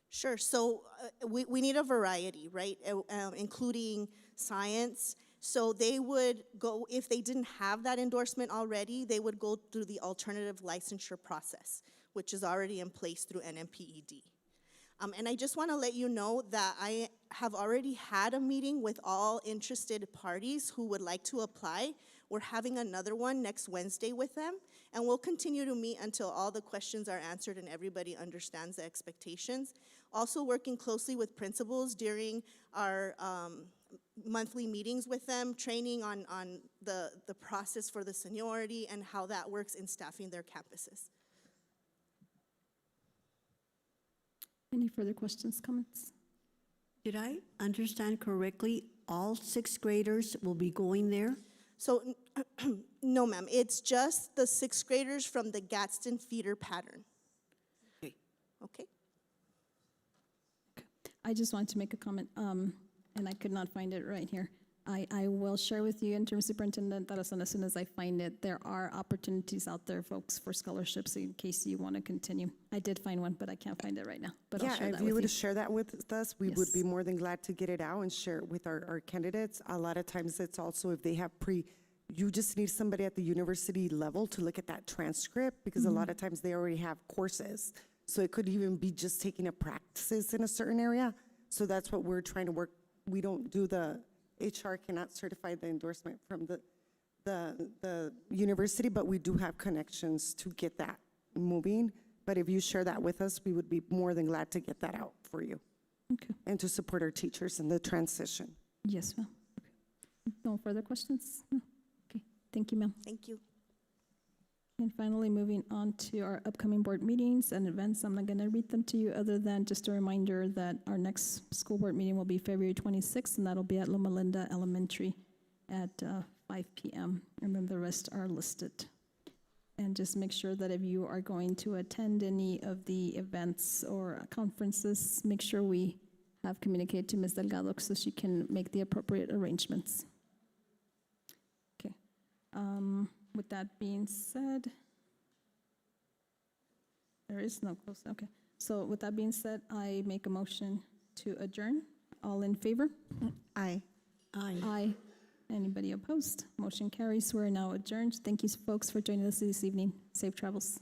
Sure, so we need a variety, right? Including science. So they would go, if they didn't have that endorsement already, they would go through the alternative licensure process, which is already in place through NMPED. And I just want to let you know that I have already had a meeting with all interested parties who would like to apply. We're having another one next Wednesday with them, and we'll continue to meet until all the questions are answered and everybody understands the expectations. Also working closely with principals during our monthly meetings with them, training on the process for the seniority and how that works in staffing their campuses. Any further questions, comments? Did I understand correctly? all sixth graders will be going there? So, no, ma'am, it's just the sixth graders from the Gadsden feeder pattern. Okay. Okay? I just wanted to make a comment, and I could not find it right here. I will share with you, Interim Superintendent Tarazona, as soon as I find it. There are opportunities out there, folks, for scholarships in case you want to continue. I did find one, but I can't find it right now. But I'll Yeah, share if that you with would you. share that with us, we would Yes. be more than glad to get it out and share it with our candidates. A lot of times it's also if they have you just need somebody at the university level to look at that transcript because a lot of times they already have courses. So it could even be just taking a practices in a certain area. So that's what we're trying to work. We don't do HR cannot certify the endorsement from the university, but we do have connections to get that moving. But if you share that with us, we would be more than glad to get that out for you. Okay. And to support our teachers in the transition. Yes, ma'am. Okay. No further questions? No. Okay, thank you, ma'am. Thank you. And finally, moving on to our upcoming board meetings and events. I'm not going to read them to you other than just a reminder that our next school board meeting will be February 26th, and that'll be at Loma Linda Elementary at 5 p.m. And then the rest are listed. And just make sure that if you are going to attend any of the events or conferences, make sure we have communicated to Ms. Delgado so she can make the appropriate arrangements. Okay. With that being said, there is no close, okay. So with that being said, I make a motion to adjourn. All in favor? Aye. Aye. Aye. Anybody opposed? Motion carries. We're now adjourned. Thank you, folks, for joining us this evening. Safe travels.